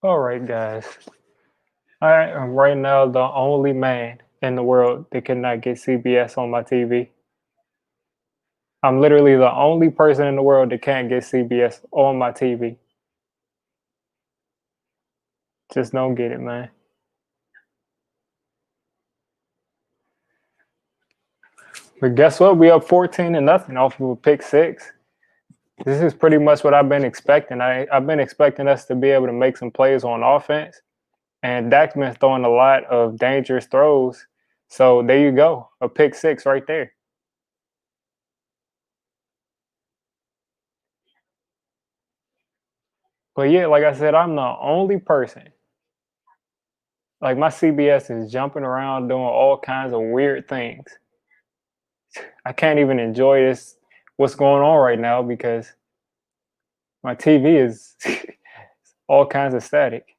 All right, guys. I am right now the only man in the world that cannot get CBS on my TV. I'm literally the only person in the world that can't get CBS on my TV. Just don't get it, man. But guess what? We up 14-0 off of a pick six. This is pretty much what I've been expecting. I've been expecting us to be able to make some plays on offense. And Dak's been throwing a lot of dangerous throws. So there you go. A pick six right there. But yeah, like I said, I'm the only person. Like my CBS is jumping around doing all kinds of weird things. I can't even enjoy this what's going on right now because my TV is all kinds of static.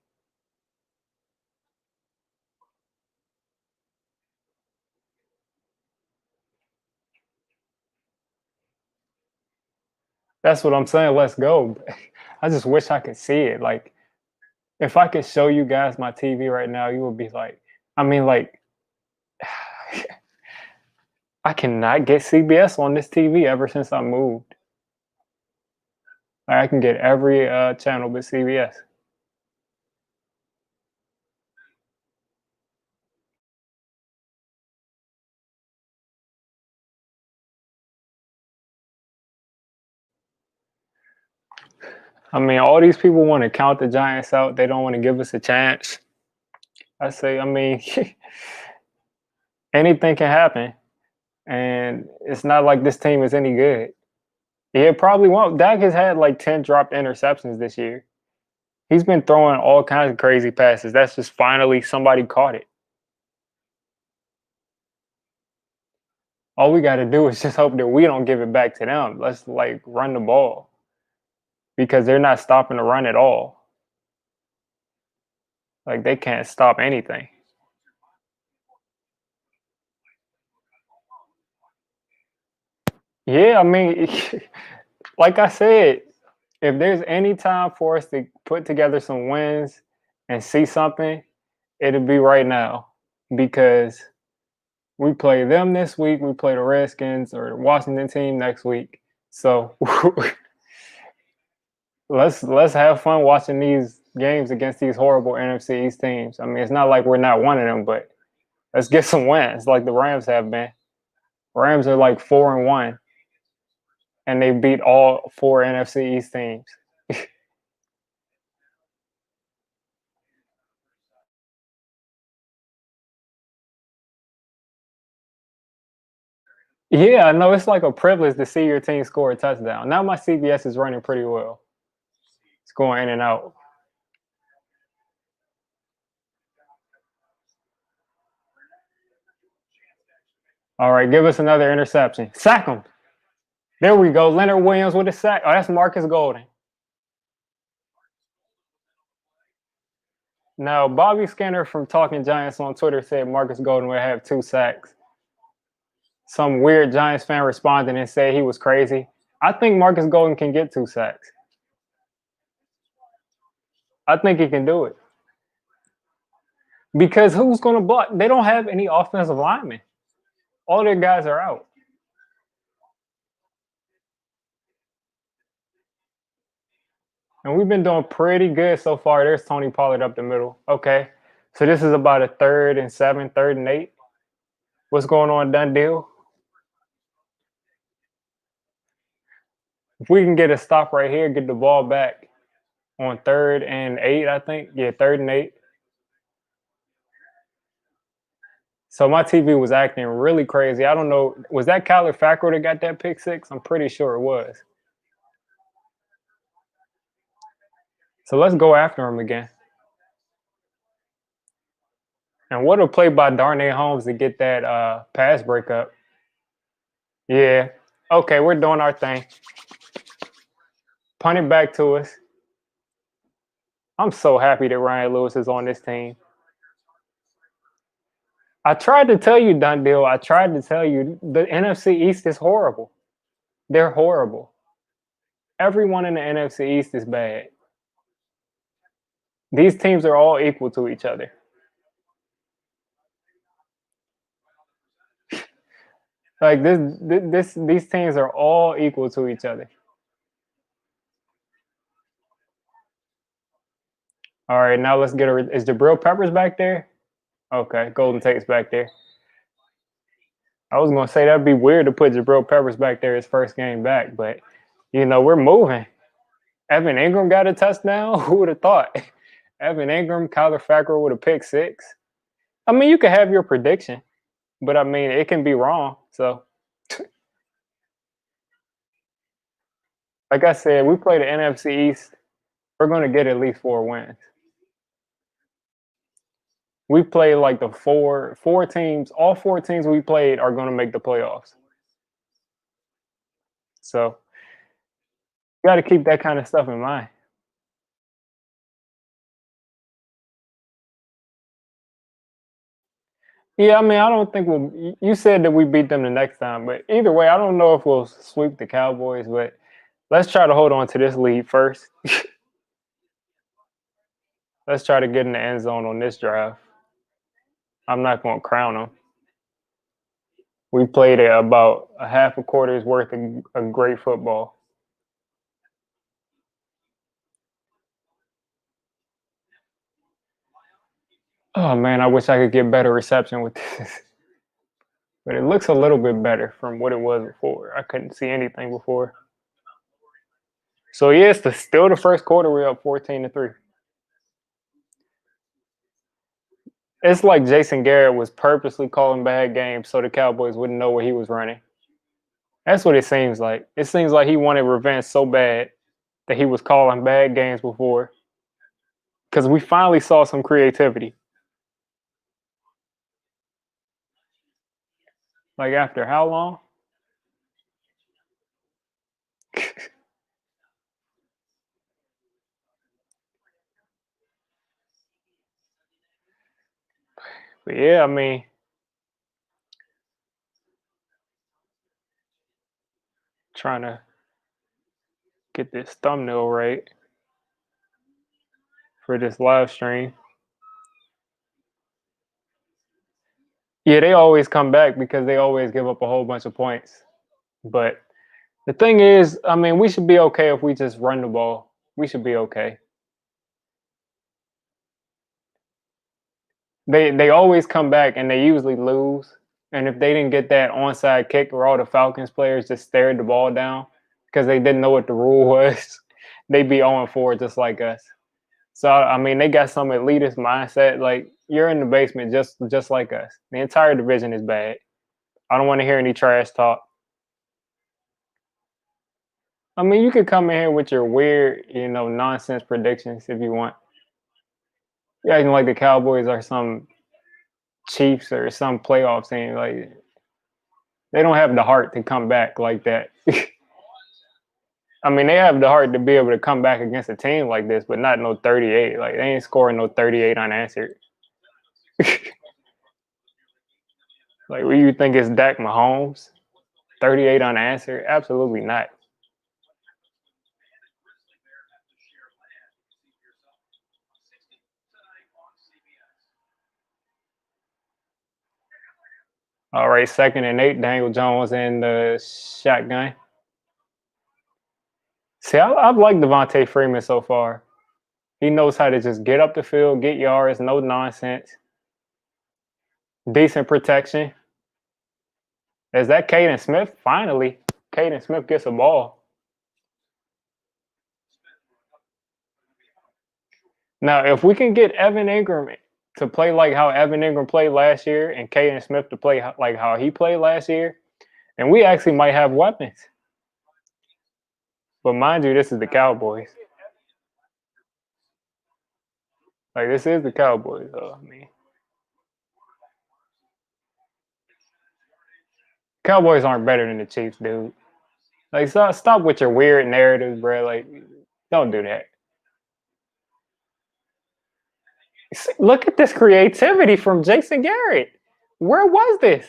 That's what I'm saying. Let's go. I just wish I could see it. Like if I could show you guys my TV right now, you would be like, I mean, like I cannot get CBS on this TV ever since I moved. Like, I can get every channel but CBS. I mean, all these people want to count the Giants out. They don't want to give us a chance. I say, I mean, anything can happen, and it's not like this team is any good. Yeah, it probably won't. Dak has had like 10 dropped interceptions this year. He's been throwing all kinds of crazy passes. That's just finally somebody caught it. All we got to do is just hope that we don't give it back to them. Let's like run the ball because they're not stopping the run at all. Like they can't stop anything. Yeah, I mean, like I said, if there's any time for us to put together some wins and see something, it'll be right now because we play them this week. We play the Redskins or the Washington team next week. So let's have fun watching these games against these horrible NFC East teams. I mean, it's not like we're not one of them, but let's get some wins like the Rams have been. Rams are like 4-1, and they beat all four NFC East teams. Yeah, I know it's like a privilege to see your team score a touchdown. Now my CBS is running pretty well. It's going in and out. All right, give us another interception. Sack him. There we go. Leonard Williams with a sack. Oh, that's Marcus Golden. Now, Bobby Skinner from Talking Giants on Twitter said Marcus Golden would have 2 sacks. Some weird Giants fan responded and said he was crazy. I think Marcus Golden can get 2 sacks. I think he can do it. Because who's going to block? They don't have any offensive linemen. All their guys are out. And we've been doing pretty good so far. There's Tony Pollard up the middle. Okay. So this is about a 3rd and 7, 3rd and 8. What's going on, done deal? If we can get a stop right here, get the ball back on 3rd and 8, I think. Yeah, 3rd and 8. So my TV was acting really crazy. I don't know. Was that Kyler Fackrell that got that pick six? I'm pretty sure it was. So let's go after him again. And what a play by Darnay Holmes to get that pass breakup. Yeah. Okay, we're doing our thing. Punt it back to us. I'm so happy that Ryan Lewis is on this team. I tried to tell you, Dundee. I tried to tell you the NFC East is horrible. They're horrible. Everyone in the NFC East is bad. These teams are all equal to each other. Like these teams are all equal to each other. All right, now let's get a. Is Jabril Peppers back there? Okay, Golden Tate's back there. I was gonna say that'd be weird to put Jabril Peppers back there his first game back, but we're moving. Evan Ingram got a touchdown. Who would have thought? Evan Ingram, Kyler Fackrell with a pick six. I mean, you can have your prediction, but I mean, it can be wrong. So, like I said, we play the NFC East. We're going to get at least 4 wins. We played like the four teams. All 4 teams we played are going to make the playoffs. So, you got to keep that kind of stuff in mind. Yeah, I mean, I don't think we'll. You said that we beat them the next time, but either way, I don't know if we'll sweep the Cowboys. But let's try to hold on to this lead first. Let's try to get in the end zone on this drive. I'm not going to crown them. We played about a half a quarter's worth of great football. Oh man, I wish I could get better reception with this. But it looks a little bit better from what it was before. I couldn't see anything before. So yeah, it's still the first quarter. We're up 14-3. It's like Jason Garrett was purposely calling bad games so the Cowboys wouldn't know where he was running. That's what it seems like. It seems like he wanted revenge so bad that he was calling bad games before. Because we finally saw some creativity. Like after how long? But yeah, I mean, trying to get this thumbnail right for this live stream. Yeah, they always come back because they always give up a whole bunch of points. But the thing is, I mean, we should be okay if we just run the ball. We should be okay. They always come back and they usually lose. And if they didn't get that onside kick where all the Falcons players just stared the ball down because they didn't know what the rule was, they'd be 0-4 just like us. So I mean, they got some elitist mindset. Like you're in the basement just like us. The entire division is bad. I don't want to hear any trash talk. I mean, you could come in here with your weird, nonsense predictions if you want. You're acting like the Cowboys are some Chiefs or some playoff team. Like they don't have the heart to come back like that. I mean, they have the heart to be able to come back against a team like this, but not no 38. Like they ain't scoring no 38 unanswered. Like, what you think is Dak Mahomes? 38 unanswered? Absolutely not. All right, 2nd and 8. Daniel Jones in the shotgun. See, I've liked Devontae Freeman so far. He knows how to just get up the field, get yards, no nonsense. Decent protection. Is that Caden Smith? Finally, Caden Smith gets a ball. Now, if we can get Evan Ingram to play like how Evan Ingram played last year and Caden Smith to play like how he played last year, and we actually might have weapons. But mind you, this is the Cowboys. Like, this is the Cowboys, though. I mean, Cowboys aren't better than the Chiefs, dude. Like, stop with your weird narratives, bro. Like, don't do that. Look at this creativity from Jason Garrett. Where was this?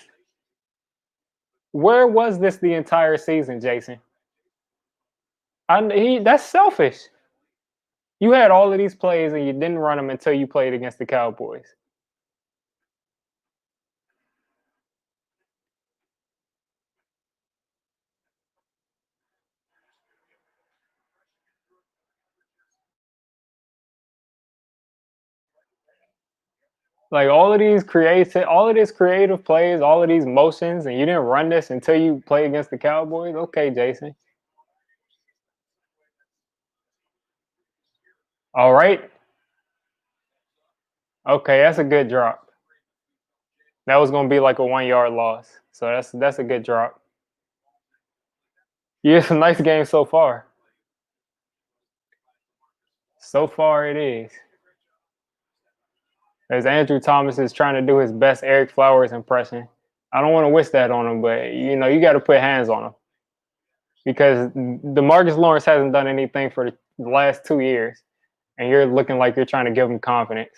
Where was this the entire season, Jason? That's selfish. You had all of these plays and you didn't run them until you played against the Cowboys. Like all of these creative plays, all of these motions, and you didn't run this until you play against the Cowboys. Okay, Jason. All right. Okay, that's a good drop. That was gonna be like a 1 yard loss. So that's a good drop. Yeah, it's a nice game so far. So far it is. As Andrew Thomas is trying to do his best Eric Flowers impression. I don't want to wish that on him, but you got to put hands on him because DeMarcus Lawrence hasn't done anything for the last 2 years, and you're looking like you're trying to give him confidence.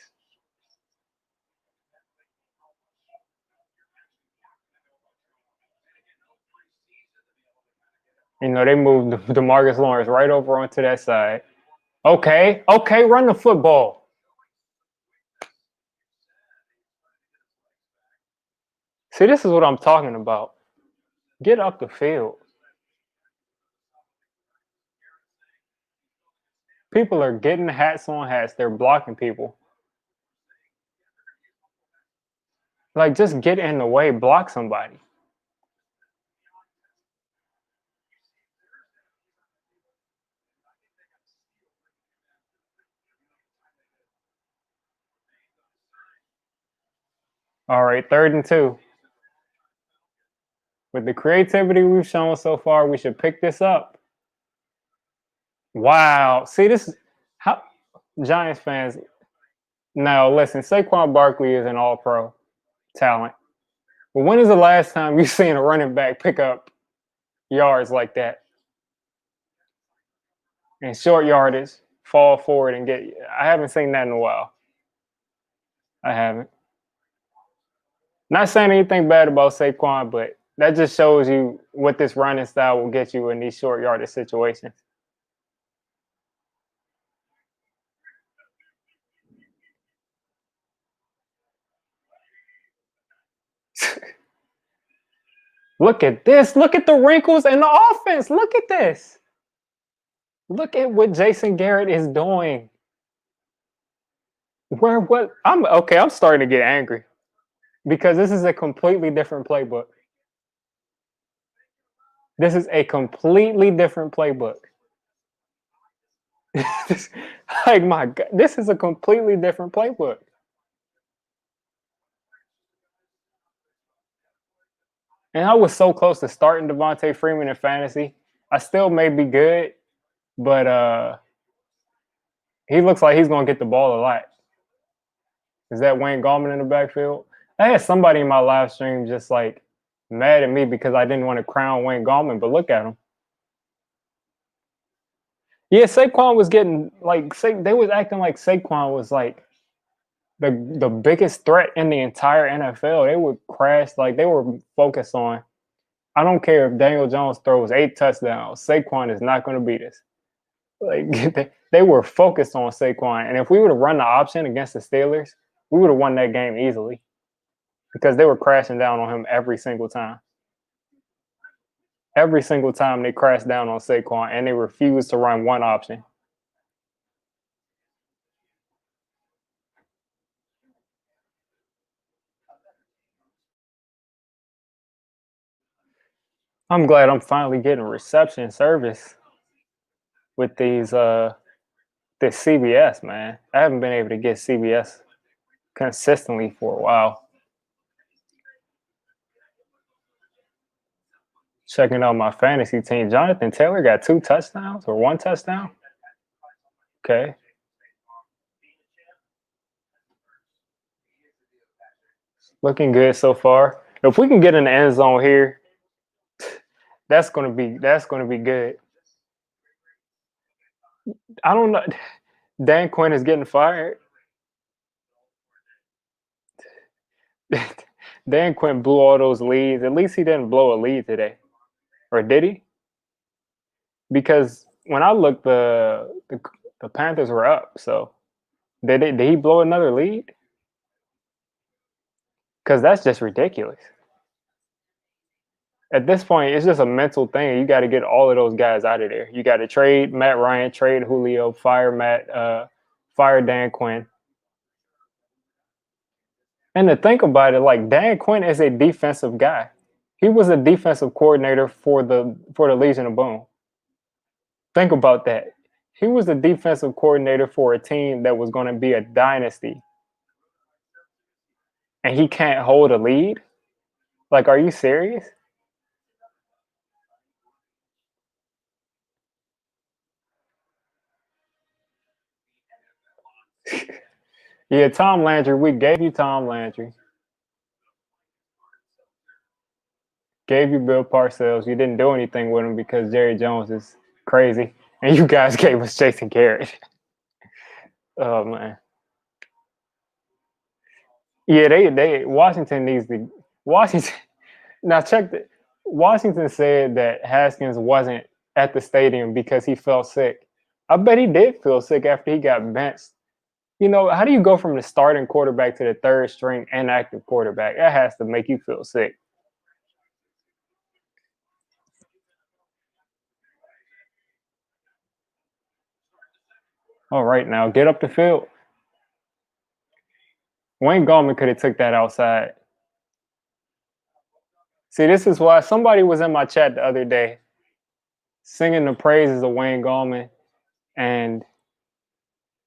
They moved DeMarcus Lawrence right over onto that side. Okay, run the football. See, this is what I'm talking about. Get up the field. People are getting hats on hats. They're blocking people. Like, just get in the way, block somebody. All right, 3rd and 2. With the creativity we've shown so far, we should pick this up. Wow. See, this is how Giants fans. Now, listen, Saquon Barkley is an all-pro talent. But when is the last time you've seen a running back pick up yards like that? And short yardage, fall forward and get. I haven't seen that in a while. I haven't. Not saying anything bad about Saquon, but that just shows you what this running style will get you in these short yardage situations. Look at this. Look at the wrinkles in the offense. Look at this. Look at what Jason Garrett is doing. I'm starting to get angry because this is a completely different playbook. This is a completely different playbook. Like, my God, this is a completely different playbook. And I was so close to starting Devontae Freeman in fantasy. I still may be good, but he looks like he's going to get the ball a lot. Is that Wayne Gallman in the backfield? I had somebody in my live stream just like mad at me because I didn't want to crown Wayne Gallman, but look at him. Yeah, Saquon was getting they was acting like Saquon was like the biggest threat in the entire NFL. They would crash, like they were focused on. I don't care if Daniel Jones throws 8 touchdowns. Saquon is not going to beat us. Like they were focused on Saquon, and if we would have run the option against the Steelers, we would have won that game easily because they were crashing down on him every single time. Every single time they crashed down on Saquon, and they refused to run one option. I'm glad I'm finally getting reception service with this CBS, man. I haven't been able to get CBS consistently for a while. Checking out my fantasy team. Jonathan Taylor got 2 touchdowns or 1 touchdown. Okay. Looking good so far. If we can get in the end zone here, that's gonna be good. I don't know. Dan Quinn is getting fired. Dan Quinn blew all those leads. At least he didn't blow a lead today. Or did he? Because when I look The Panthers were up. So did he blow another lead? Because that's just ridiculous. At this point, it's just a mental thing. You got to get all of those guys out of there. You got to trade Matt Ryan, trade Julio, fire Dan Quinn. And to think about it, like Dan Quinn is a defensive guy. He was a defensive coordinator for the Legion of Boom. Think about that. He was the defensive coordinator for a team that was going to be a dynasty. And he can't hold a lead? Like, are you serious? Yeah, Tom Landry, we gave you Tom Landry. Gave you Bill Parcells. You didn't do anything with him because Jerry Jones is crazy. And you guys gave us Jason Garrett. Oh man. Yeah, they Washington needs to Washington now check the Washington said that Haskins wasn't at the stadium because he felt sick. I bet he did feel sick after he got benched. You know, how do you go from the starting quarterback to the third string inactive quarterback? That has to make you feel sick. All right, now get up the field. Wayne Gallman could have took that outside. See, this is why somebody was in my chat the other day singing the praises of Wayne Gallman, and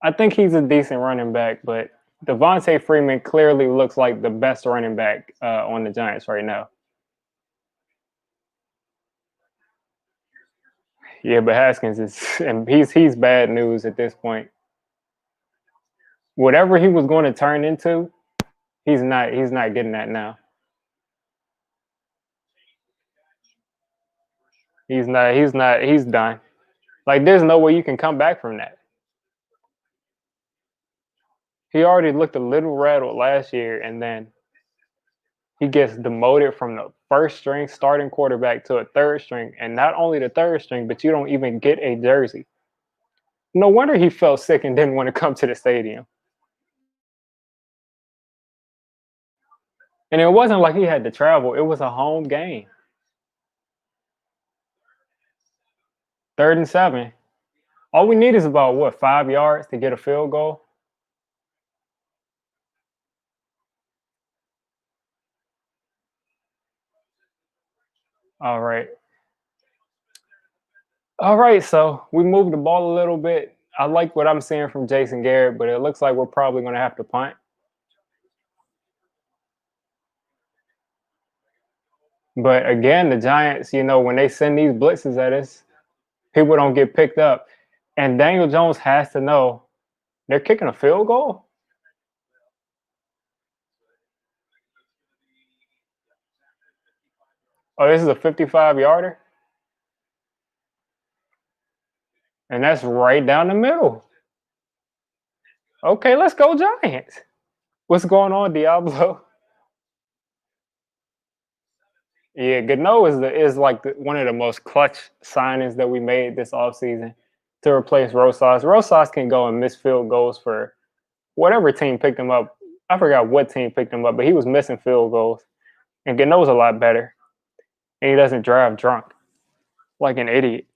I think he's a decent running back, but Devontae Freeman clearly looks like the best running back on the Giants right now. Yeah, but Haskins is, and he's bad news at this point. Whatever he was going to turn into, he's not getting that now. He's done. Like there's no way you can come back from that. He already looked a little rattled last year, and then he gets demoted from the first string starting quarterback to a third string, and not only the third string, but you don't even get a jersey. No wonder he felt sick and didn't want to come to the stadium. And it wasn't like he had to travel, it was a home game. 3rd and 7. All we need is about what, 5 yards to get a field goal? All right. All right, so we moved the ball a little bit. I like what I'm seeing from Jason Garrett, but it looks like we're probably going to have to punt. But again, the Giants, you know, when they send these blitzes at us, people don't get picked up. And Daniel Jones has to know they're kicking a field goal. Oh, this is a 55-yarder? And that's right down the middle. Okay, let's go Giants. What's going on, Diablo? Yeah, Gano is like one of the most clutch signings that we made this offseason to replace Rosas. Rosas can go and miss field goals for whatever team picked him up. I forgot what team picked him up, but he was missing field goals. And Gano's a lot better. And he doesn't drive drunk like an idiot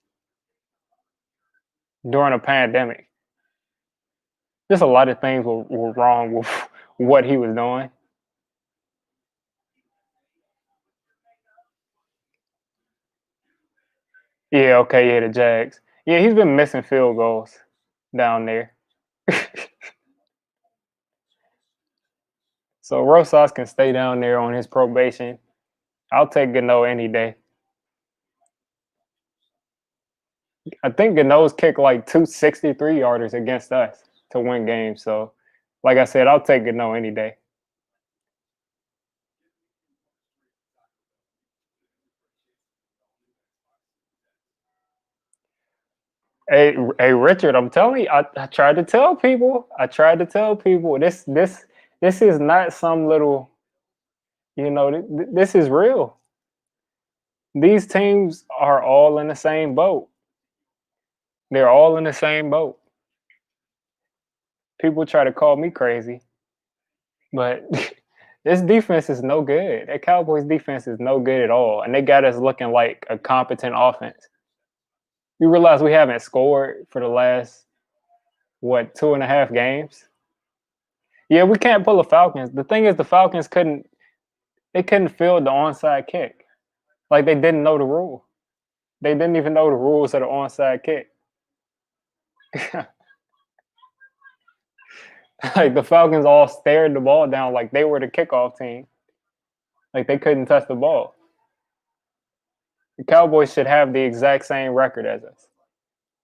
during a pandemic. Just a lot of things were wrong with what he was doing. Yeah, okay, yeah, the Jags. Yeah, he's been missing field goals down there. So Rosas can stay down there on his probation. I'll take Gano any day. I think Gano's kicked like 263 yarders against us to win games. So, like I said, I'll take Gano any day. Hey, Richard, I'm telling you, I tried to tell people. This is not some little, you know, this is real. These teams are all in the same boat. They're all in the same boat. People try to call me crazy, but this defense is no good. That Cowboys defense is no good at all, and they got us looking like a competent offense. You realize we haven't scored for the last, what, 2.5 games? Yeah, we can't pull the Falcons. The thing is, the Falcons couldn't field the onside kick. Like, they didn't know the rule. They didn't even know the rules of the onside kick. Like, the Falcons all stared the ball down like they were the kickoff team. Like, they couldn't touch the ball. The Cowboys should have the exact same record as us.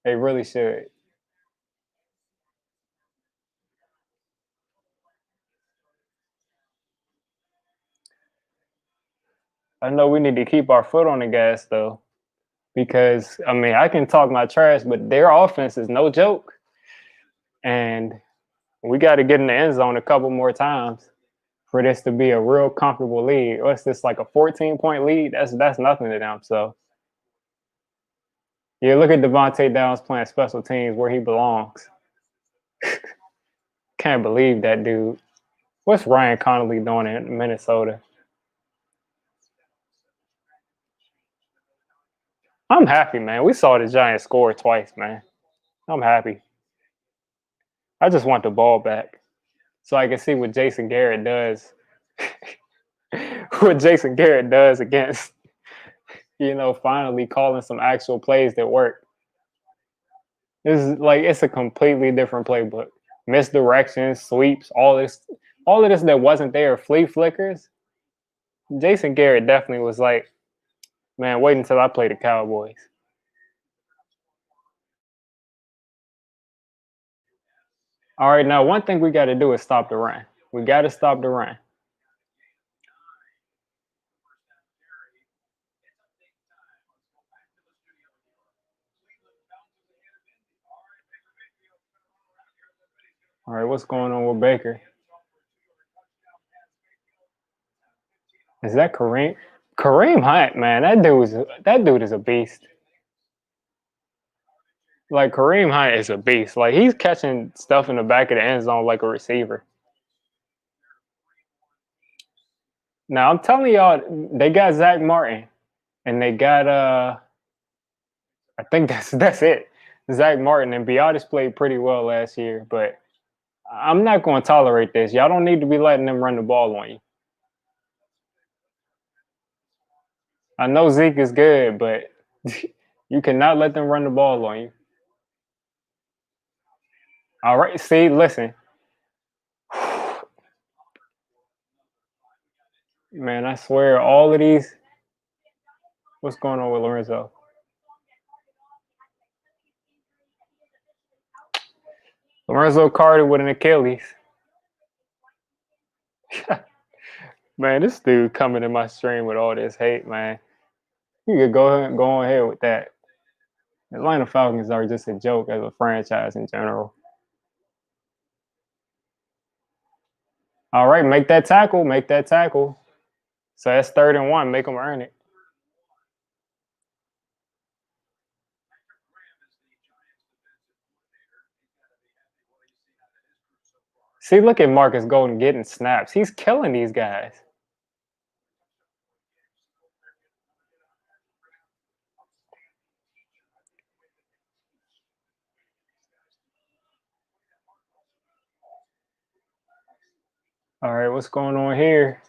They really should. I know we need to keep our foot on the gas, though, because, I mean, I can talk my trash, but their offense is no joke. And we got to get in the end zone a couple more times for this to be a real comfortable lead. What's this, like a 14-point lead? That's nothing to them. So, yeah, look at Devontae Downs playing special teams where he belongs. Can't believe that dude. What's Ryan Connolly doing in Minnesota? I'm happy, man. We saw the Giants score twice, man. I'm happy. I just want the ball back so I can see what Jason Garrett does. What Jason Garrett does against, finally calling some actual plays that work. This is like, it's a completely different playbook. Misdirections, sweeps, all of this that wasn't there, flea flickers. Jason Garrett definitely was like, man, wait until I play the Cowboys. All right, now one thing we got to do is stop the run. We got to stop the run. All right, what's going on with Baker? Is that Kareem? Kareem Hunt, man, that dude is a beast. Like, Kareem Hunt is a beast. Like, he's catching stuff in the back of the end zone like a receiver. Now I'm telling y'all, they got Zach Martin, and they got I think that's it. Zach Martin and Biotis played pretty well last year, but I'm not going to tolerate this. Y'all don't need to be letting them run the ball on you. I know Zeke is good, but you cannot let them run the ball on you. All right, see, listen. Man, I swear, all of these. What's going on with Lorenzo? Lorenzo Carter with an Achilles. Man, this dude coming in my stream with all this hate, man. You could go on ahead with that. Atlanta Falcons are just a joke as a franchise in general. All right, make that tackle. Make that tackle. So that's 3rd and 1. Make them earn it. See, look at Marcus Golden getting snaps. He's killing these guys. All right, what's going on here?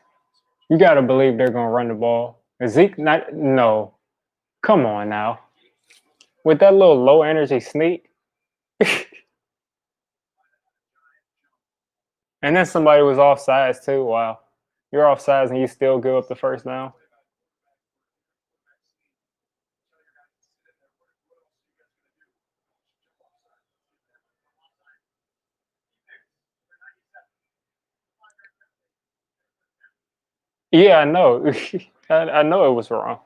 You got to believe they're going to run the ball. Is Zeke not? No. Come on now. With that little low energy sneak. And then somebody was offsides too. Wow. You're offsides and you still give up the first down. Yeah, I know. I know it was wrong.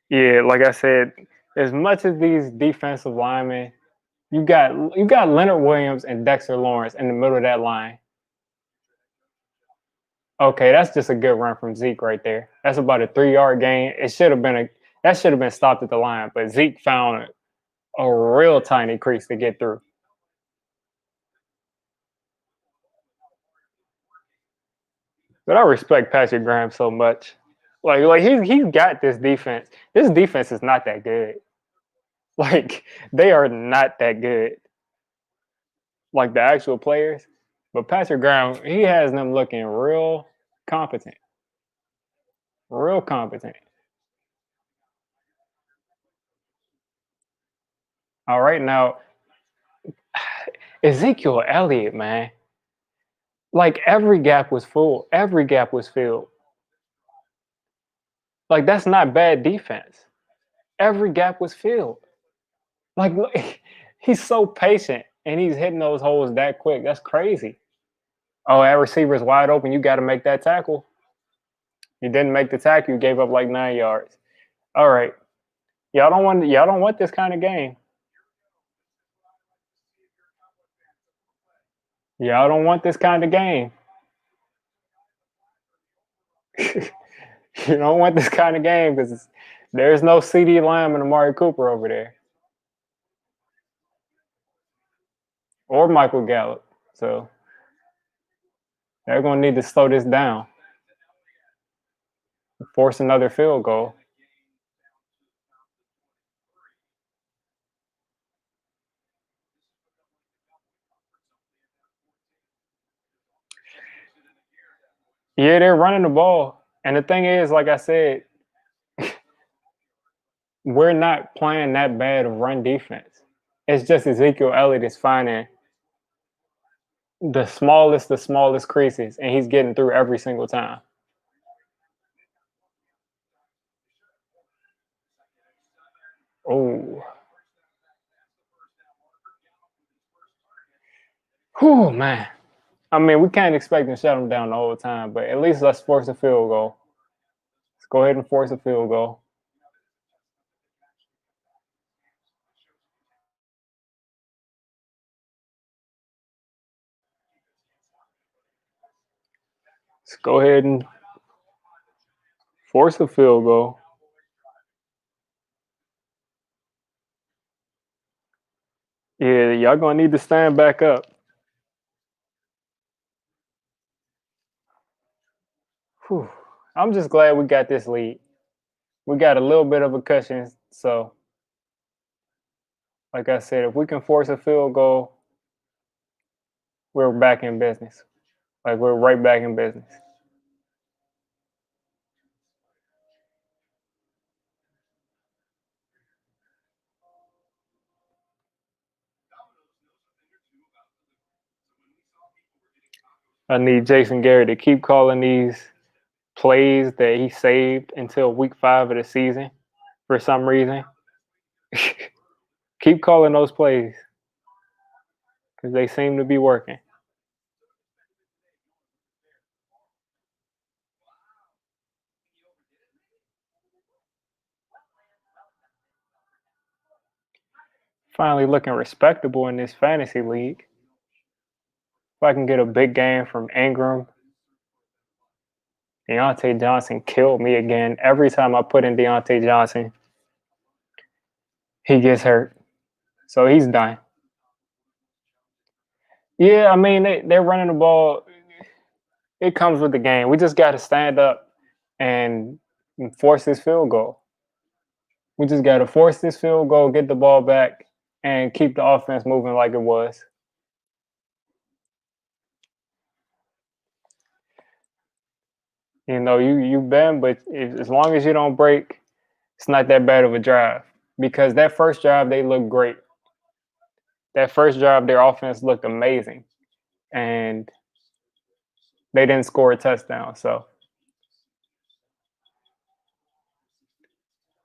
Yeah, like I said, as much as these defensive linemen, you got Leonard Williams and Dexter Lawrence in the middle of that line. Okay, that's just a good run from Zeke right there. That's about a 3 yard gain. It should have been a that should have been stopped at the line, but Zeke found a real tiny crease to get through. But I respect Patrick Graham so much. Like he's got this defense. This defense is not that good. Like they are not that good. Like the actual players. But Patrick Graham, he has them looking real competent. Real competent. All right, now Ezekiel Elliott, man. Like every gap was full. Every gap was filled. Like that's not bad defense. Every gap was filled. Like he's so patient and he's hitting those holes that quick. That's crazy. Oh, that receiver's wide open. You got to make that tackle. You didn't make the tackle. You gave up like 9 yards. All right, y'all don't want this kind of game. Y'all don't want this kind of game. You don't want this kind of game because there's no CD Lamb and Amari Cooper over there, or Michael Gallup. So they're gonna need to slow this down, force another field goal. Yeah, they're running the ball, and the thing is, like I said, we're not playing that bad of run defense. It's just Ezekiel Elliott is finding the smallest creases, and he's getting through every single time. Oh, whew, man. I mean, we can't expect to shut them down the whole time, but at least let's force a field goal. Let's go ahead and force a field goal. Let's go ahead and force a field goal. Yeah, y'all gonna need to stand back up. Whew. I'm just glad we got this lead. We got a little bit of a cushion, so like I said, if we can force a field goal, we're back in business. Like we're right back in business. I need Jason Garrett to keep calling these plays that he saved until week 5 of the season for some reason. Keep calling those plays because they seem to be working. Finally looking respectable in this fantasy league. If I can get a big game from Ingram, Deontay Johnson killed me again. Every time I put in Deontay Johnson, he gets hurt. So he's done. Yeah, I mean, they're running the ball. It comes with the game. We just got to stand up and force this field goal. We just got to force this field goal, get the ball back, and keep the offense moving like it was. You know, you bend, but as long as you don't break, it's not that bad of a drive. Because that first drive, they looked great. That first drive, their offense looked amazing, and they didn't score a touchdown. So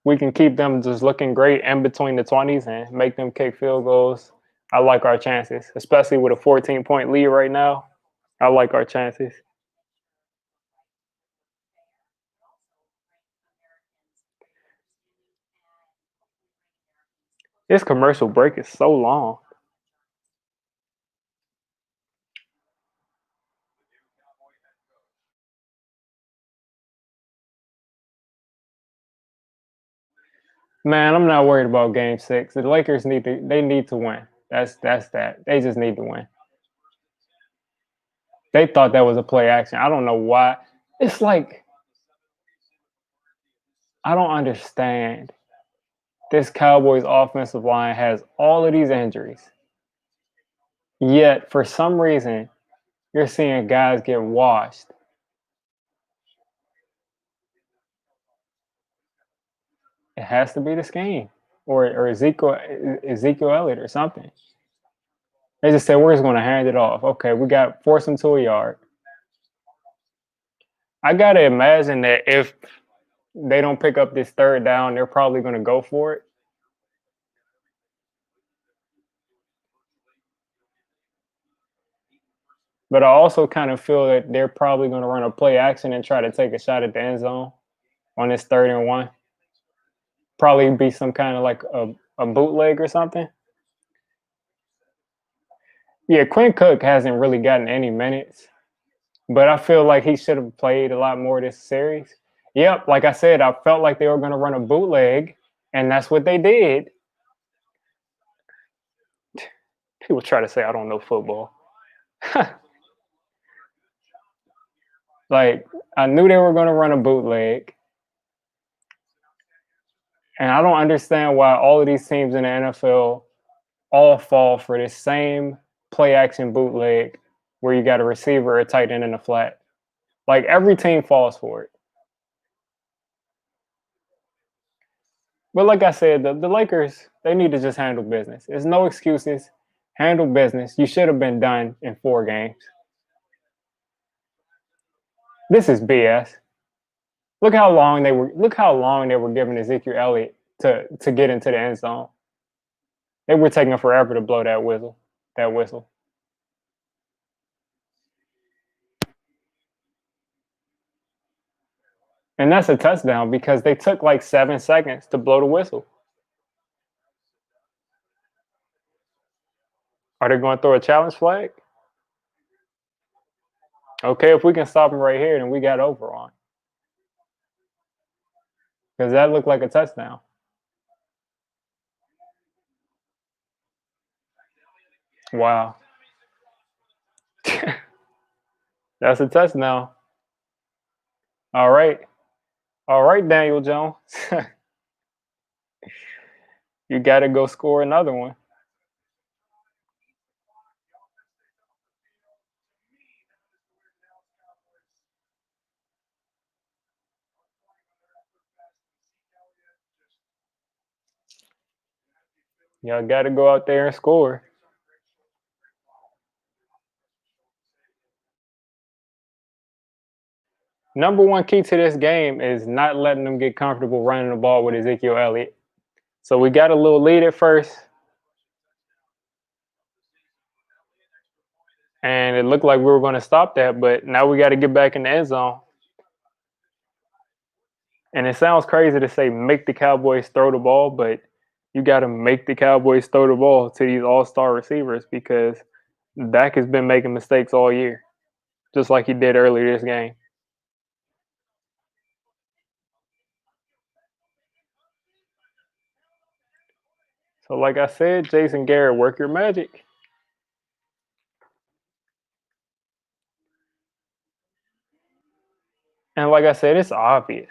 we can keep them just looking great in between the 20s and make them kick field goals. I like our chances, especially with a 14-point lead right now. I like our chances. This commercial break is so long. Man, I'm not worried about Game 6. The Lakers need to win. That's that. They just need to win. They thought that was a play action. I don't know why. It's like I don't understand. This Cowboys offensive line has all of these injuries. Yet for some reason, you're seeing guys get washed. It has to be the scheme. Or Ezekiel Elliott or something. They just said we're just gonna hand it off. Okay, we got force them to a yard. I gotta imagine that if they don't pick up this third down, they're probably gonna go for it. But I also kind of feel that they're probably going to run a play action and try to take a shot at the end zone on this 3rd-and-1. Probably be some kind of like a bootleg or something. Yeah, Quinn Cook hasn't really gotten any minutes, but I feel like he should have played a lot more this series. Yep, like I said, I felt like they were going to run a bootleg, and that's what they did. People try to say I don't know football. Like, I knew they were going to run a bootleg. And I don't understand why all of these teams in the NFL all fall for this same play action bootleg where you got a receiver, a tight end, and a flat. Like every team falls for it. But like I said, the Lakers, they need to just handle business. There's no excuses. Handle business. You should have been done in 4 games. This is BS. Look how long they were giving Ezekiel Elliott to get into the end zone. They were taking forever to blow that whistle. And that's a touchdown because they took like 7 seconds to blow the whistle. Are they going to throw a challenge flag? Okay, if we can stop them right here, then we got over on. Because that looked like a touchdown. Wow. That's a touchdown. All right. All right, Daniel Jones. You got to go score another one. Y'all got to go out there and score. Number one key to this game is not letting them get comfortable running the ball with Ezekiel Elliott. So we got a little lead at first. And it looked like we were going to stop that, but now we got to get back in the end zone. And it sounds crazy to say make the Cowboys throw the ball, but you got to make the Cowboys throw the ball to these all-star receivers because Dak has been making mistakes all year, just like he did earlier this game. So like I said, Jason Garrett, work your magic. And like I said, it's obvious.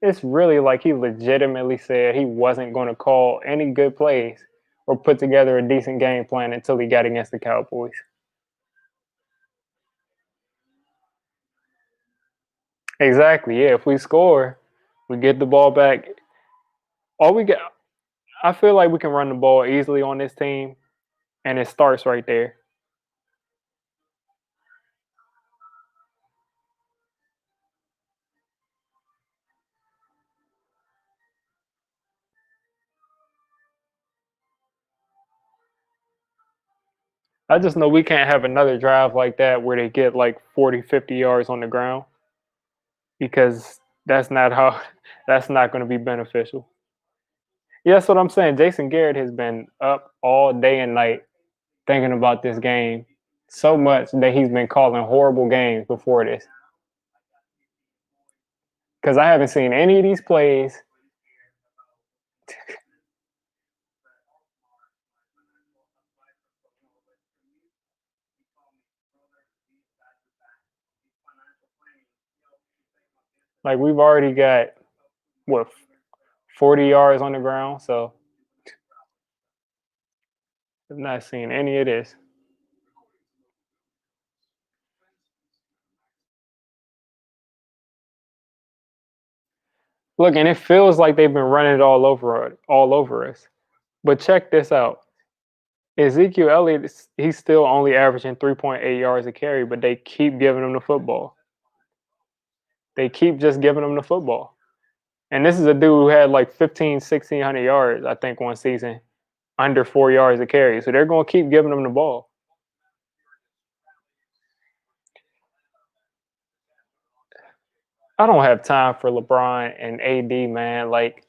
It's really like he legitimately said he wasn't going to call any good plays or put together a decent game plan until he got against the Cowboys. Exactly. Yeah. If we score, we get the ball back. All we got, I feel like we can run the ball easily on this team, and it starts right there. I just know we can't have another drive like that where they get like 40, 50 yards on the ground because that's not going to be beneficial. Yeah, that's what I'm saying. Jason Garrett has been up all day and night thinking about this game so much that he's been calling horrible games before this. Because I haven't seen any of these plays Like we've already got what 40 yards on the ground, so I'm not seeing any of this. Look, and it feels like they've been running it all over us. But check this out. Ezekiel Elliott, he's still only averaging 3.8 yards a carry, but they keep giving him the football. They keep just giving him the football. And this is a dude who had like 1,600 yards, I think, one season, under 4 yards a carry. So they're going to keep giving him the ball. I don't have time for LeBron and AD, man. Like,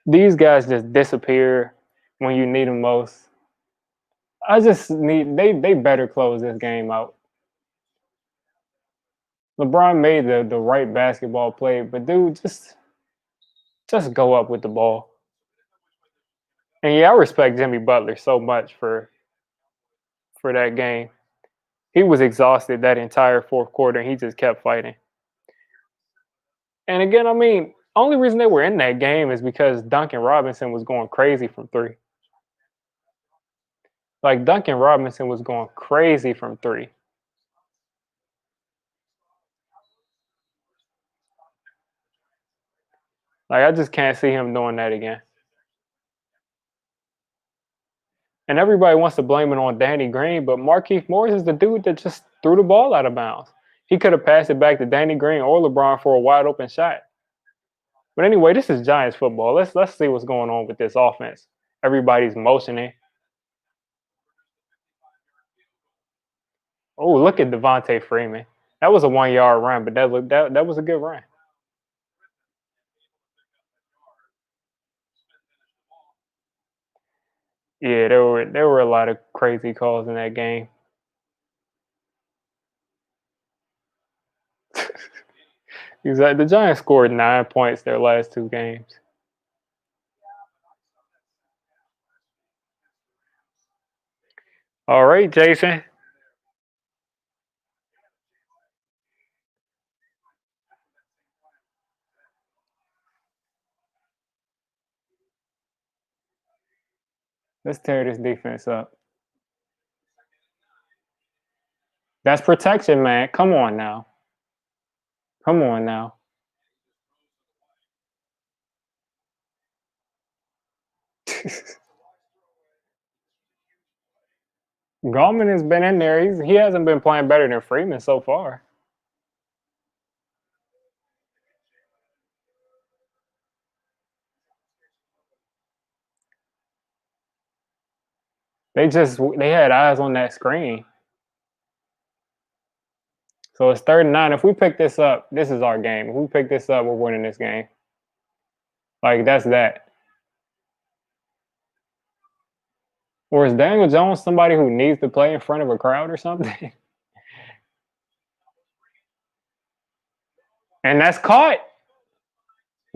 these guys just disappear when you need them most. I just need they better close this game out. LeBron made the right basketball play, but dude, just go up with the ball. And yeah, I respect Jimmy Butler so much for that game. He was exhausted that entire fourth quarter, and he just kept fighting. And again, I mean, only reason they were in that game is because Duncan Robinson was going crazy from three. Like Duncan Robinson was going crazy from three. Like I just can't see him doing that again. And everybody wants to blame it on Danny Green, but Markieff Morris is the dude that just threw the ball out of bounds. He could have passed it back to Danny Green or LeBron for a wide open shot. But anyway, this is Giants football. Let's see what's going on with this offense. Everybody's motioning. Oh, look at Devontae Freeman. That was a 1 yard run, but that was a good run. Yeah, there were a lot of crazy calls in that game. Exactly. The Giants scored 9 points their last two games. All right, Jason. Let's tear this defense up. That's protection, man. Come on now. Come on now. Gallman has been in there. He hasn't been playing better than Freeman so far. They had eyes on that screen. So it's 3rd and 9. If we pick this up, this is our game. If we pick this up, we're winning this game. Like that's that. Or is Daniel Jones somebody who needs to play in front of a crowd or something? And that's caught.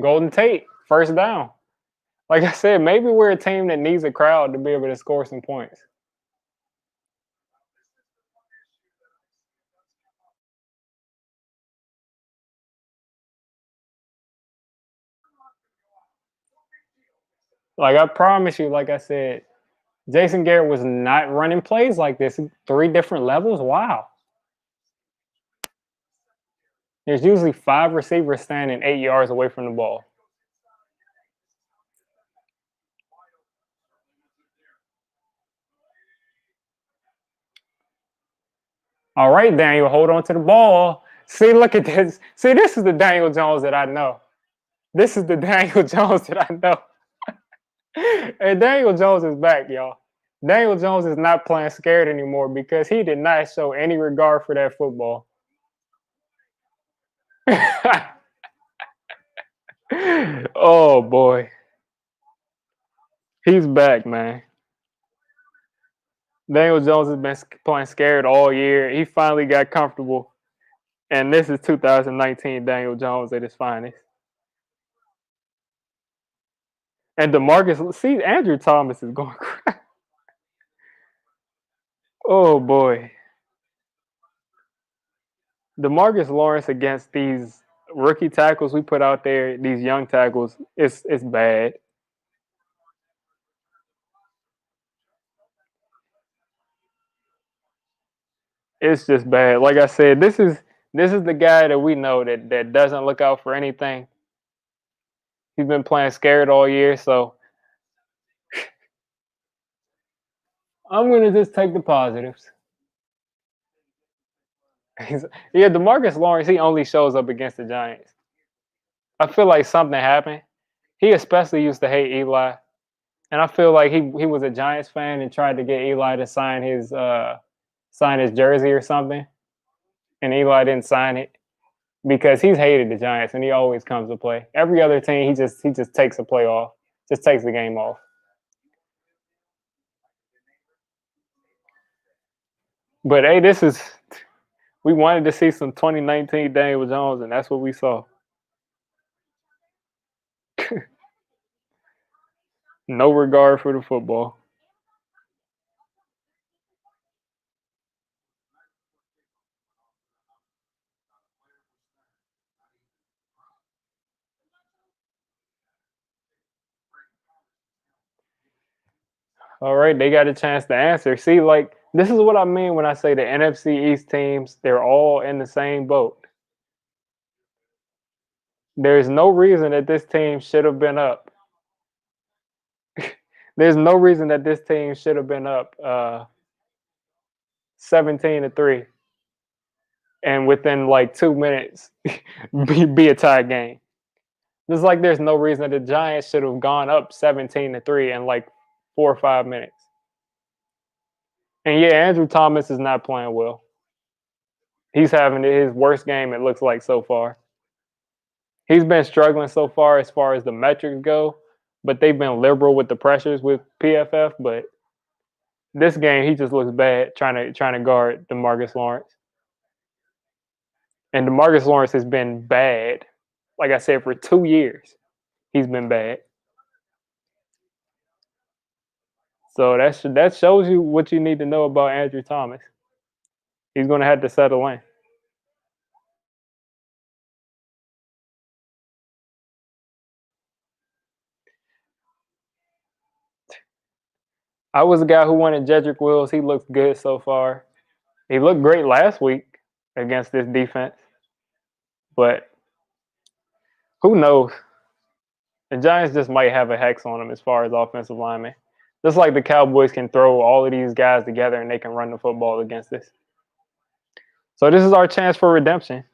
Golden Tate, 1st down. Like I said, maybe we're a team that needs a crowd to be able to score some points. Like I promise you, like I said, Jason Garrett was not running plays like this. 3 different levels. Wow. There's usually 5 receivers standing 8 yards away from the ball. All right, Daniel, hold on to the ball. See, look at this. See, this is the Daniel Jones that I know. This is the Daniel Jones that I know. And Daniel Jones is back, y'all. Daniel Jones is not playing scared anymore because he did not show any regard for that football. Oh, boy. He's back, man. Daniel Jones has been playing scared all year. He finally got comfortable. And this is 2019 Daniel Jones at his finest. And DeMarcus, see, Andrew Thomas is going crazy. Oh boy. DeMarcus Lawrence against these rookie tackles we put out there, these young tackles, it's bad. It's just bad. Like I said, this is the guy that we know that doesn't look out for anything. He's been playing scared all year, so I'm gonna just take the positives. Yeah, DeMarcus Lawrence, he only shows up against the Giants. I feel like something happened. He especially used to hate Eli, and I feel like he was a Giants fan and tried to get Eli to sign his jersey or something, and Eli didn't sign it because he's hated the Giants and he always comes to play. Every other team, he just takes a play off, just takes the game off. But hey, we wanted to see some 2019 Daniel Jones, and that's what we saw. No regard for the football. All right, they got a chance to answer. See, like this is what I mean when I say the NFC East teams, they're all in the same boat. There's no reason that this team should have been up. There's no reason that this team should have been up 17-3 and within like 2 minutes be a tie game. Just like there's no reason that the Giants should have gone up 17-3 in like 4 or 5 minutes. And yeah, Andrew Thomas is not playing well. He's having his worst game, it looks like, so far. He's been struggling so far as the metrics go, but they've been liberal with the pressures with PFF. But this game, he just looks bad trying to guard DeMarcus Lawrence. And DeMarcus Lawrence has been bad. Like I said, for 2 years, he's been bad. So that shows you what you need to know about Andrew Thomas. He's going to have to settle in. I was a guy who wanted Jedrick Wills. He looks good so far. He looked great last week against this defense. But who knows? The Giants just might have a hex on them as far as offensive linemen. Just like the Cowboys can throw all of these guys together and they can run the football against us. So this is our chance for redemption.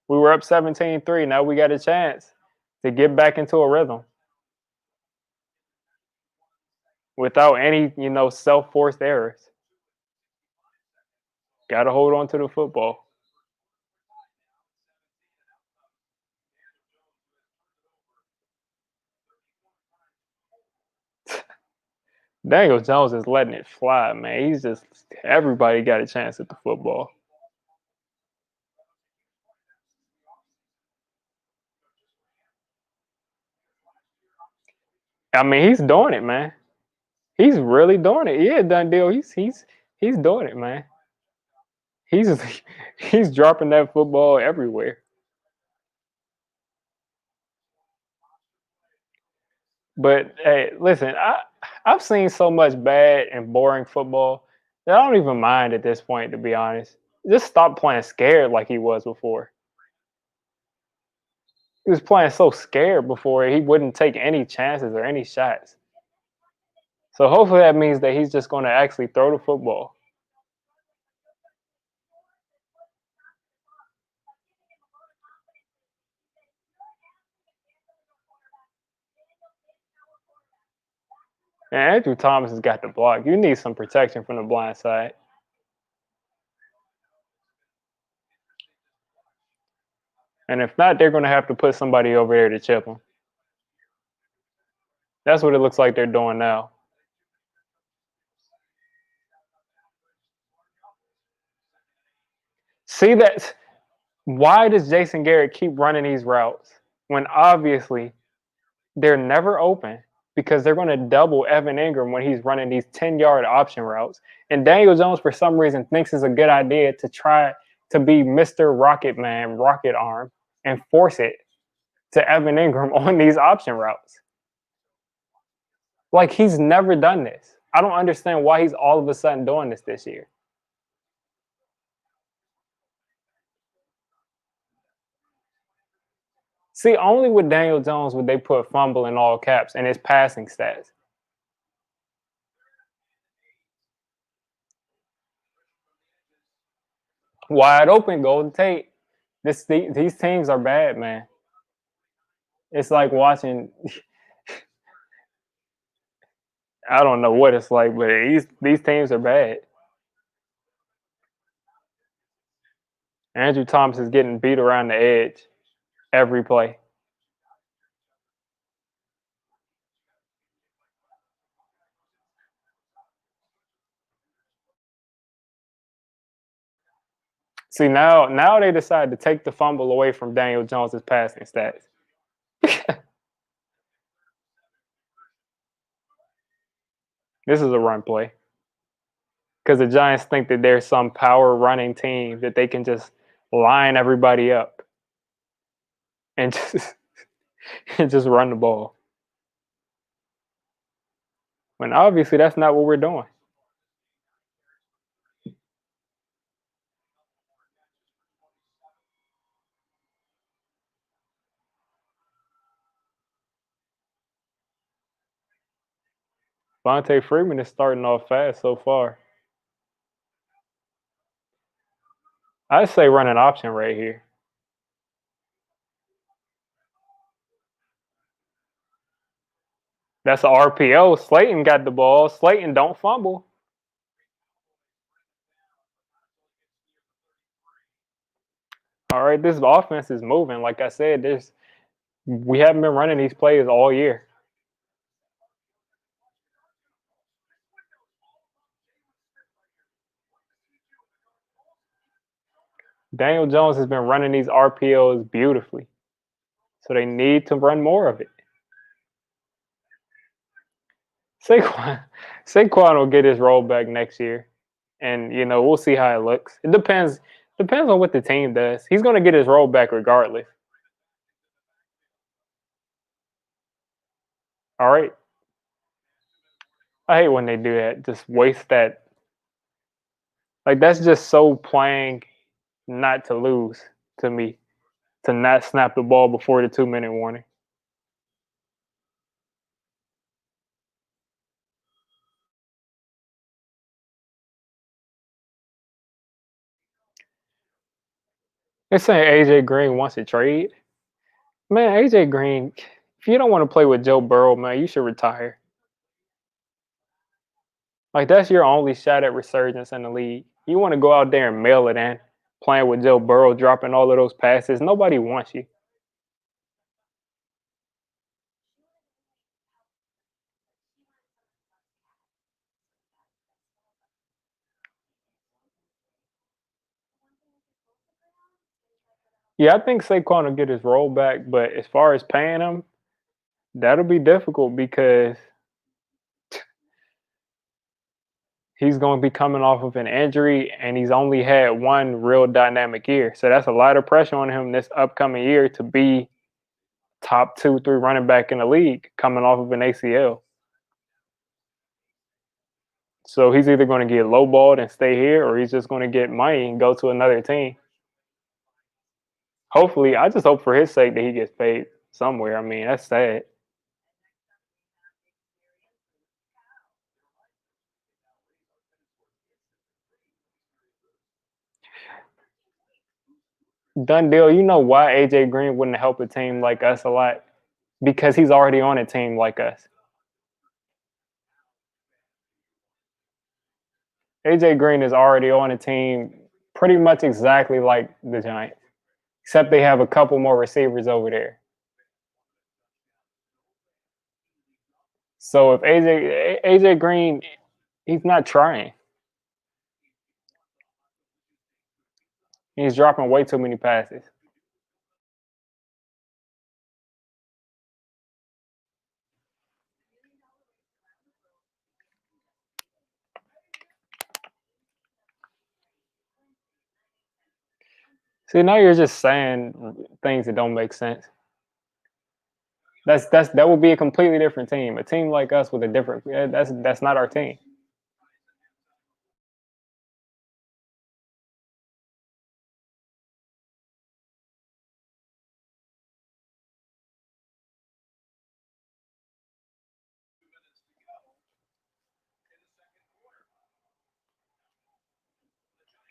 We were up 17-3. Now we got a chance to get back into a rhythm without any, self-forced errors. Got to hold on to the football. Daniel Jones is letting it fly, man. Everybody got a chance at the football. I mean, he's doing it, man. He's really doing it. Yeah, done deal. He's doing it, man. He's he's dropping that football everywhere. But hey, listen, I've seen so much bad and boring football that I don't even mind at this point, to be honest. Just stop playing scared like he was before. He was playing so scared before he wouldn't take any chances or any shots. So hopefully that means that he's just going to actually throw the football. And Andrew Thomas has got the block. You need some protection from the blind side. And if not, they're going to have to put somebody over there to chip him. That's what it looks like they're doing now. See that? Why does Jason Garrett keep running these routes when obviously They're never open because they're going to double Evan Ingram when he's running these 10-yard option routes. And Daniel Jones, for some reason, thinks it's a good idea to try to be Mr. Rocket Man, Rocket Arm, and force it to Evan Ingram on these option routes. Like, he's never done this. I don't understand why he's all of a sudden doing this year. See, only with Daniel Jones would they put fumble in all caps and his passing stats. Wide open, Golden Tate. These teams are bad, man. It's like watching. I don't know what it's like, but these teams are bad. Andrew Thomas is getting beat around the edge every play. See, now they decide to take the fumble away from Daniel Jones's passing stats. This is a run play because the Giants think that there's some power running team that they can just line everybody up and just and just run the ball. When obviously that's not what we're doing. Vontae Freeman is starting off fast so far. I'd say run an option right here. That's an RPO. Slayton got the ball. Slayton don't fumble. All right, this offense is moving. Like I said, we haven't been running these plays all year. Daniel Jones has been running these RPOs beautifully. So they need to run more of it. Saquon will get his role back next year. And we'll see how it looks. It depends on what the team does. He's gonna get his role back regardless. All right. I hate when they do that. Just waste that. Like, that's just so playing not to lose to me. To not snap the ball before the 2-minute warning. They're saying AJ Green wants to trade. Man, AJ Green, if you don't want to play with Joe Burrow, man, you should retire. Like, that's your only shot at resurgence in the league. You want to go out there and mail it in, playing with Joe Burrow, dropping all of those passes. Nobody wants you. Yeah, I think Saquon will get his role back, but as far as paying him, that'll be difficult because he's going to be coming off of an injury and he's only had one real dynamic year. So that's a lot of pressure on him this upcoming year to be top 2, 3 running back in the league coming off of an ACL. So he's either going to get lowballed and stay here or he's just going to get money and go to another team. Hopefully, I just hope for his sake that he gets paid somewhere. I mean, that's sad. Done deal. You know why AJ Green wouldn't help a team like us a lot? Because he's already on a team like us. AJ Green is already on a team pretty much exactly like the Giants, except they have a couple more receivers over there. So if AJ Green, he's not trying. He's dropping way too many passes. See, now you're just saying things that don't make sense. That would be a completely different team. A team like us with a different that's not our team.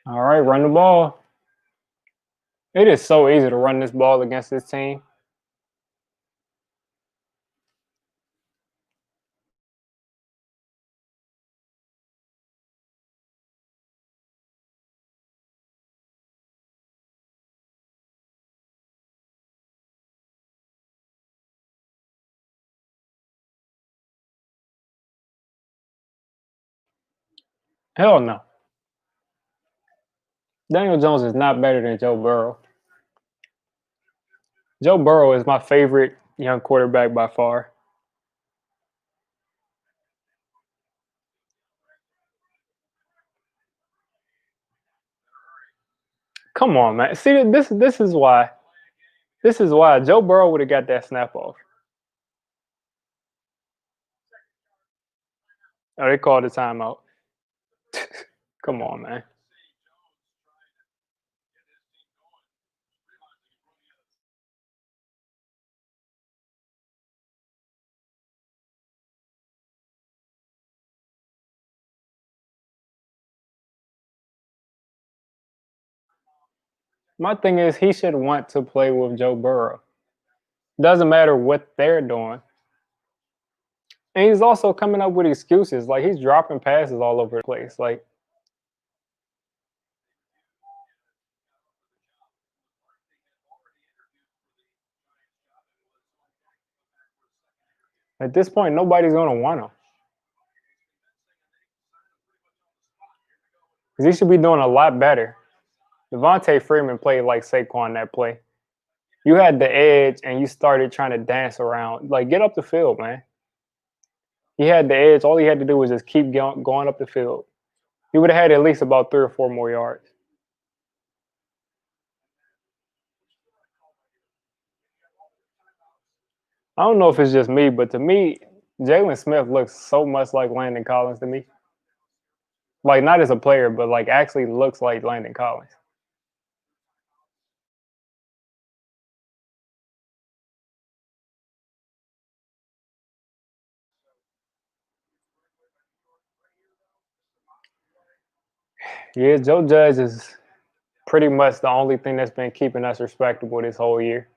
All right, run the ball. It is so easy to run this ball against this team. Hell no. Daniel Jones is not better than Joe Burrow. Joe Burrow is my favorite young quarterback by far. Come on, man. See, this is why Joe Burrow would have got that snap off. Oh, they called the timeout. Come on, man. My thing is he should want to play with Joe Burrow. Doesn't matter what they're doing. And he's also coming up with excuses. Like he's dropping passes all over the place. Like at this point, nobody's gonna want him. Because he should be doing a lot better. Devontae Freeman played like Saquon that play. You had the edge and you started trying to dance around. Like, get up the field, man. He had the edge. All he had to do was just keep going up the field. He would have had at least about 3 or 4 more yards. I don't know if it's just me, but to me, Jalen Smith looks so much like Landon Collins to me. Like, not as a player, but like actually looks like Landon Collins. Yeah, Joe Judge is pretty much the only thing that's been keeping us respectable this whole year.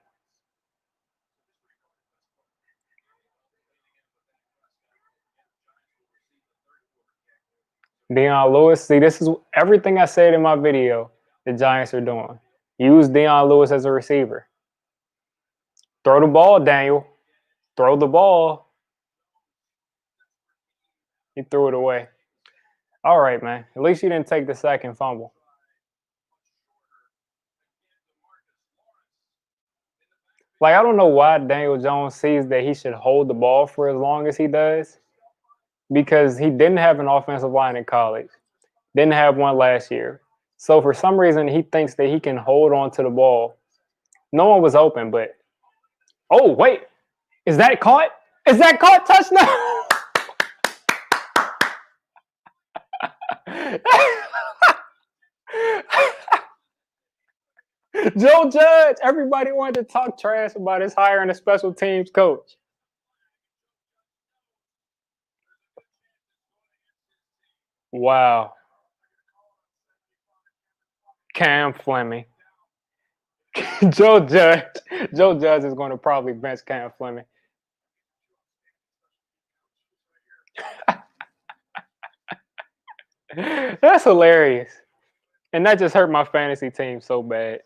Deion Lewis, see, this is everything I said in my video the Giants are doing. Use Deion Lewis as a receiver. Throw the ball, Daniel. Throw the ball. He threw it away. All right, man. At least you didn't take the second fumble. Like, I don't know why Daniel Jones sees that he should hold the ball for as long as he does because he didn't have an offensive line in college, didn't have one last year. So, for some reason, he thinks that he can hold on to the ball. No one was open, but oh, wait. Is that caught? Is that caught? Touchdown! Joe Judge. Everybody wanted to talk trash about his hiring a special teams coach. Wow. Cam Fleming. Joe Judge. Joe Judge is going to probably bench Cam Fleming. That's hilarious. And that just hurt my fantasy team so bad.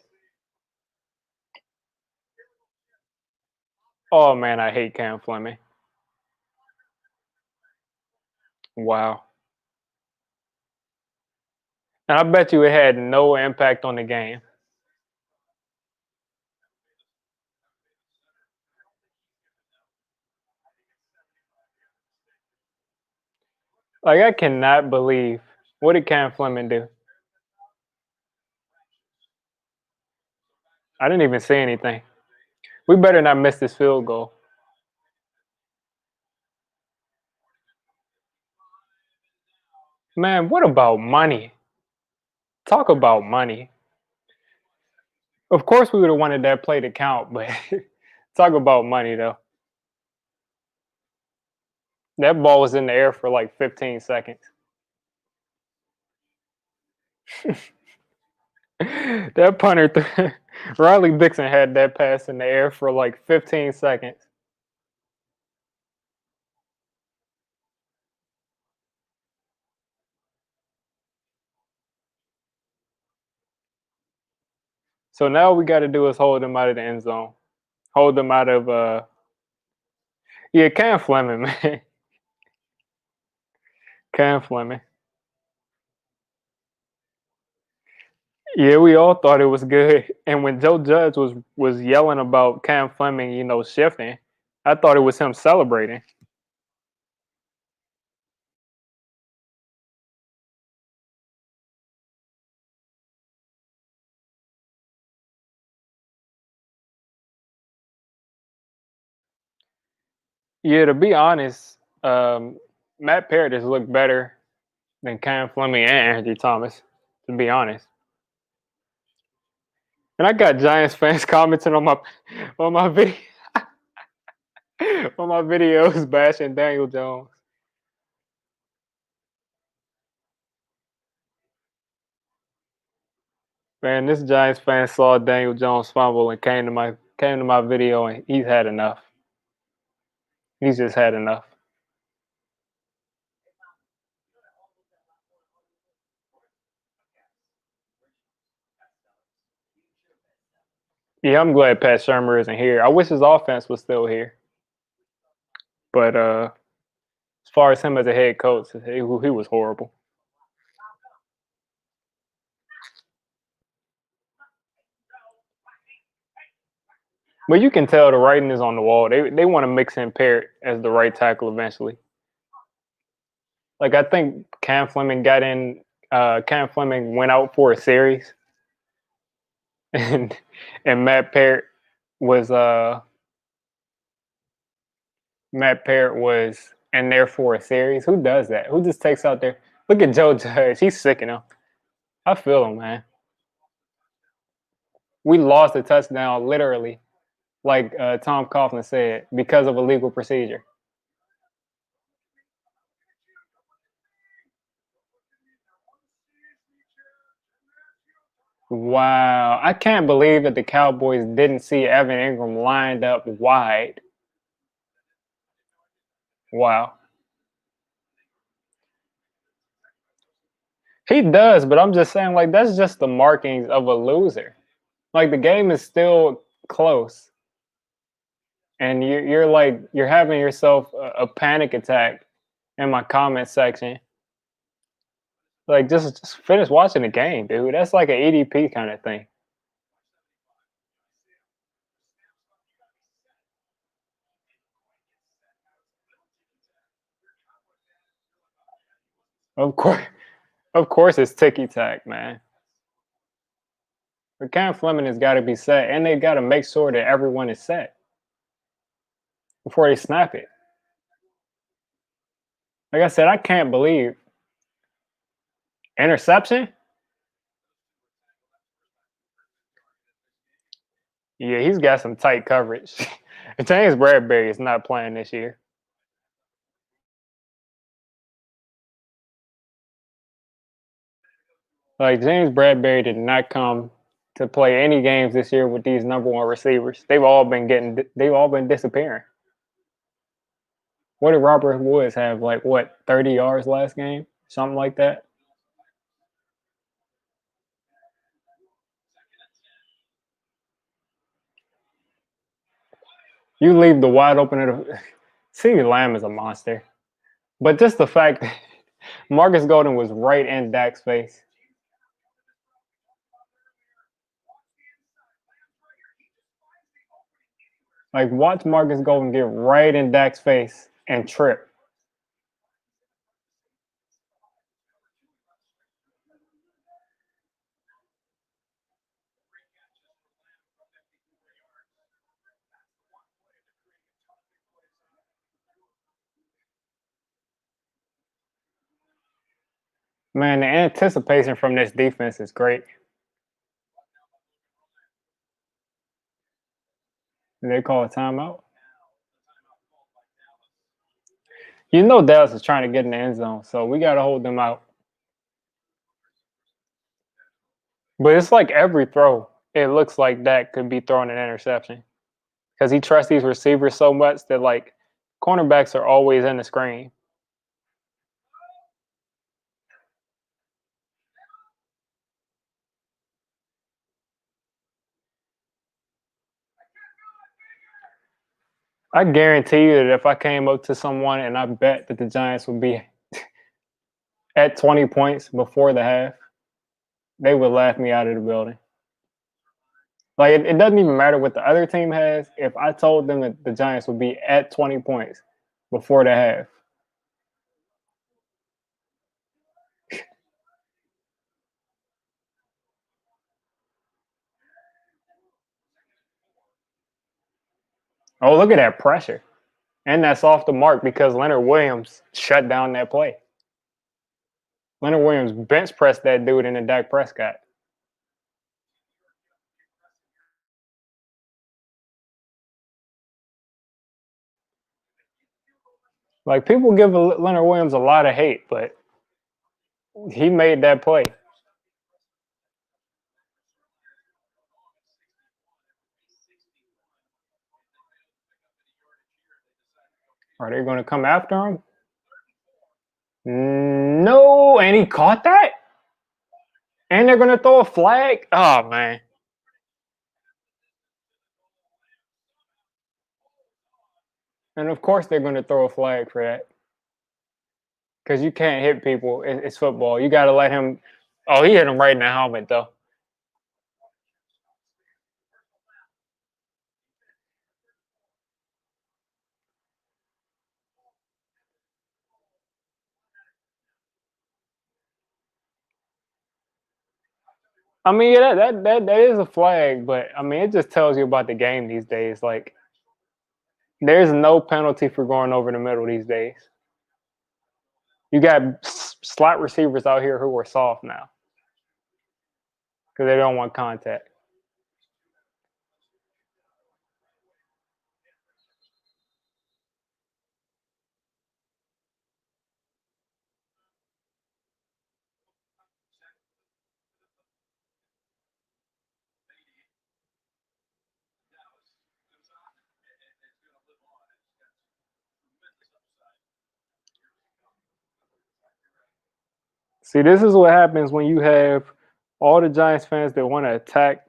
Oh man, I hate Cam Fleming. Wow. And I bet you it had no impact on the game. Like I cannot believe what did Cam Fleming do? I didn't even see anything. We better not miss this field goal. Man, what about money? Talk about money. Of course, we would have wanted that play to count, but talk about money, though. That ball was in the air for like 15 seconds. That punter, Riley Dixon had that pass in the air for like 15 seconds. So now all we got to do is hold them out of the end zone. Hold them out of, yeah, Cam Fleming, man. Cam Fleming. Yeah, we all thought it was good. And when Joe Judge was yelling about Cam Fleming, shifting, I thought it was him celebrating. Yeah, to be honest, Matt Parrott has looked better than Cam Fleming and Andrew Thomas, to be honest. And I got Giants fans commenting on my video on my videos bashing Daniel Jones. Man, this Giants fan saw Daniel Jones fumble and came to my video, and he's had enough. He's just had enough. Yeah, I'm glad Pat Shermer isn't here. I wish his offense was still here. But as far as him as a head coach, he was horrible. But you can tell the writing is on the wall. They want to mix in Parrott as the right tackle eventually. Like I think Cam Fleming got in. Cam Fleming went out for a series, and Matt Parrott was in there for a series. Who does that? Who just takes out there? Look at Joe Judge. He's sick of him. I feel him, man. We lost a touchdown literally, like Tom Coughlin said, because of a legal procedure. Wow. I can't believe that the Cowboys didn't see Evan Ingram lined up wide. Wow. He does, but I'm just saying, like, that's just the markings of a loser. Like, the game is still close. And you're having yourself a panic attack in my comment section. Like, just finish watching the game, dude. That's like an EDP kind of thing. Of course, of course, it's ticky tack, man. But Cam Fleming has got to be set, and they got to make sure that everyone is set before they snap it. Like I said, I can't believe interception. Yeah, he's got some tight coverage. James Bradbury is not playing this year. Like James Bradbury did not come to play any games this year with these number one receivers. They've all been disappearing. What did Robert Woods have? Like what, 30 yards last game? Something like that. You leave the wide open. CeeDee Lamb is a monster. But just the fact that Marcus Golden was right in Dak's face. Like, watch Marcus Golden get right in Dak's face and trip. Man, the anticipation from this defense is great. They call a timeout. You know Dallas is trying to get in the end zone, so we got to hold them out. But it's like every throw, it looks like Dak could be throwing an interception because he trusts these receivers so much that like cornerbacks are always in the screen. I guarantee you that if I came up to someone and I bet that the Giants would be at 20 points before the half, they would laugh me out of the building. Like it doesn't even matter what the other team has. If I told them that the Giants would be at 20 points before the half, oh, look at that pressure. And that's off the mark because Leonard Williams shut down that play. Leonard Williams bench pressed that dude into Dak Prescott. Like people give Leonard Williams a lot of hate, but he made that play. Are they going to come after him? No, and he caught that? And they're going to throw a flag? Oh, man. And of course they're going to throw a flag for that. Because you can't hit people. It's football. You got to let him. Oh, he hit him right in the helmet, though. I mean, yeah, that is a flag, but I mean, it just tells you about the game these days. Like, there's no penalty for going over the middle these days. You got slot receivers out here who are soft now because they don't want contact. See, this is what happens when you have all the Giants fans that want to attack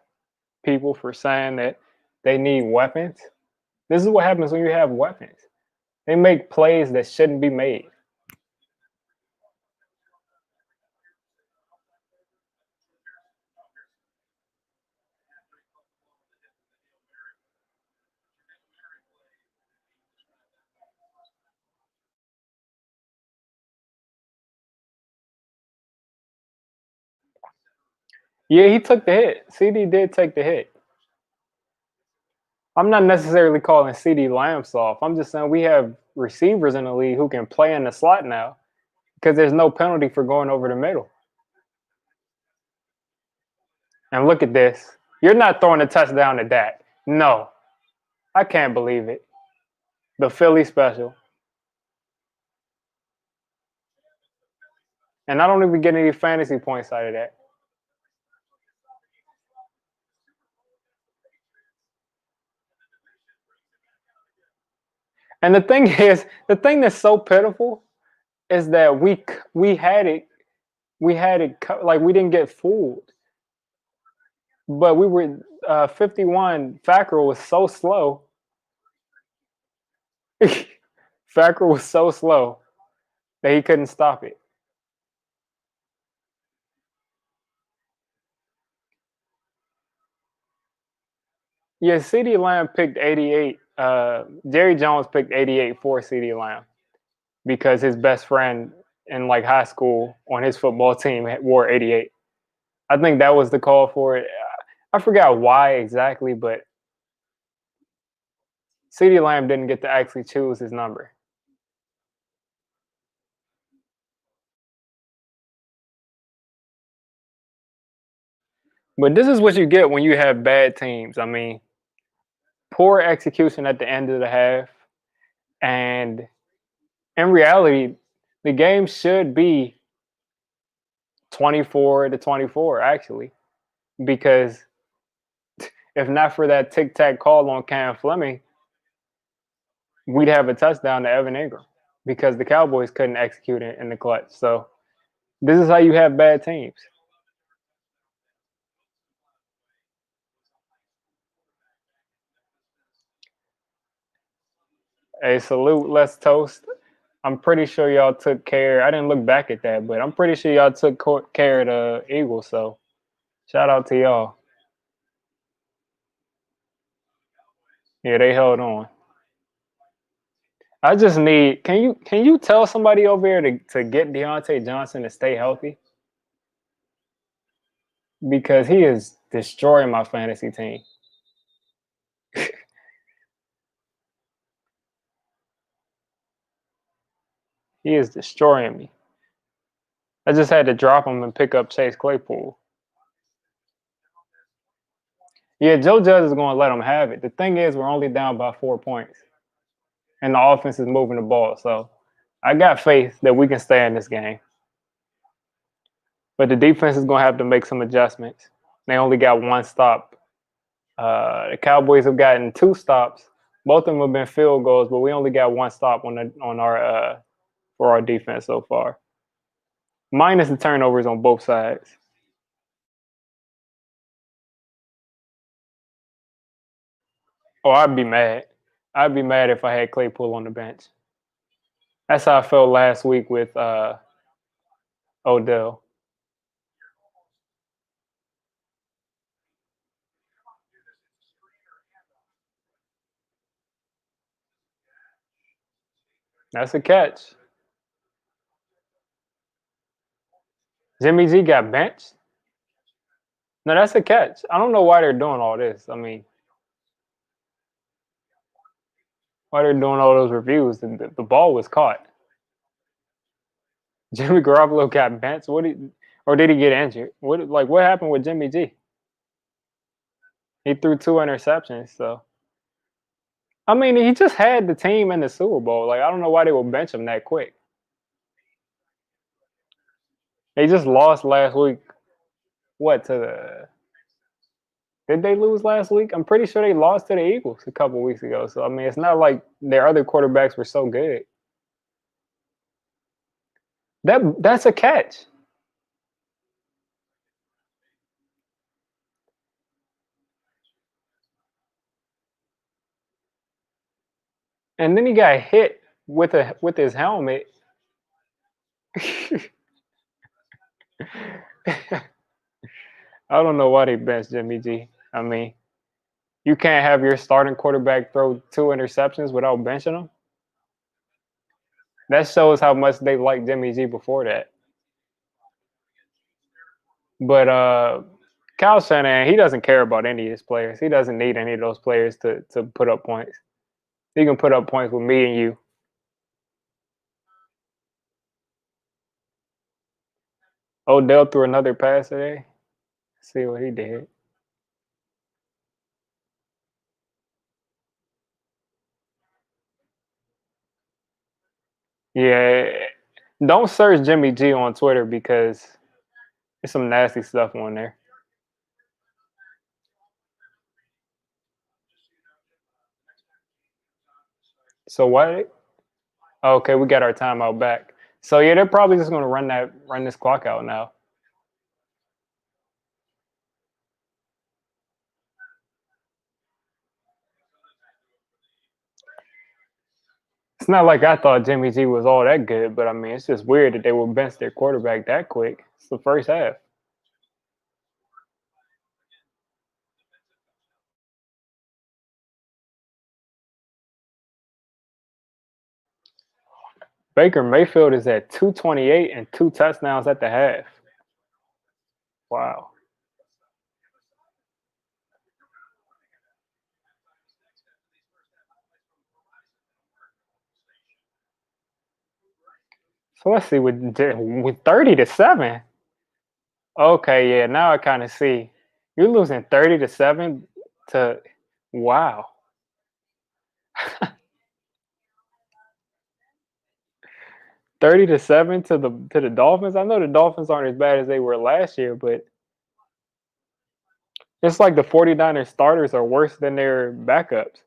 people for saying that they need weapons. This is what happens when you have weapons. They make plays that shouldn't be made. Yeah, he took the hit. CD did take the hit. I'm not necessarily calling CD Lamb soft. I'm just saying we have receivers in the league who can play in the slot now because there's no penalty for going over the middle. And look at this. You're not throwing a touchdown to Dak. No, I can't believe it. The Philly special. And I don't even get any fantasy points out of that. And the thing is, the thing that's so pitiful is that we had it, like we didn't get fooled, but we were 51. Fackrell was so slow. Fackrell was so slow that he couldn't stop it. Yeah, CD Lamb picked 88. Jerry Jones picked 88 for CD Lamb because his best friend in like high school on his football team wore 88. I think that was the call for it. I forgot why exactly, but CD Lamb didn't get to actually choose his number. But this is what you get when you have bad teams. I mean, poor execution at the end of the half, and in reality, the game should be 24-24 actually, because if not for that tic tac call on Cam Fleming, we'd have a touchdown to Evan Ingram because the Cowboys couldn't execute it in the clutch. So this is how you have bad teams. Hey, salute, let's toast. I'm pretty sure y'all took care. I didn't look back at that, but I'm pretty sure y'all took care of the Eagles. So shout out to y'all. Yeah, they held on. I just need. Can you tell somebody over here to get Deontay Johnson to stay healthy, because he is destroying my fantasy team. He is destroying me. I just had to drop him and pick up Chase Claypool. Yeah, Joe Judge is going to let him have it. The thing is, we're only down by 4 points, and the offense is moving the ball. So I got faith that we can stay in this game. But the defense is going to have to make some adjustments. They only got one stop. The Cowboys have gotten 2 stops. Both of them have been field goals, but we only got one stop on our for our defense so far, minus the turnovers on both sides. Oh, I'd be mad. I'd be mad if I had Claypool on the bench. That's how I felt last week with Odell. That's a catch. Jimmy G got benched. No, that's a catch. I don't know why they're doing all this. I mean, why they're doing all those reviews? The ball was caught. Jimmy Garoppolo got benched. Or did he get injured? What happened with Jimmy G? He threw 2 interceptions. So I mean, he just had the team in the Super Bowl. Like, I don't know why they would bench him that quick. They just lost last week. What to the? Did they lose last week? I'm pretty sure they lost to the Eagles a couple weeks ago. So I mean, it's not like their other quarterbacks were so good. That's a catch. And then he got hit with his helmet. I don't know why they benched Jimmy G. I mean, you can't have your starting quarterback throw 2 interceptions without benching him. That shows how much they liked Jimmy G before that. But Kyle Shanahan, he doesn't care about any of his players. He doesn't need any of those players to put up points. He can put up points with me and you. Odell threw another pass today. Let's see what he did. Yeah, don't search Jimmy G on Twitter because there's some nasty stuff on there. So why? Okay, we got our timeout back. So yeah, they're probably just gonna run this clock out now. It's not like I thought Jimmy G was all that good, but I mean, it's just weird that they would bench their quarterback that quick. It's the first half. Baker Mayfield is at 228 and 2 touchdowns at the half. Wow. So let's see with 30-7. Okay, yeah, now I kind of see. You're losing 30-7 to wow. 30-7 to the Dolphins. I know the Dolphins aren't as bad as they were last year, but it's like the 49ers starters are worse than their backups.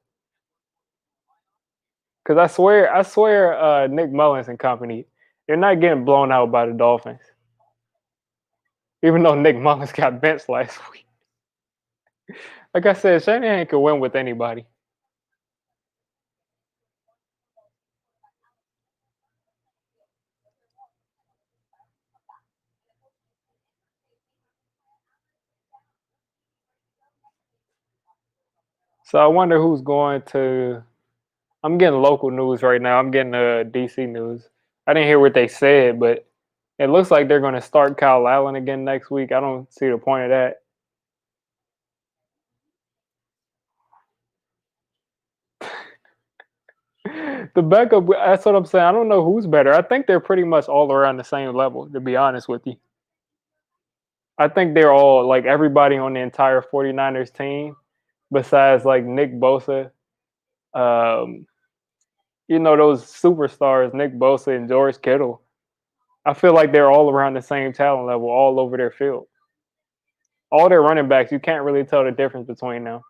Because I swear, Nick Mullins and company, they're not getting blown out by the Dolphins. Even though Nick Mullins got benched last week. Like I said, Shanahan can win with anybody. So I wonder who's going to. I'm getting local news right now. I'm getting DC news. I didn't hear what they said, but it looks like they're going to start Kyle Allen again next week. I don't see the point of that. The backup, that's what I'm saying. I don't know who's better. I think they're pretty much all around the same level, to be honest with you. I think they're all like everybody on the entire 49ers team, besides like Nick Bosa, um, those superstars, Nick Bosa and George Kittle. I feel like they're all around the same talent level, all over their field. All their running backs, you can't really tell the difference between them.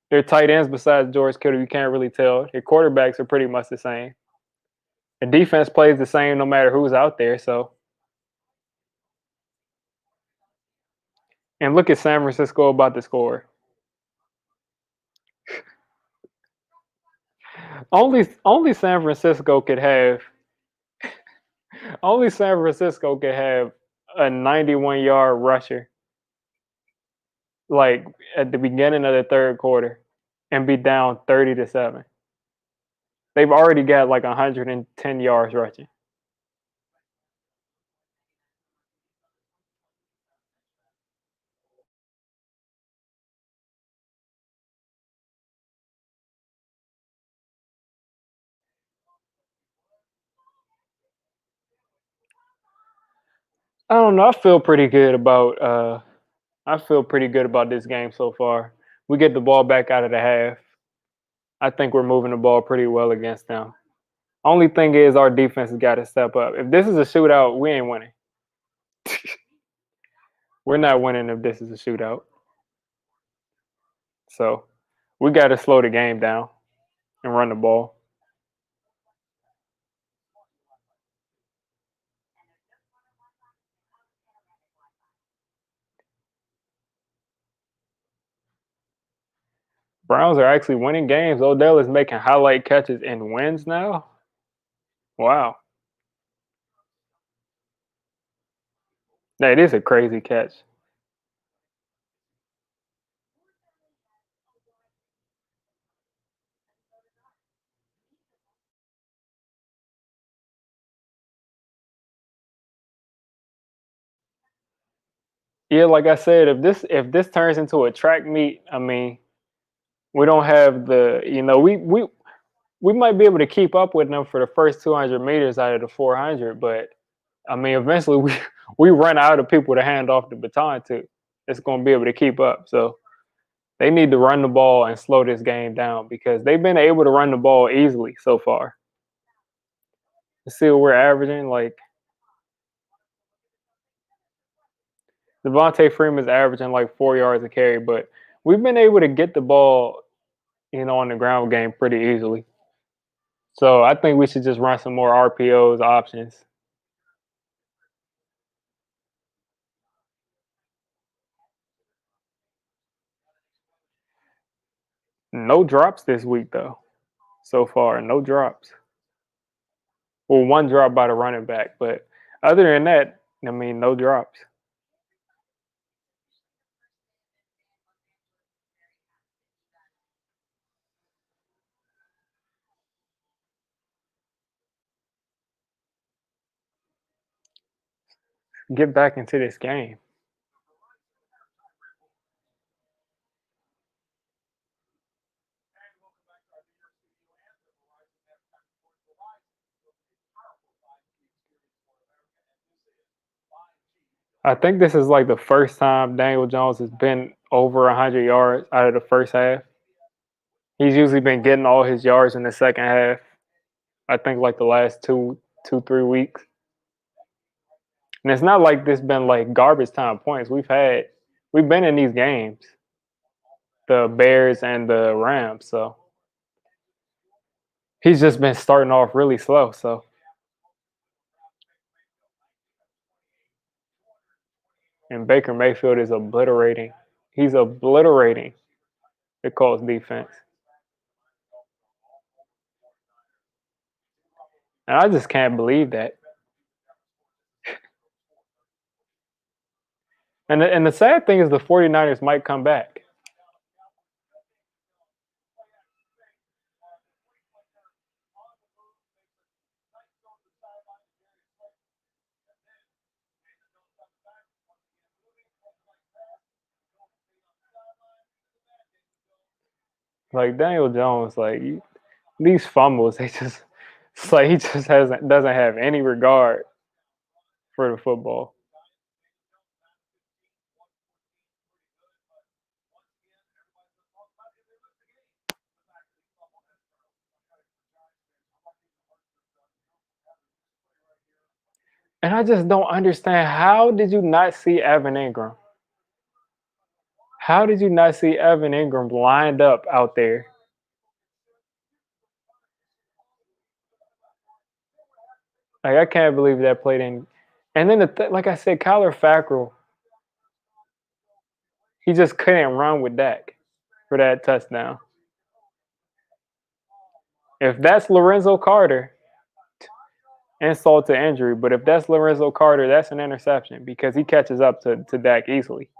Their tight ends, besides George Kittle, you can't really tell. Their quarterbacks are pretty much the same. The defense plays the same no matter who's out there. So, and look at San Francisco about to score. Only San Francisco could have. Only San Francisco could have a 91-yard rusher, like at the beginning of the third quarter, and be down 30-7. They've already got like 110 yards rushing. I don't know. I feel pretty good about this game so far. We get the ball back out of the half. I think we're moving the ball pretty well against them. Only thing is our defense has got to step up. If this is a shootout, we ain't winning. We're not winning if this is a shootout. So we got to slow the game down and run the ball. Browns are actually winning games. Odell is making highlight catches and wins now. Wow. That is a crazy catch. Yeah, like I said, if this turns into a track meet, I mean, we don't have we might be able to keep up with them for the first 200 meters out of the 400, but I mean, eventually we run out of people to hand off the baton to. It's going to be able to keep up. So they need to run the ball and slow this game down because they've been able to run the ball easily so far. Let's see what we're averaging. Like Devontae Freeman's averaging like 4 yards a carry, but we've been able to get the ball, on the ground game pretty easily. So I think we should just run some more RPOs options. No drops this week though. So far, no drops. Well, one drop by the running back, but other than that, I mean, no drops. Get back into this game. I think this is like the first time Daniel Jones has been over 100 yards out of the first half. He's usually been getting all his yards in the second half. I think like the last 3 weeks. And it's not like this been like garbage time points. We've been in these games, the Bears and the Rams. So he's just been starting off really slow. So and Baker Mayfield is obliterating. He's obliterating the Colts defense. And I just can't believe that. And the sad thing is the 49ers might come back. Like Daniel Jones, like these fumbles, they just it's like he just doesn't have any regard for the football. And I just don't understand, how did you not see Evan Ingram? How did you not see Evan Ingram lined up out there? Like I can't believe that play didn't. And then like I said, Kyler Fackrell, he just couldn't run with Dak for that touchdown. If that's Lorenzo Carter, insult to injury, but if that's Lorenzo Carter, that's an interception because he catches up to Dak easily.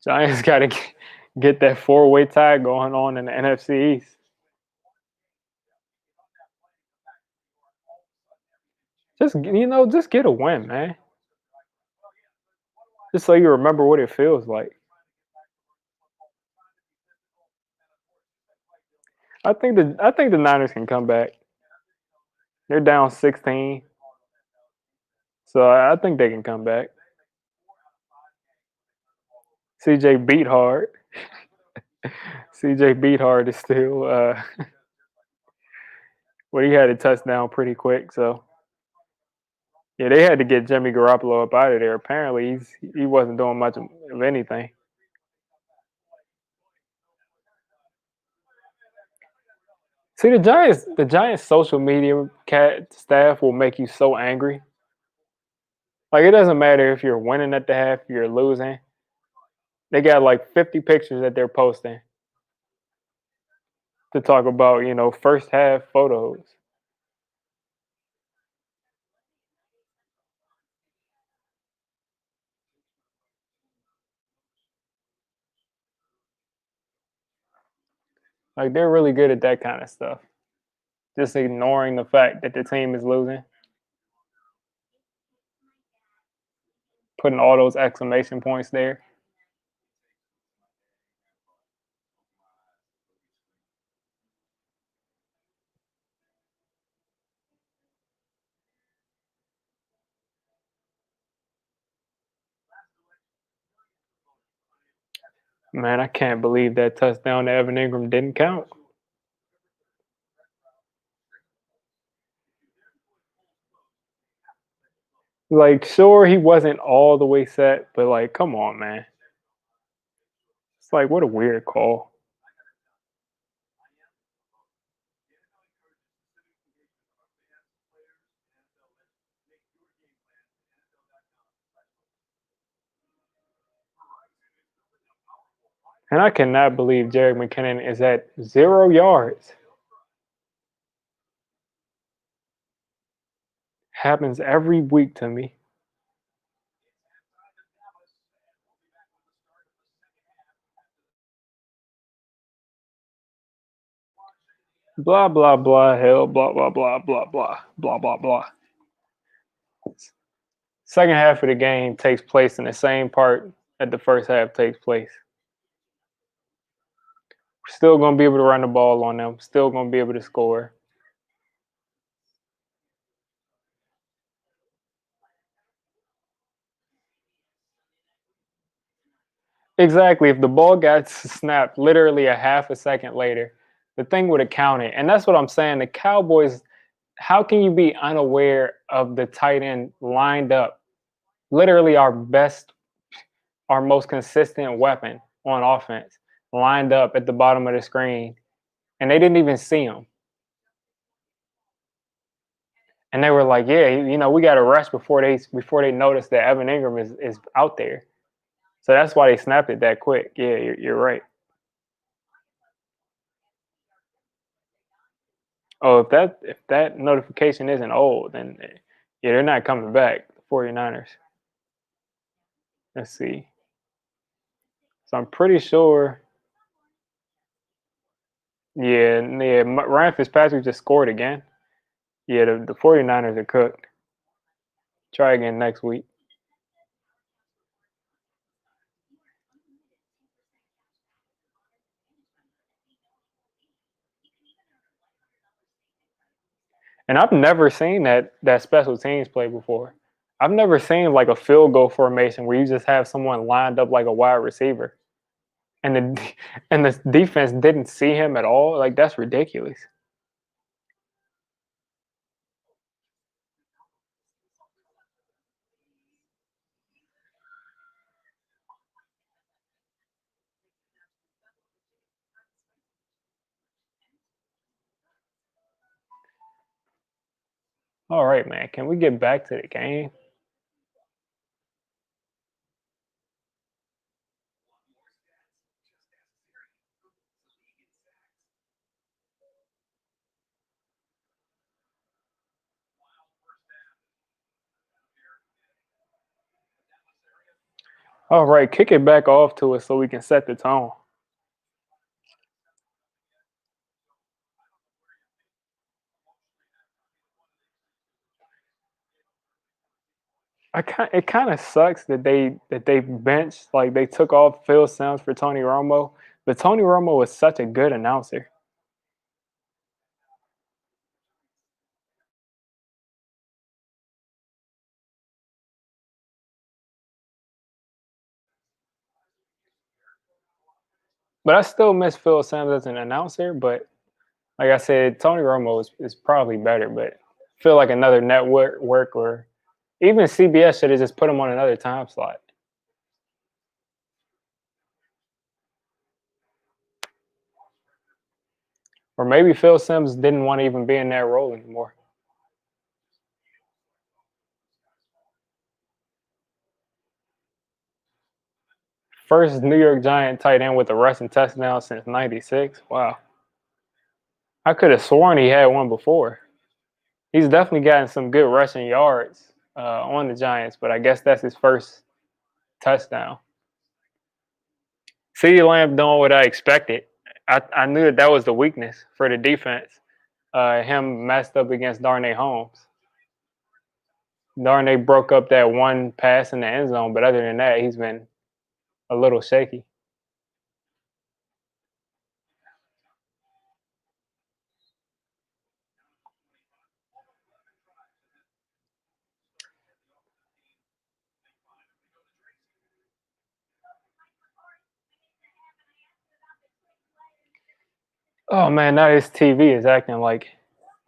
Giants got to get that four-way tie going on in the NFC East. Just get a win, man. Just so you remember what it feels like. I think the Niners can come back. They're down 16, so I think they can come back. CJ beat hard. CJ beat hard is still. Well, he had a touchdown pretty quick, so yeah, they had to get Jimmy Garoppolo up out of there. Apparently, he wasn't doing much of anything. See, the Giants social media staff will make you so angry. Like it doesn't matter if you're winning at the half, you're losing. They got like 50 pictures that they're posting to talk about, first half photos. Like they're really good at that kind of stuff. Just ignoring the fact that the team is losing, putting all those exclamation points there. Man, I can't believe that touchdown to Evan Ingram didn't count. Like, sure, he wasn't all the way set, but like, come on, man. It's like, what a weird call. And I cannot believe Jerick McKinnon is at 0 yards. Happens every week to me. Blah blah blah. Hell. Blah blah blah blah blah blah blah blah. Second half of the game takes place in the same part that the first half takes place. We're still gonna be able to run the ball on them. Still gonna be able to score. Exactly. If the ball got snapped literally a half a second later, the thing would have counted. And that's what I'm saying. The Cowboys, how can you be unaware of the tight end lined up? Literally our best, our most consistent weapon on offense, lined up at the bottom of the screen. And they didn't even see him. And they were like, yeah, we got to rush before they notice that Evan Ingram is out there. So that's why they snapped it that quick. Yeah, you're right. Oh, if that notification isn't old, then yeah, they're not coming back. The 49ers. Let's see. So I'm pretty sure. Yeah, yeah. Ryan Fitzpatrick just scored again. Yeah, the 49ers are cooked. Try again next week. And I've never seen that special teams play before. I've never seen like a field goal formation where you just have someone lined up like a wide receiver, and the and the defense didn't see him at all. Like that's ridiculous. All right, man. Can we get back to the game? All right, kick it back off to us so we can set the tone. It kind of sucks that they benched like they took off Phil Simms for Tony Romo, but Tony Romo was such a good announcer. But I still miss Phil Simms as an announcer. But like I said, Tony Romo is probably better. But I feel like another network work or even CBS should have just put him on another time slot. Or maybe Phil Simms didn't want to even be in that role anymore. First New York Giant tight end with a rushing touchdown since '96. Wow. I could have sworn he had one before. He's definitely gotten some good rushing yards on the Giants, but I guess that's his first touchdown. CeeDee Lamb doing what I expected. I knew that was the weakness for the defense. Him messed up against Darnay Holmes. Darnay broke up that one pass in the end zone, but other than that, he's been a little shaky. Oh man, now his TV is acting like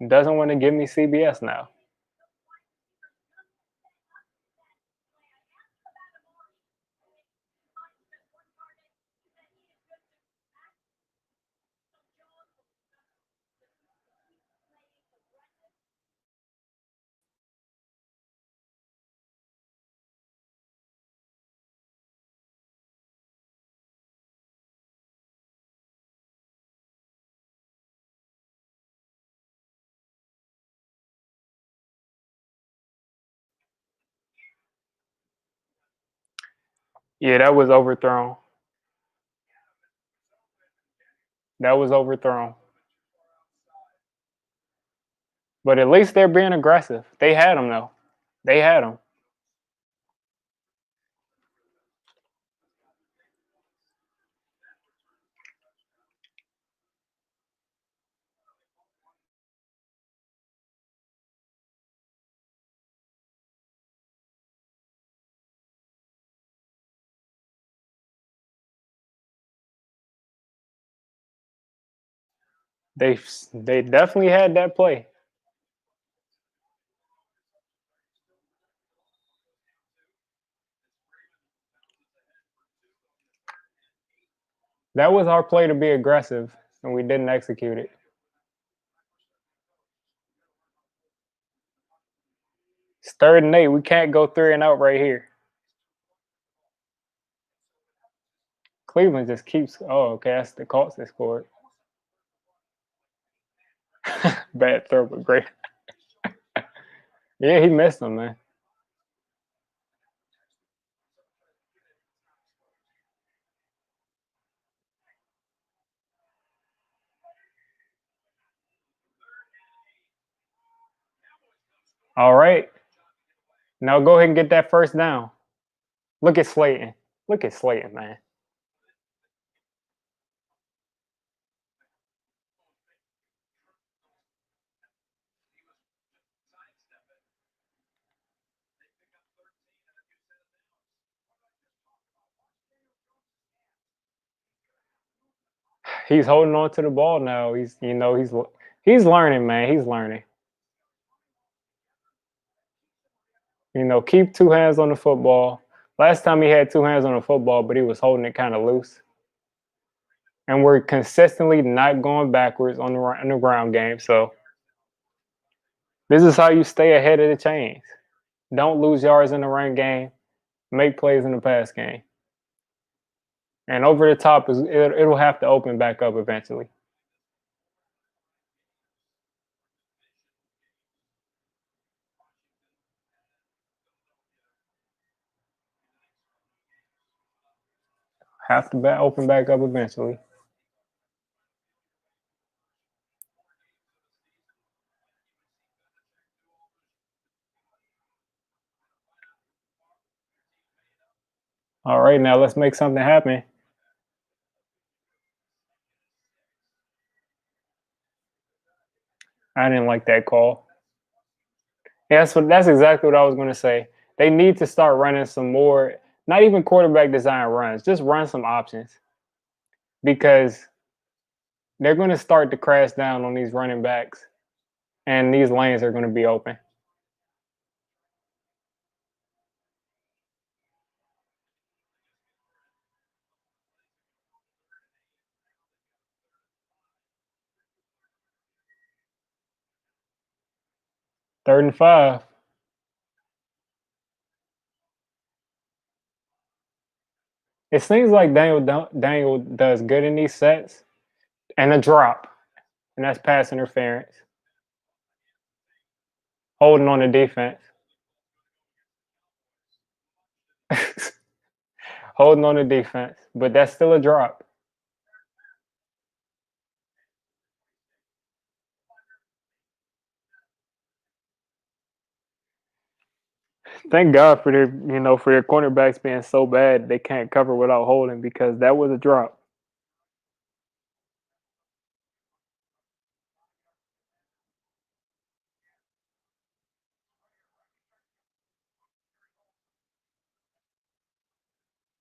doesn't want to give me CBS now. Yeah, that was overthrown. That was overthrown. But at least they're being aggressive. They had him though. They had him. They definitely had that play. That was our play to be aggressive, and we didn't execute it. It's 3rd and 8. We can't go 3 and out right here. Cleveland just keeps. Oh, okay. That's the Colts that scored. Bad throw, but great. Yeah, he missed them, man. All right. Now go ahead and get that 1st down. Look at Slayton. Look at Slayton, man. He's holding on to the ball now. He's learning, man. He's learning. Keep 2 hands on the football. Last time he had 2 hands on the football, but he was holding it kind of loose. And we're consistently not going backwards on the ground game. So this is how you stay ahead of the chains. Don't lose yards in the run game. Make plays in the pass game. And over the top it'll have to open back up eventually. Have to open back up eventually. All right, now let's make something happen. I didn't like that call. Yeah, that's exactly what I was going to say. They need to start running some more, not even quarterback design runs, just run some options because they're going to start to crash down on these running backs, and these lanes are going to be open. Third and 5. It seems like Daniel does good in these sets and a drop, and that's pass interference. Holding on the defense. Holding on the defense, but that's still a drop. Thank God for their cornerbacks being so bad they can't cover without holding because that was a drop.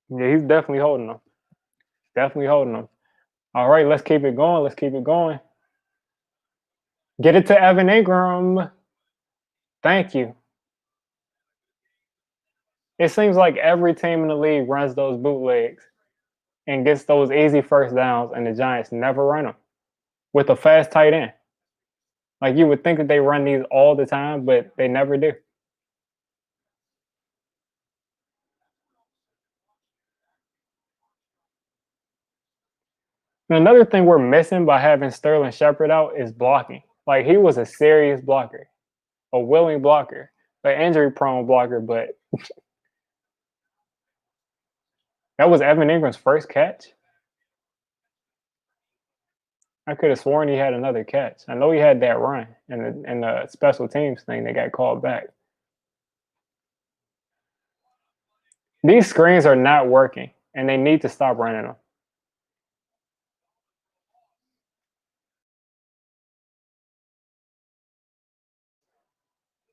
Yeah, he's definitely holding them. Definitely holding them. All right, let's keep it going. Let's keep it going. Get it to Evan Ingram. Thank you. It seems like every team in the league runs those bootlegs and gets those easy 1st downs, and the Giants never run them with a fast tight end. Like you would think that they run these all the time, but they never do. And another thing we're missing by having Sterling Shepard out is blocking. Like he was a serious blocker, a willing blocker, an injury-prone blocker, but that was Evan Ingram's first catch. I could have sworn he had another catch. I know he had that run and the special teams thing that got called back. These screens are not working, and they need to stop running them.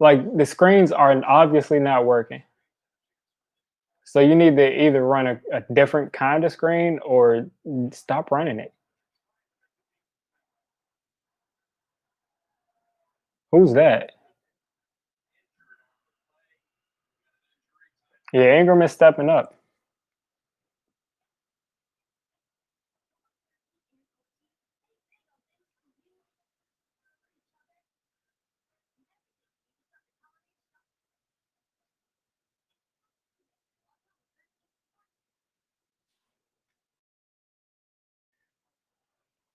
Like the screens are obviously not working. So you need to either run a different kind of screen or stop running it. Who's that? Yeah, Ingram is stepping up.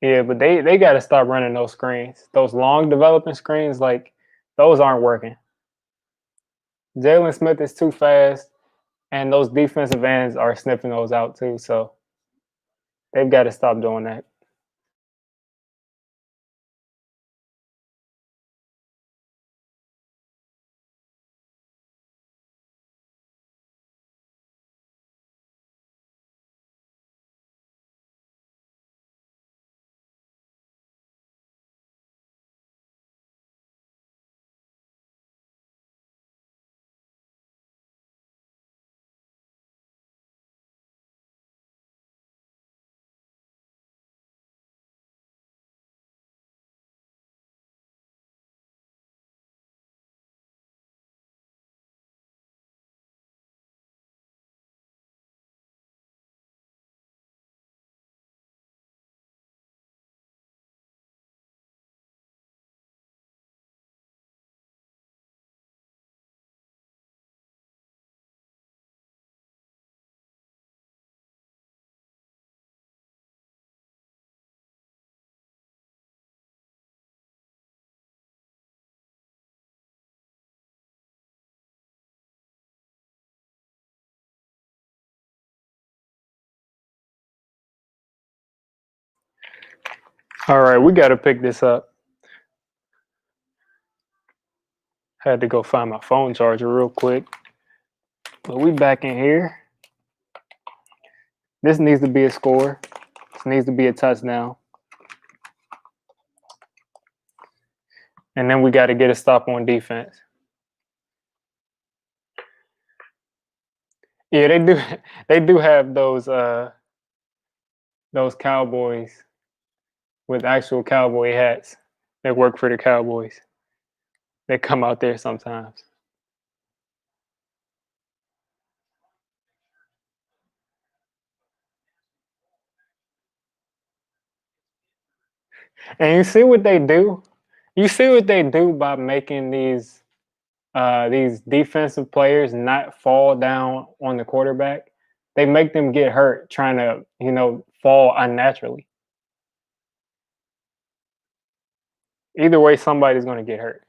Yeah, but they got to stop running those screens. Those long developing screens, like those aren't working. Jalen Smith is too fast, and those defensive ends are sniffing those out too. So they've got to stop doing that. All right, we got to pick this up. Had to go find my phone charger real quick. But we back in here. This needs to be a score. This needs to be a touchdown. And then we got to get a stop on defense. Yeah, they do. They do have those Cowboys with actual cowboy hats that work for the Cowboys. They come out there sometimes. And you see what they do? You see what they do by making these defensive players not fall down on the quarterback. They make them get hurt trying to, fall unnaturally. Either way, somebody's going to get hurt.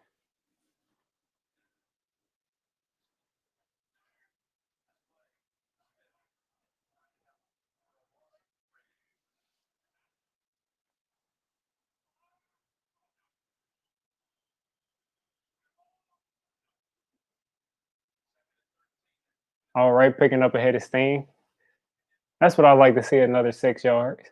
All right, picking up ahead of steam. That's what I like to see, another 6 yards.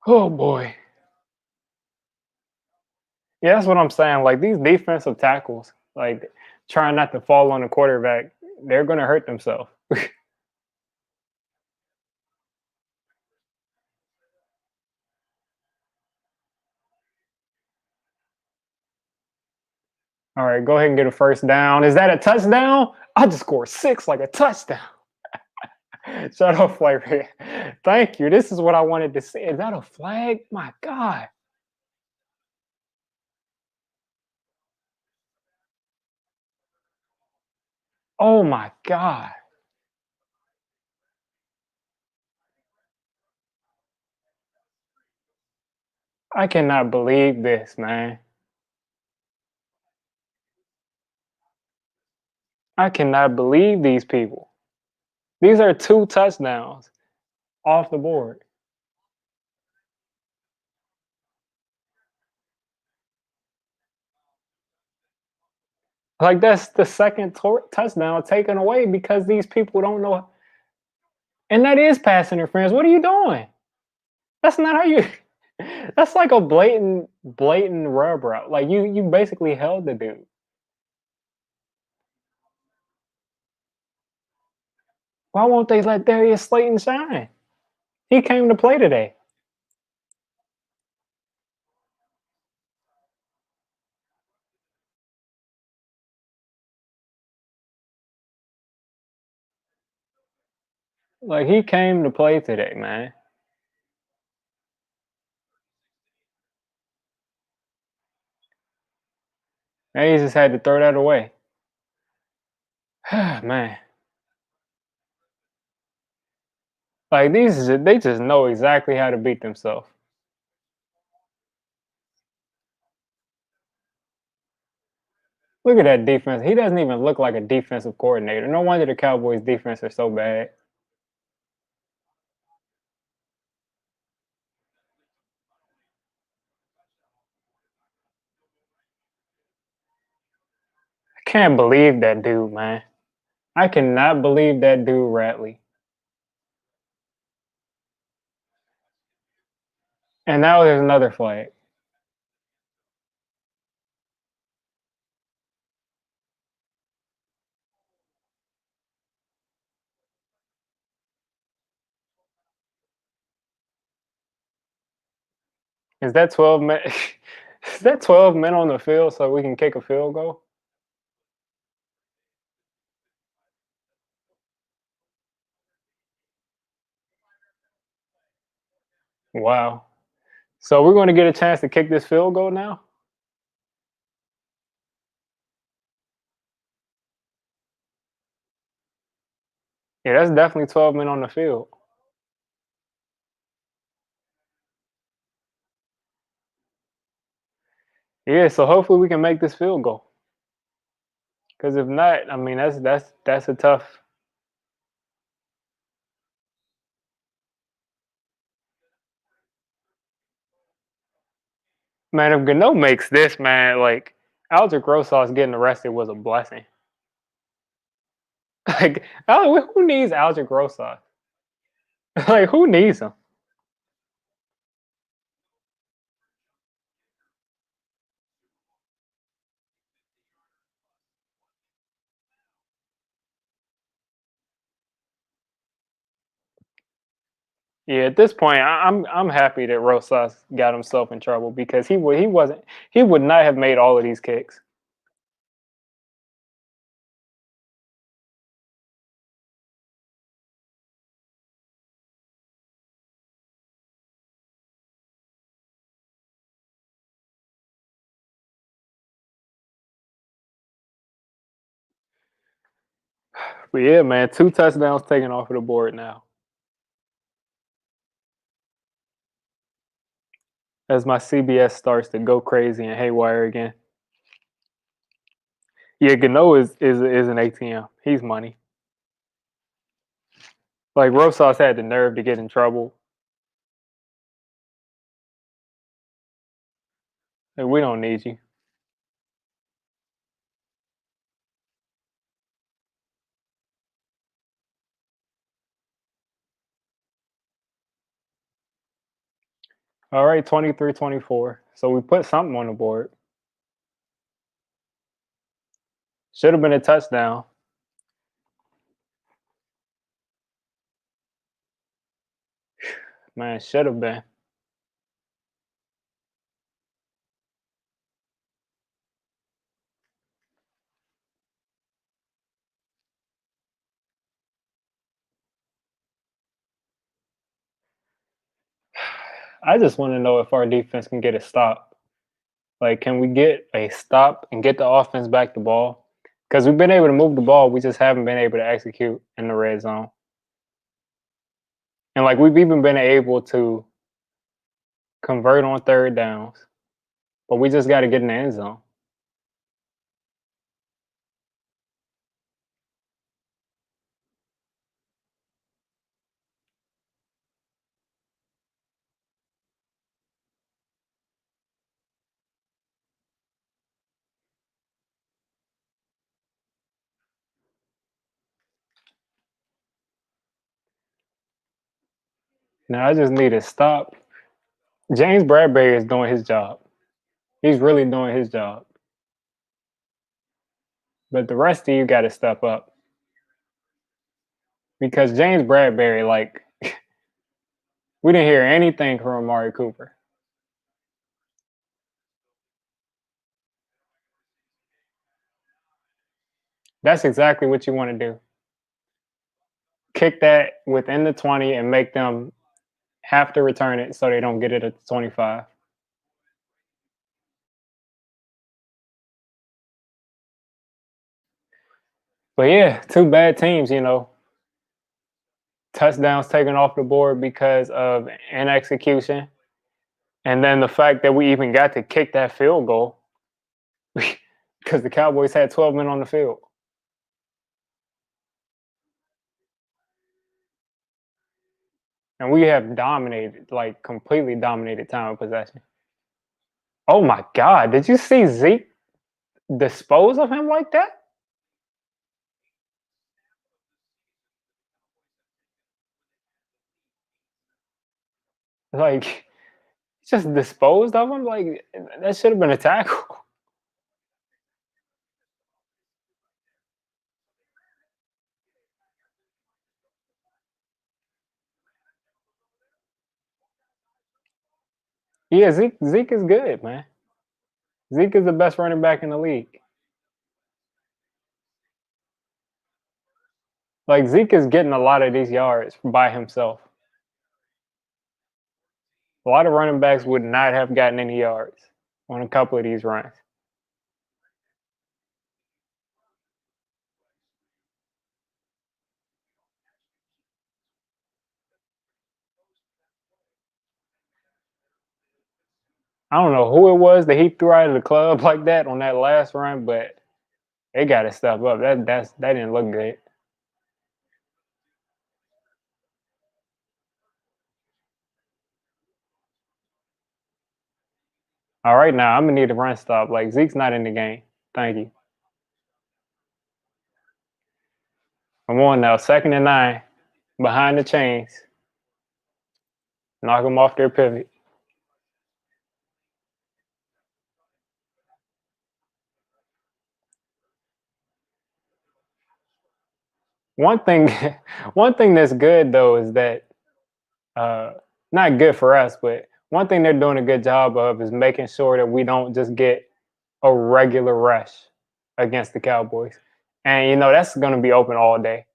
Oh boy. Yeah, that's what I'm saying. Like these defensive tackles, like trying not to fall on the quarterback, they're going to hurt themselves. All right, go ahead and get a first down. Is that a touchdown? I just scored 6 like a touchdown. Shut up, Flavor. Thank you. This is what I wanted to see. Is that a flag? My God. Oh my God. I cannot believe this, man. I cannot believe these people. These are 2 touchdowns off the board. Like, that's the second touchdown taken away because these people don't know. And that is pass interference. What are you doing? That's not how you. That's like a blatant rub route. Like you basically held the dude. Why won't they let Darius Slayton shine? He came to play today. Like he came to play today, man. And he just had to throw that away. Man. Like they just know exactly how to beat themselves. Look at that defense. He doesn't even look like a defensive coordinator. No wonder the Cowboys defense are so bad. I can't believe that dude, man. I cannot believe that dude Ratley. And now there's another flag. Is that 12 men? Is that 12 men on the field so we can kick a field goal? Wow. So we're going to get a chance to kick this field goal now? Yeah, that's definitely 12 men on the field. Yeah, so hopefully we can make this field goal. Because if not, I mean that's a tough. Man, if Gano makes this, man, like Aldrich Rosas getting arrested was a blessing. Like, who needs Aldrich Rosas? Like, who needs him? Yeah, at this point, I'm happy that Rosas got himself in trouble because he would not have made all of these kicks. But yeah, man, 2 touchdowns taken off of the board now. As my CBS starts to go crazy and haywire again. Yeah, Gano is an ATM. He's money. Like Rosas had the nerve to get in trouble. Like, we don't need you. All right, 23-24. So we put something on the board. Should have been a touchdown. Man, should have been. I just want to know if our defense can get a stop. Like, can we get a stop and get the offense back the ball? Because we've been able to move the ball, we just haven't been able to execute in the red zone. And like we've even been able to convert on third downs, but we just got to get in the end zone. Now I just need to stop. James Bradbury is doing his job. He's really doing his job. But the rest of you got to step up because James Bradbury, like, we didn't hear anything from Amari Cooper. That's exactly what you want to do. Kick that within the 20 and make them have to return it so they don't get it at the 25. But yeah, two bad teams, touchdowns taken off the board because of inexecution. And then the fact that we even got to kick that field goal because the Cowboys had 12 men on the field. And we have dominated, like completely dominated time of possession. Oh my God. Did you see Zeke dispose of him like that? Like, just disposed of him? Like, that should have been a tackle. Yeah, Zeke is good, man. Zeke is the best running back in the league. Like, Zeke is getting a lot of these yards by himself. A lot of running backs would not have gotten any yards on a couple of these runs. I don't know who it was that he threw out of the club like that on that last run, but they got to step up. That didn't look good. All right, now I'm gonna need a run stop. Like Zeke's not in the game. Thank you. I'm on now. 2nd and 9, behind the chains. Knock them off their pivot. One thing, one thing that's good though is that uh, not good for us, but one thing they're doing a good job of is making sure that we don't just get a regular rush against the Cowboys, and that's going to be open all day.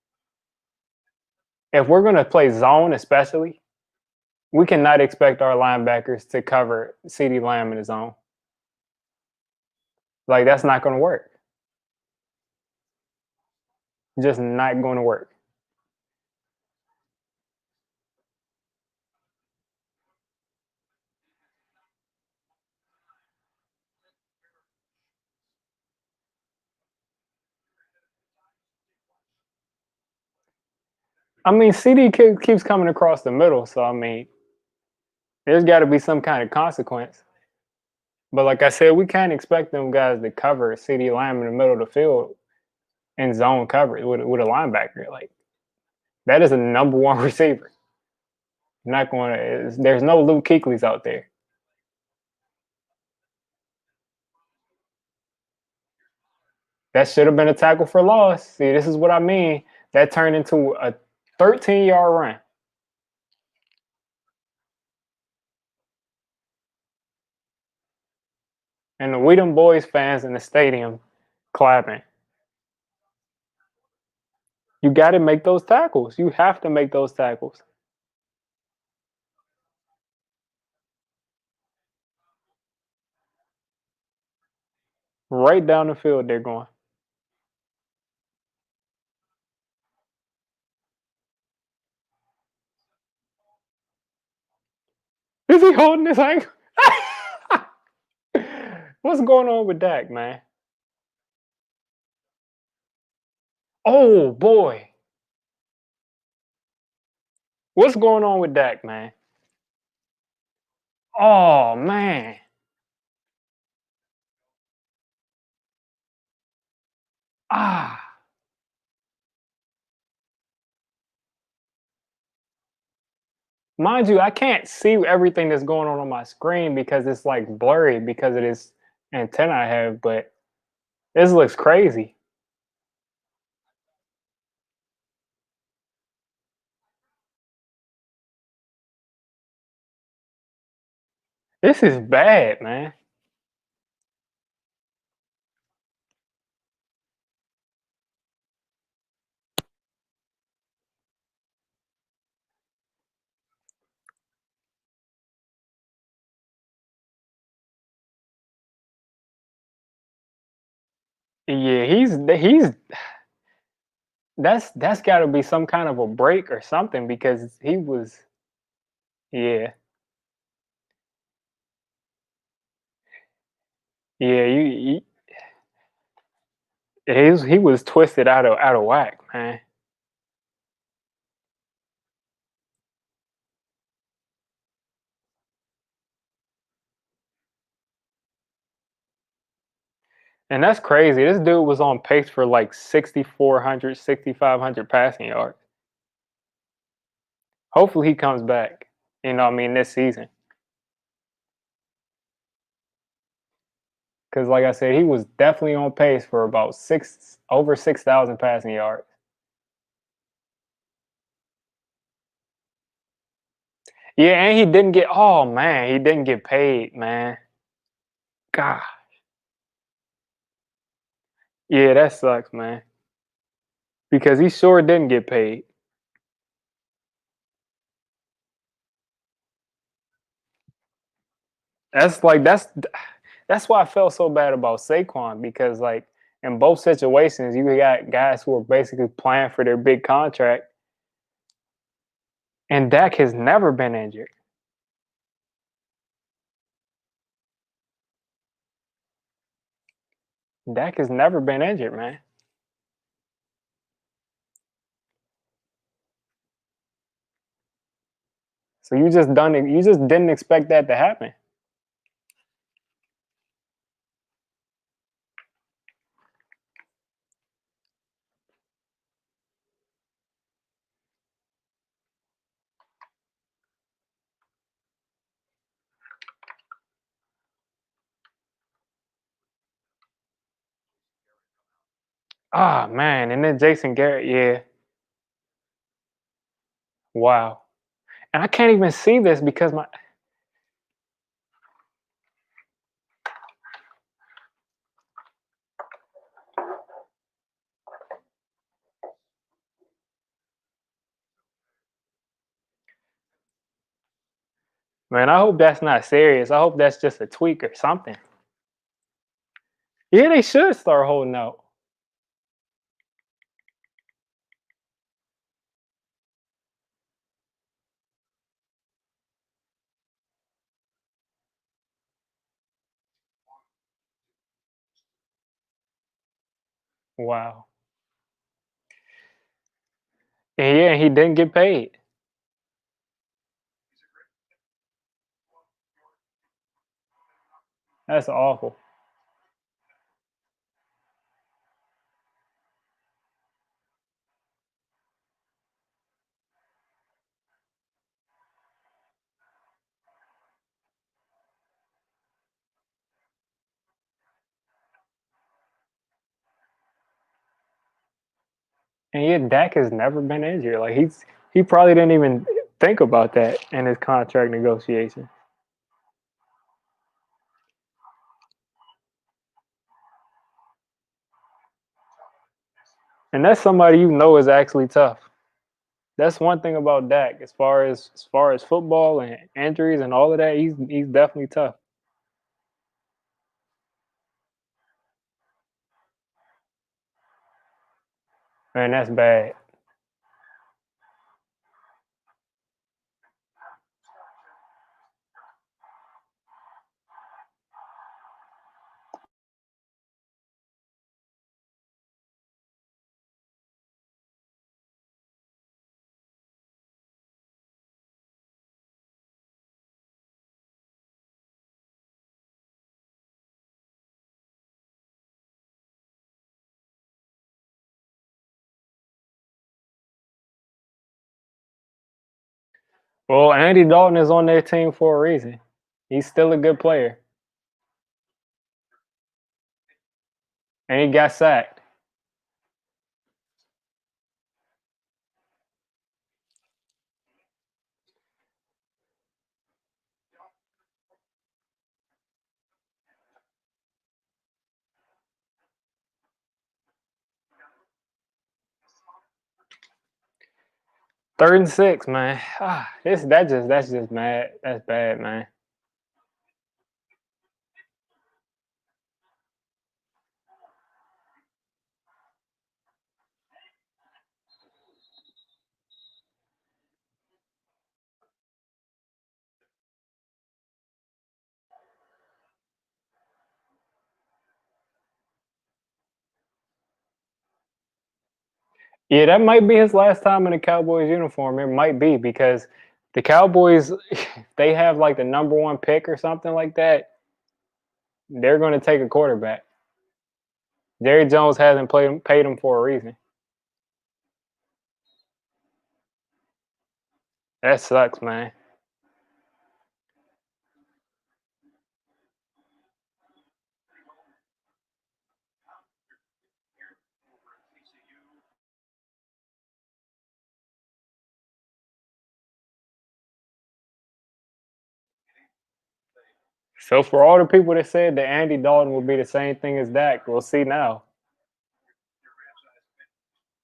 If we're going to play zone, especially, we cannot expect our linebackers to cover CeeDee Lamb in the zone. Like that's not going to work. Just not going to work. I mean, CD keeps coming across the middle, so I mean, there's got to be some kind of consequence. But like I said, we can't expect them guys to cover CeeDee Lamb in the middle of the field in zone coverage with a linebacker. Like that is a number one receiver. Not going to. There's no Luke Kuechly's out there. That should have been a tackle for loss. See, this is what I mean. That turned into a 13-yard run. And the Weedham Boys fans in the stadium clapping. You got to make those tackles. You have to make those tackles. Right down the field, they're going. Is he holding his ankle? What's going on with Dak, man? Oh boy, what's going on with Dak, man? Oh man, ah. Mind you, I can't see everything that's going on my screen because it's like blurry because of this antenna I have. But this looks crazy. This is bad, man. Yeah, he's that's got to be some kind of a break or something because he was yeah yeah he was twisted out of whack, man. And that's crazy. This dude was on pace for like 6,400, 6,500 passing yards. Hopefully he comes back. You know what I mean, this season. Because like I said, he was definitely on pace for about over 6,000 passing yards. Yeah, and he didn't get oh man, he didn't get paid, man. God. Yeah, that sucks, man. Because he sure didn't get paid. That's like that's why I felt so bad about Saquon because like in both situations you got guys who are basically playing for their big contract, and Dak has never been injured. Dak has never been injured, man. So you just didn't expect that to happen. Ah man, and then Jason Garrett, yeah, wow. And I can't even see this because my man, I hope that's not serious. I hope that's just a tweak or something. Yeah, they should start holding out. Wow. And yeah, he didn't get paid. That's awful. And yeah, Dak has never been injured. Like he probably didn't even think about that in his contract negotiation. And that's somebody you know is actually tough. That's one thing about Dak, as far as football and injuries and all of that, he's definitely tough. Man, that's bad. Well, Andy Dalton is on their team for a reason. He's still a good player. And he got sacked. Third and 6, man. That's just mad. That's bad, man. Yeah, that might be his last time in a Cowboys uniform. It might be because the Cowboys, they have like the number one pick or something like that. They're going to take a quarterback. Jerry Jones hasn't paid him for a reason. That sucks, man. So for all the people that said that Andy Dalton will be the same thing as Dak, we'll see now.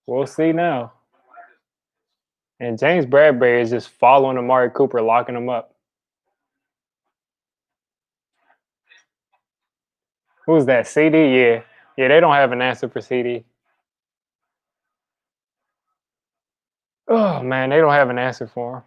We'll see now. And James Bradbury is just following Amari Cooper, locking him up. Who's that? CD? Yeah. Yeah, they don't have an answer for CD. Oh, man, they don't have an answer for him.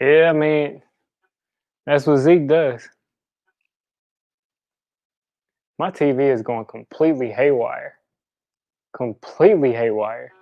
Yeah, I mean, that's what Zeke does. My TV is going completely haywire. Completely haywire.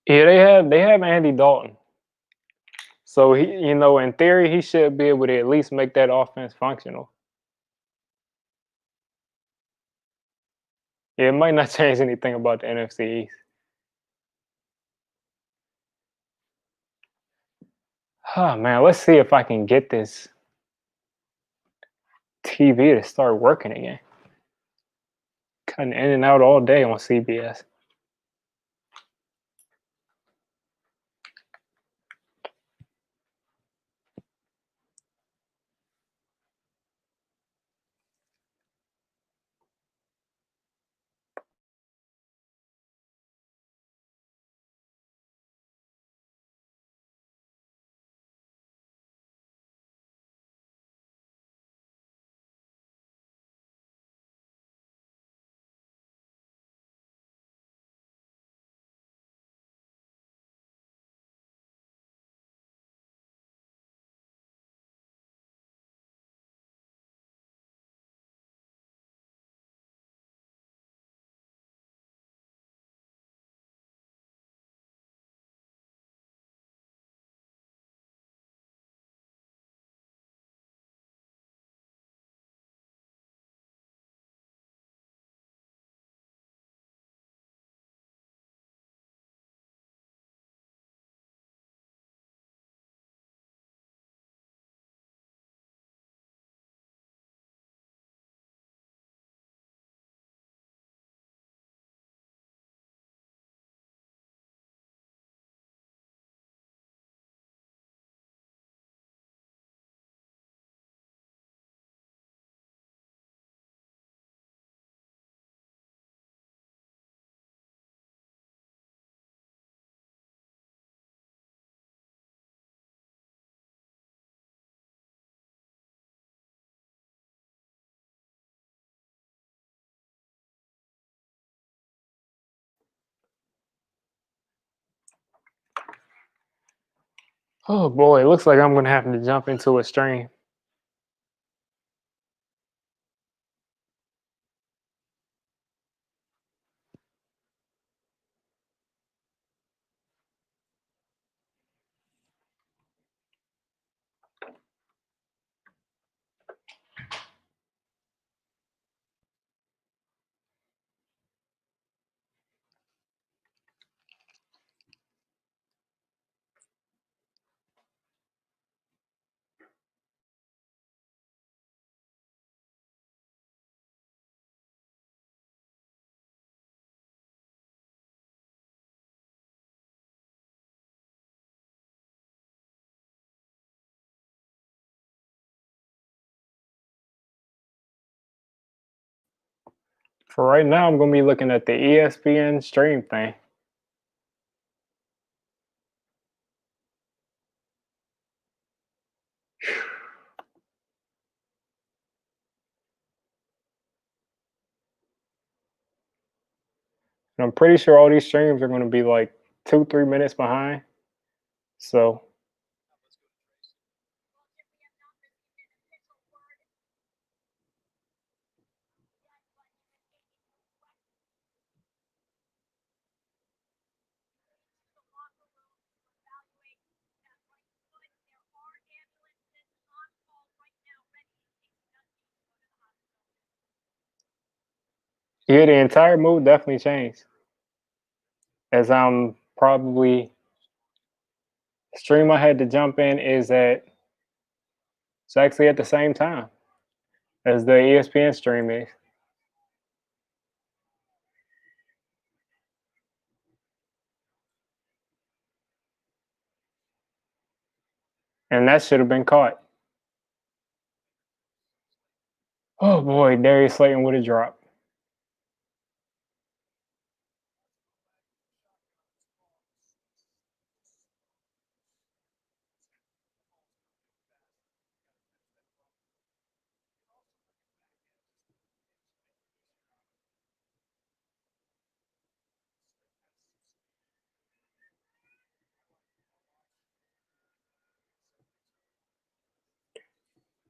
Yeah, they have Andy Dalton. So he, in theory, he should be able to at least make that offense functional. Yeah, it might not change anything about the NFC East. Oh man, let's see if I can get this TV to start working again. Cutting in and out all day on CBS. Oh boy, it looks like I'm gonna have to jump into a stream. For right now, I'm gonna be looking at the ESPN stream thing. And I'm pretty sure all these streams are gonna be like 2, 3 minutes behind. So yeah, the entire mood definitely changed. As I'm probably stream I had to jump in is at it's actually at the same time as the ESPN stream is. And that should have been caught. Oh boy, Darius Slayton would have dropped.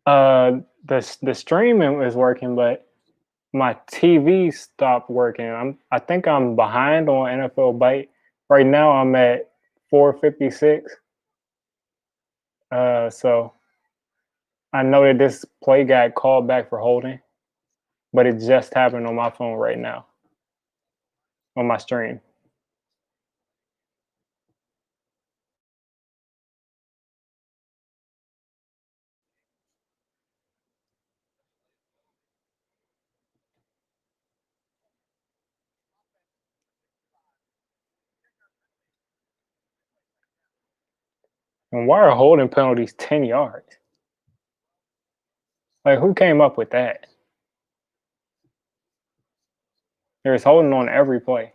The streaming is working, but my TV stopped working. I think I'm behind on NFL Byte. Right now I'm at 456. So I know that this play got called back for holding, but it just happened on my phone right now on my stream. And why are holding penalties 10 yards? Like who came up with that? There's holding on every play.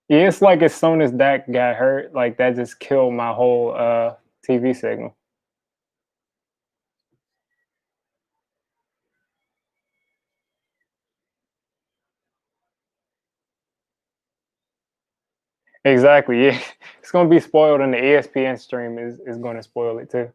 Yeah, it's like as soon as Dak got hurt, like that just killed my whole TV signal. Exactly. Yeah, it's gonna be spoiled, and the ESPN stream is going to spoil it too.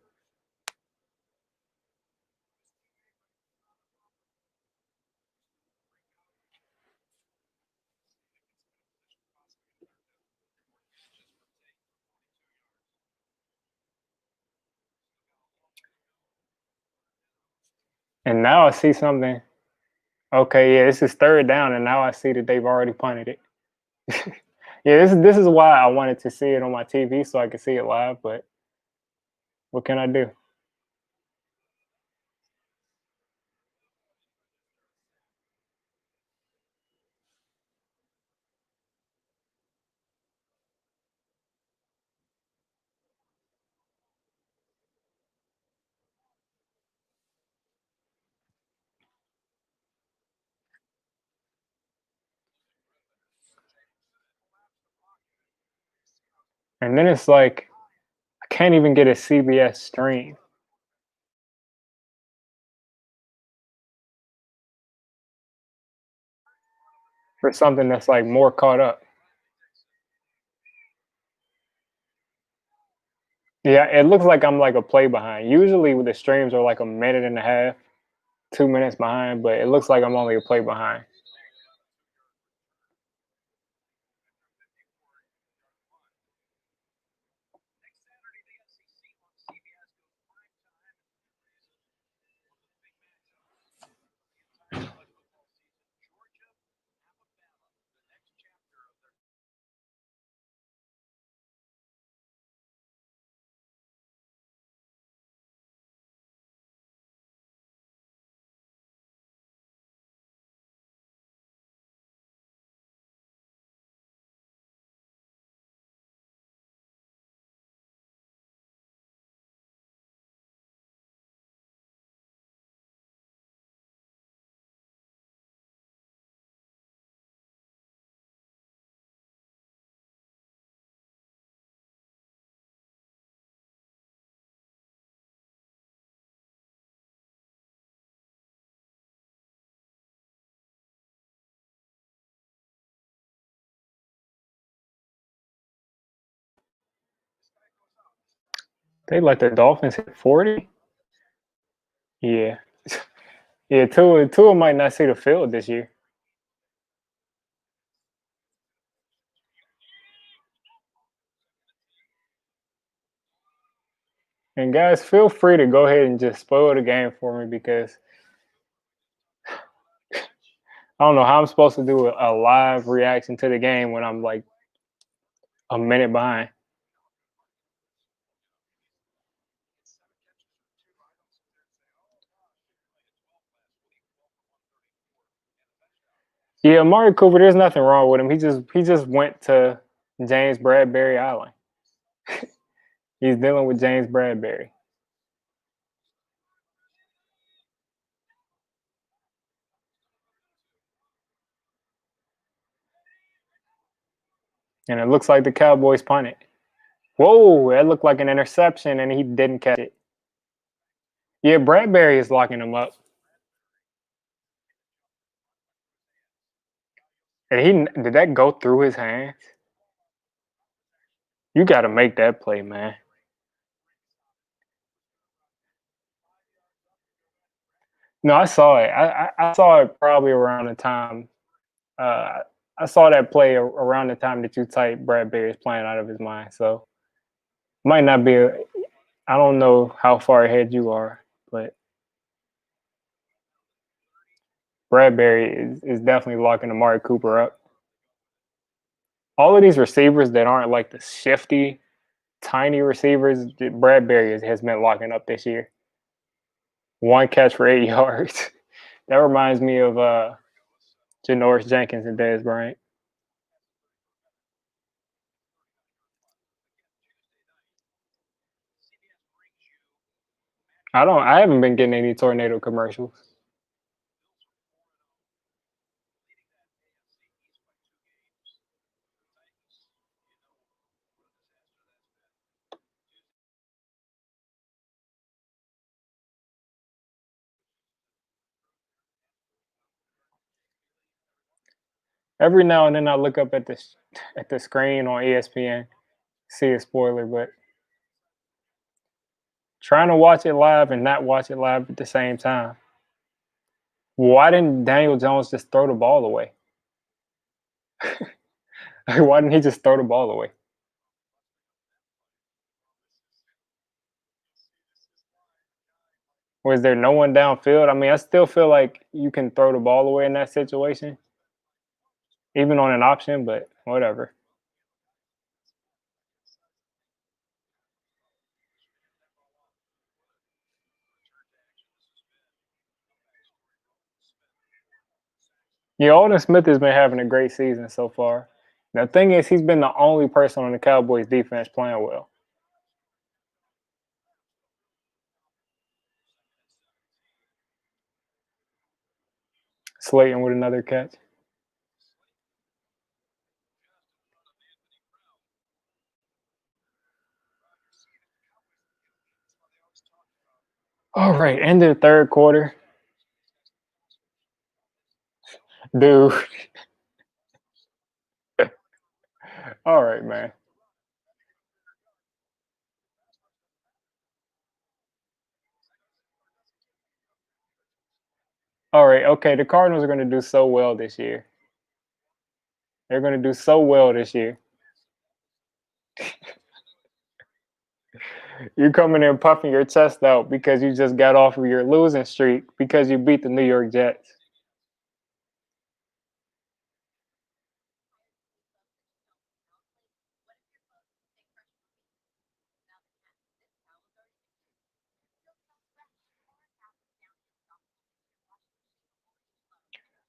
And now I see something. Okay, yeah, this is third down, and now I see that they've already punted it. Yeah, this is why I wanted to see it on my TV so I could see it live. But what can I do? And then it's like I can't even get a CBS stream for something that's like more caught up. Yeah, it looks like I'm like a play behind. Usually the streams are like a minute and a half, 2 minutes behind, but it looks like I'm only a play behind. They let the Dolphins hit 40. Yeah, yeah. Tua might not see the field this year. And guys, feel free to go ahead and just spoil the game for me because I don't know how I'm supposed to do a live reaction to the game when I'm like a minute behind. Yeah, Amari Cooper, there's nothing wrong with him. He just went to James Bradbury Island. He's dealing with James Bradbury. And it looks like the Cowboys punted. Whoa, that looked like an interception, and he didn't catch it. Yeah, Bradbury is locking him up. And he did that go through his hands? You got to make that play, man. No, I saw it. I saw it probably around the time. Uh, I saw that play around the time that you typed Bradbury is playing out of his mind. So might not be. I don't know how far ahead you are, but Bradbury is definitely locking Amari Cooper up. All of these receivers that aren't like the shifty, tiny receivers, Bradbury has been locking up this year. One catch for 8 yards. That reminds me of Janoris Jenkins and Dez Bryant. I haven't been getting any tornado commercials. Every now and then I look up at the screen on ESPN, see a spoiler, but trying to watch it live and not watch it live at the same time. Why didn't Daniel Jones just throw the ball away? Why didn't he just throw the ball away? Was there no one downfield? I mean, I still feel like you can throw the ball away in that situation, even on an option, but whatever. Yeah, Alden Smith has been having a great season so far. The thing is, he's been the only person on the Cowboys defense playing well. Slayton with another catch. All right, end of the third quarter. Dude. All right, man. All right, okay. The Cardinals are going to do so well this year. They're going to do so well this year. You coming in puffing your chest out because you just got off of your losing streak because you beat the New York Jets.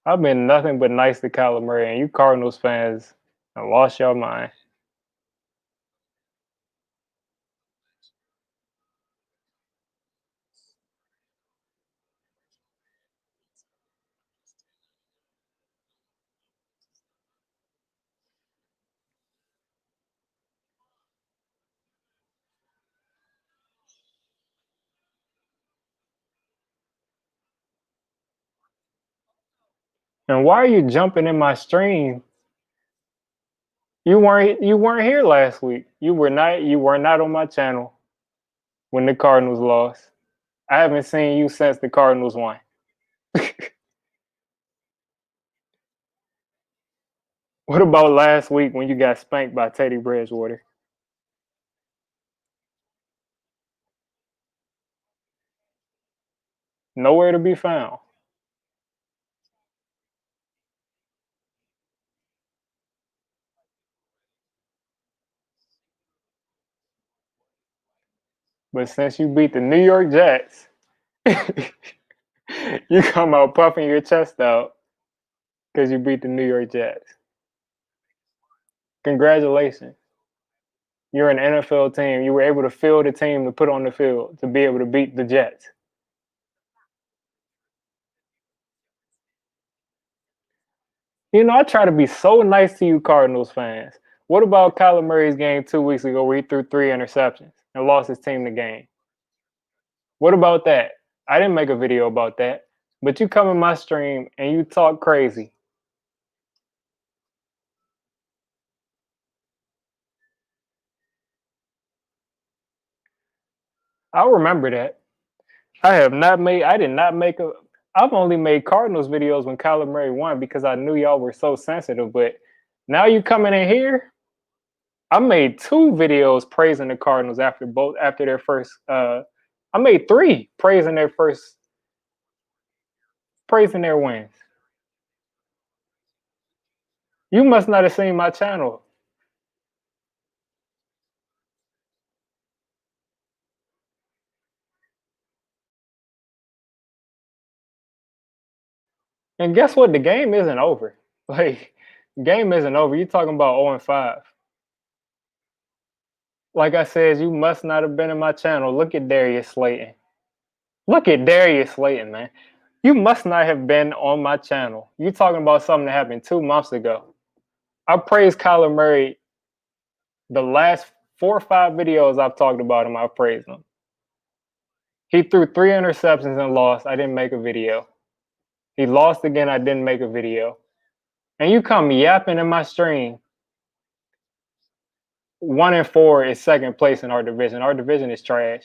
I've been nothing but nice to Kyler Murray, and you Cardinals fans have lost your mind. And why are you jumping in my stream? You weren't here last week. You were not on my channel when the Cardinals lost. I haven't seen you since the Cardinals won. What about last week when you got spanked by Teddy Bridgewater? Nowhere to be found. But since you beat the New York Jets, you come out puffing your chest out because you beat the New York Jets. Congratulations. You're an NFL team. You were able to field a team to put on the field to be able to beat the Jets. You know, I try to be so nice to you Cardinals fans. What about Kyler Murray's game 2 weeks ago where he threw 3 interceptions and lost his team the game? What about that? I didn't make a video about that. But you come in my stream and you talk crazy. I'll remember that. I did not make I've only made Cardinals videos when Kyler Murray won because I knew y'all were so sensitive. But now you coming in here, I made 2 videos praising the Cardinals after their first I made 3 praising their wins. You must not have seen my channel. And guess what? The game isn't over. Like, game isn't over. You're talking about 0-5. Like I said, you must not have been in my channel. Look at Darius Slayton. Look at Darius Slayton, man. You must not have been on my channel. You're talking about something that happened 2 months ago. I praised Kyler Murray. The last 4 or 5 videos I've talked about him, I've praised him. He threw 3 interceptions and lost. I didn't make a video. He lost again. I didn't make a video. And you come yapping in my stream. 1-4 is second place in our division. Our division is trash.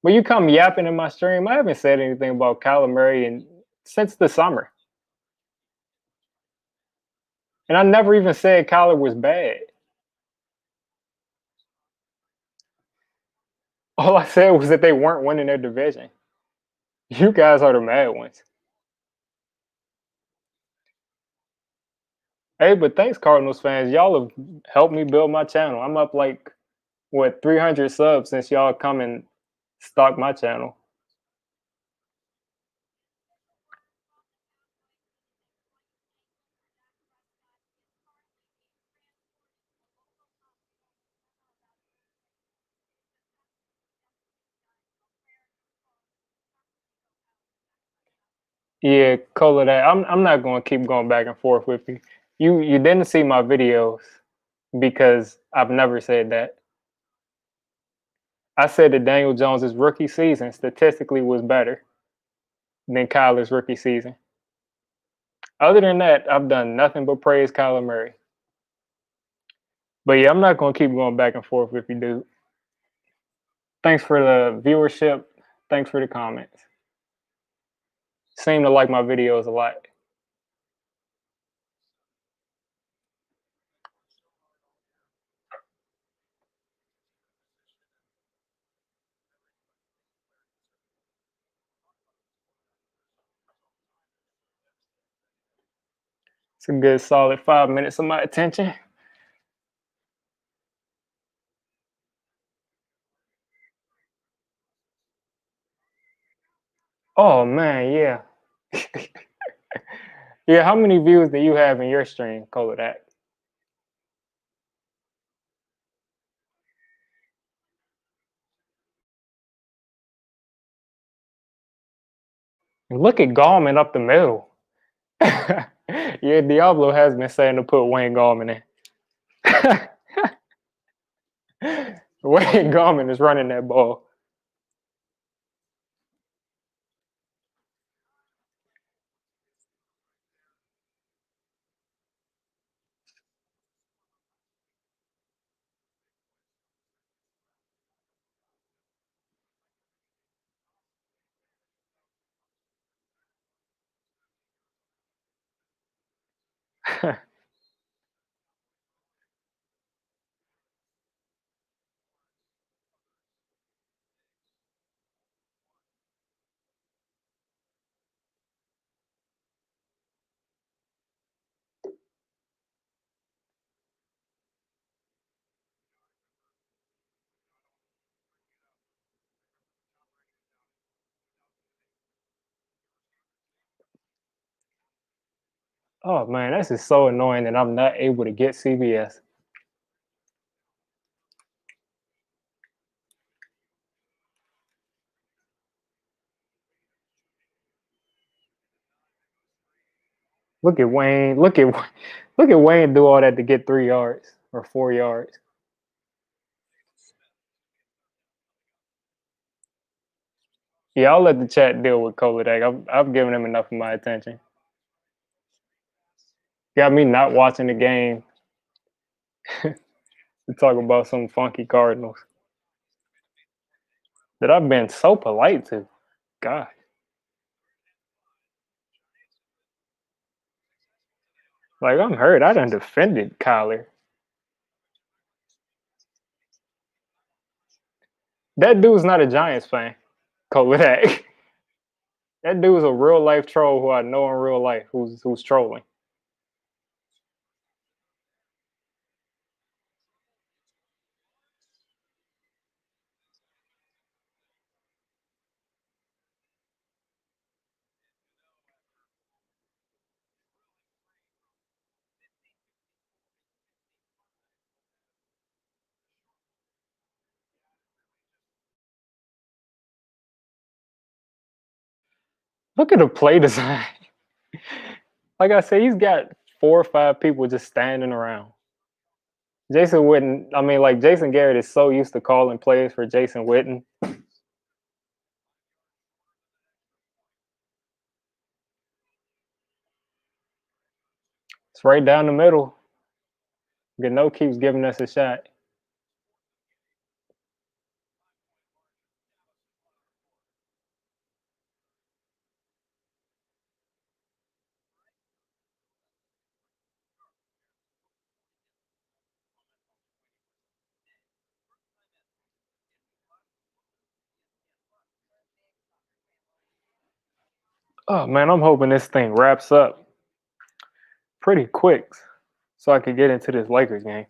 But you come yapping in my stream. I haven't said anything about Kyler Murray since the summer. And I never even said Kyler was bad. All I said was that they weren't winning their division. You guys are the mad ones. Hey, but thanks, Cardinals fans. Y'all have helped me build my channel. I'm up like, 300 subs since y'all come and stock my channel. Yeah, color that. I'm not going to keep going back and forth with you. You didn't see my videos because I've never said that. I said that Daniel Jones's rookie season statistically was better than Kyler's rookie season. Other than that, I've done nothing but praise Kyler Murray. But yeah, I'm not gonna keep going back and forth with you, dude. Thanks for the viewership. Thanks for the comments. Seem to like my videos a lot. It's a good solid 5 minutes of my attention. Oh man, yeah. Yeah, how many views do you have in your stream, Kodak? Look at Gallman up the middle. Yeah, Diablo has been saying to put Wayne Gallman in. Wayne Gallman is running that ball. Oh man, this is so annoying that I'm not able to get CBS. Look at Wayne. Look at Wayne do all that to get 3 yards or 4 yards. Yeah, I'll let the chat deal with Kodak. I've given him enough of my attention. Got me not watching the game to talk about some funky Cardinals that I've been so polite to. God, like I'm hurt. I done defended Kyler. That dude's not a Giants fan. Kodak. That dude's a real life troll who I know in real life who's trolling. Look at the play design. Like I said, he's got 4 or 5 people just standing around. Jason Witten, I mean, like Jason Garrett is so used to calling plays for Jason Witten. It's right down the middle. Gano keeps giving us a shot. Oh man, I'm hoping this thing wraps up pretty quick so I could get into this Lakers game.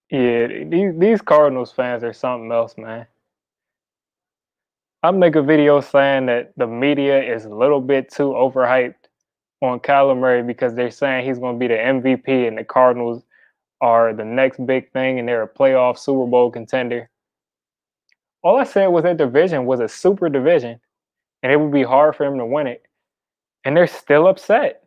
Yeah, these Cardinals fans are something else, man. I make a video saying that the media is a little bit too overhyped on Kyler Murray because they're saying he's going to be the MVP and the Cardinals are the next big thing and they're a playoff Super Bowl contender. All I said was that division was a super division and it would be hard for him to win it. And they're still upset.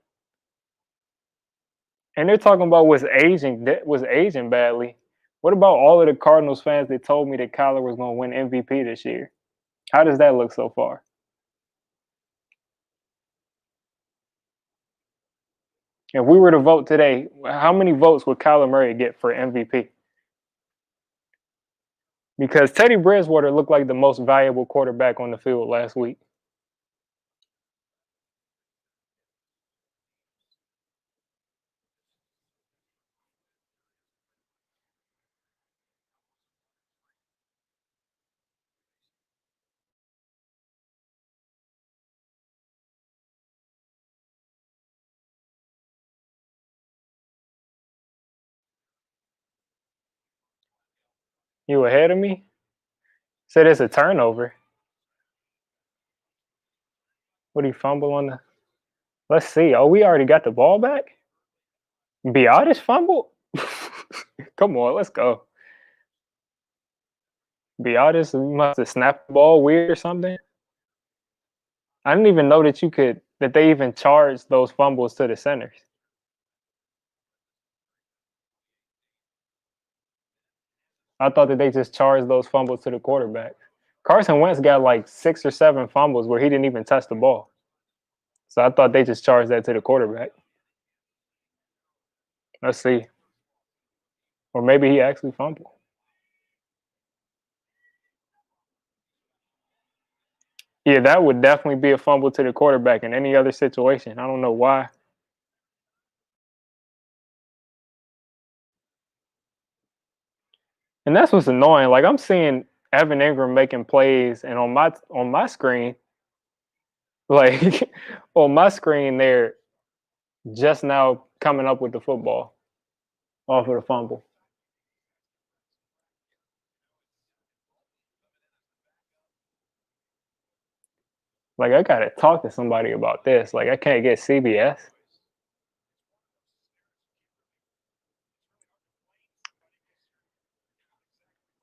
And they're talking about was aging badly. What about all of the Cardinals fans that told me that Kyler was going to win MVP this year? How does that look so far? If we were to vote today, how many votes would Kyler Murray get for MVP? Because Teddy Bridgewater looked like the most valuable quarterback on the field last week. You ahead of me? Said it's a turnover. What he fumble on the? Let's see. Oh, we already got the ball back. Biotis fumbled. Come on, let's go. Biotis must have snapped the ball weird or something. I didn't even know that they even charged those fumbles to the centers. I thought that they just charged those fumbles to the quarterback. Carson Wentz got like 6 or 7 fumbles where he didn't even touch the ball. So I thought they just charged that to the quarterback. Let's see. Or maybe he actually fumbled. Yeah, that would definitely be a fumble to the quarterback in any other situation. I don't know why. And that's what's annoying. Like I'm seeing Evan Ingram making plays, and on my screen, like on my screen, they're just now coming up with the football off of the fumble. Like I gotta talk to somebody about this. Like I can't get CBS.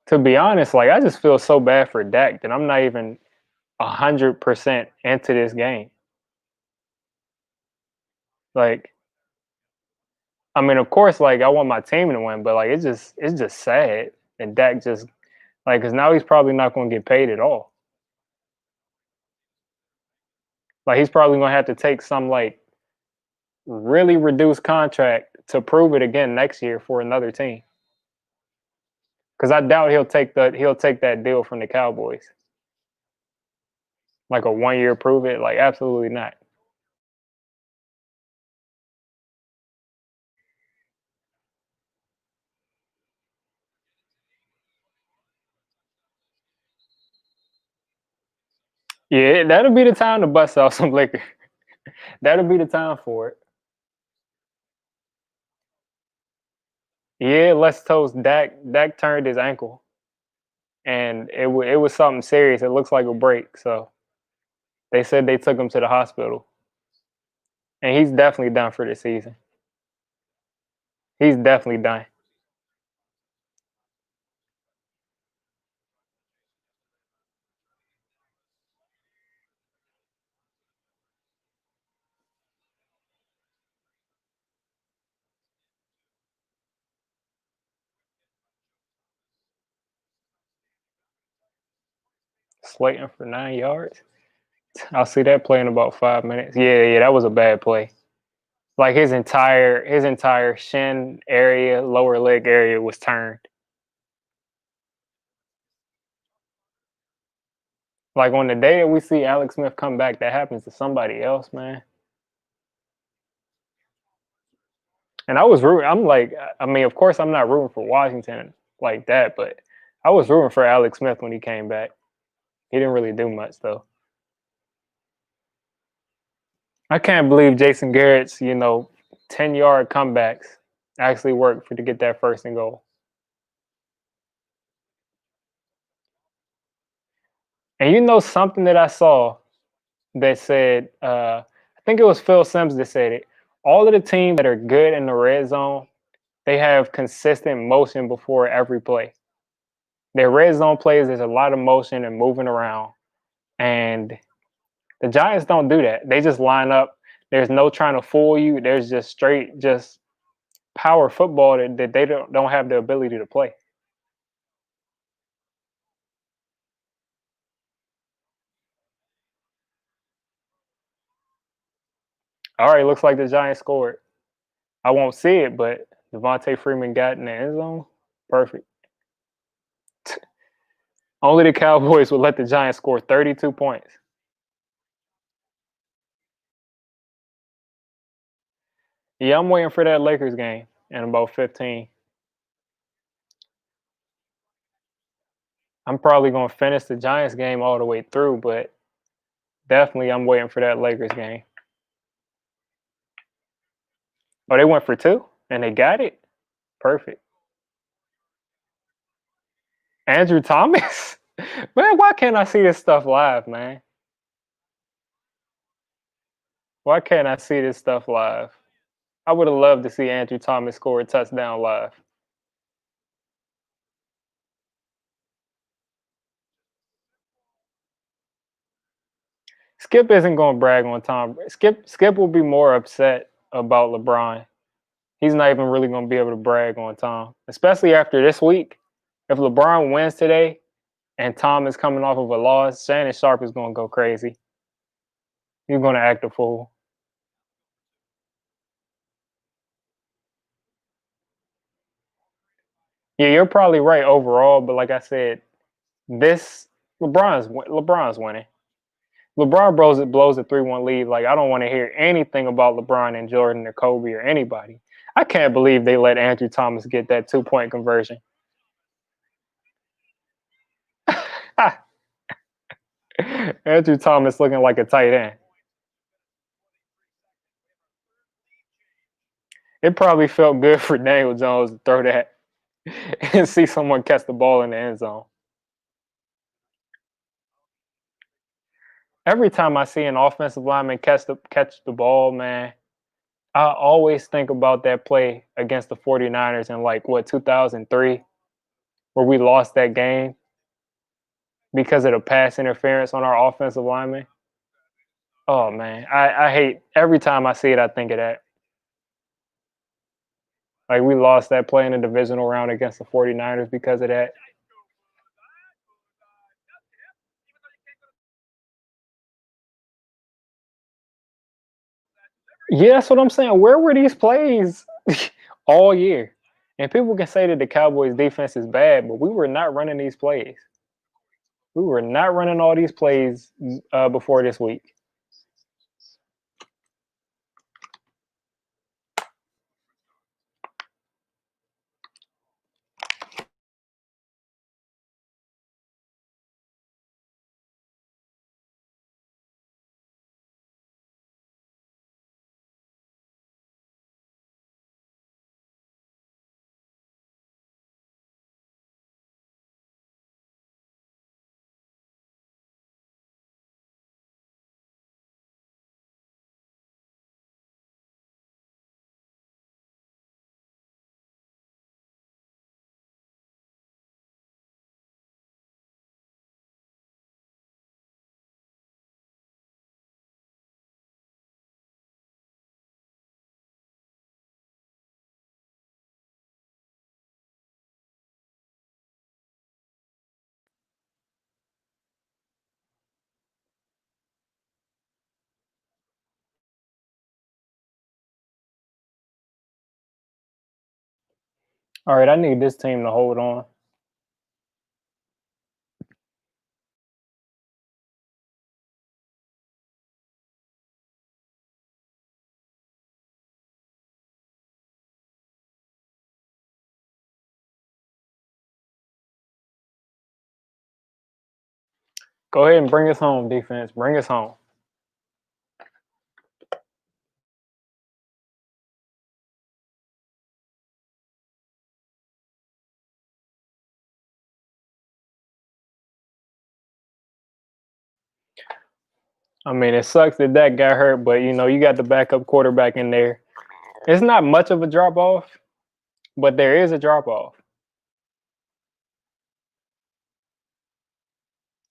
To be honest, like I just feel so bad for Dak that I'm not even 100% into this game. Like, I mean, of course, like I want my team to win, but like it's just sad that Dak just like because now he's probably not going to get paid at all. Like he's probably going to have to take some like really reduced contract to prove it again next year for another team. Because I doubt he'll take that deal from the Cowboys, like a 1 year prove it. Like absolutely not. Yeah, that'll be the time to bust out some liquor. That'll be the time for it. Yeah, let's toast Dak. Dak turned his ankle, and it was something serious. It looks like a break. So they said they took him to the hospital, and he's definitely done for the season. He's definitely done. Slayton for 9 yards. I'll see that play in about 5 minutes. Yeah, yeah, that was a bad play. Like his entire shin area, lower leg area was turned. Like on the day that we see Alex Smith come back, that happens to somebody else, man. And I was rooting. I'm like, I mean, of course, I'm not rooting for Washington like that, but I was rooting for Alex Smith when he came back. He didn't really do much though. I can't believe Jason Garrett's 10-yard comebacks actually worked for to get that first and goal. And you know something that I saw that said, I think it was Phil Simms that said it. All of the teams that are good in the red zone, they have consistent motion before every play. Their red zone plays, there's a lot of motion and moving around. And the Giants don't do that. They just line up. There's no trying to fool you. There's just straight, just power football that they don't have the ability to play. All right, looks like the Giants scored. I won't see it, but Devontae Freeman got in the end zone. Perfect. Only the Cowboys would let the Giants score 32 points. Yeah, I'm waiting for that Lakers game in about 15. I'm probably going to finish the Giants game all the way through, but definitely I'm waiting for that Lakers game. Oh, they went for two and they got it? Perfect. Andrew Thomas? Man, why can't I see this stuff live, man? Why can't I see this stuff live? I would have loved to see Andrew Thomas score a touchdown live. Skip isn't going to brag on Tom. Skip will be more upset about LeBron. He's not even really going to be able to brag on Tom, especially after this week. If LeBron wins today and Tom is coming off of a loss, Shannon Sharp is going to go crazy. He's going to act a fool. Yeah, you're probably right overall, but like I said, this LeBron's winning. LeBron blows a 3-1 lead. Like I don't want to hear anything about LeBron and Jordan or Kobe or anybody. I can't believe they let Andrew Thomas get that 2-point conversion. Andrew Thomas looking like a tight end. It probably felt good for Daniel Jones to throw that and see someone catch the ball in the end zone. Every time I see an offensive lineman catch the ball, man, I always think about that play against the 49ers in like what 2003 where we lost that game because of the pass interference on our offensive lineman. Oh man, I hate every time I see it. I think of that. Like we lost that play in the divisional round against the 49ers because of that. Yeah, that's what I'm saying. Where were these plays all year? And people can say that the Cowboys defense is bad, but we were not running these plays. We were not running all these plays before this week. All right, I need this team to hold on. Go ahead and bring us home, defense. Bring us home. I mean, it sucks that Dak got hurt, but you got the backup quarterback in there. It's not much of a drop off, but there is a drop off.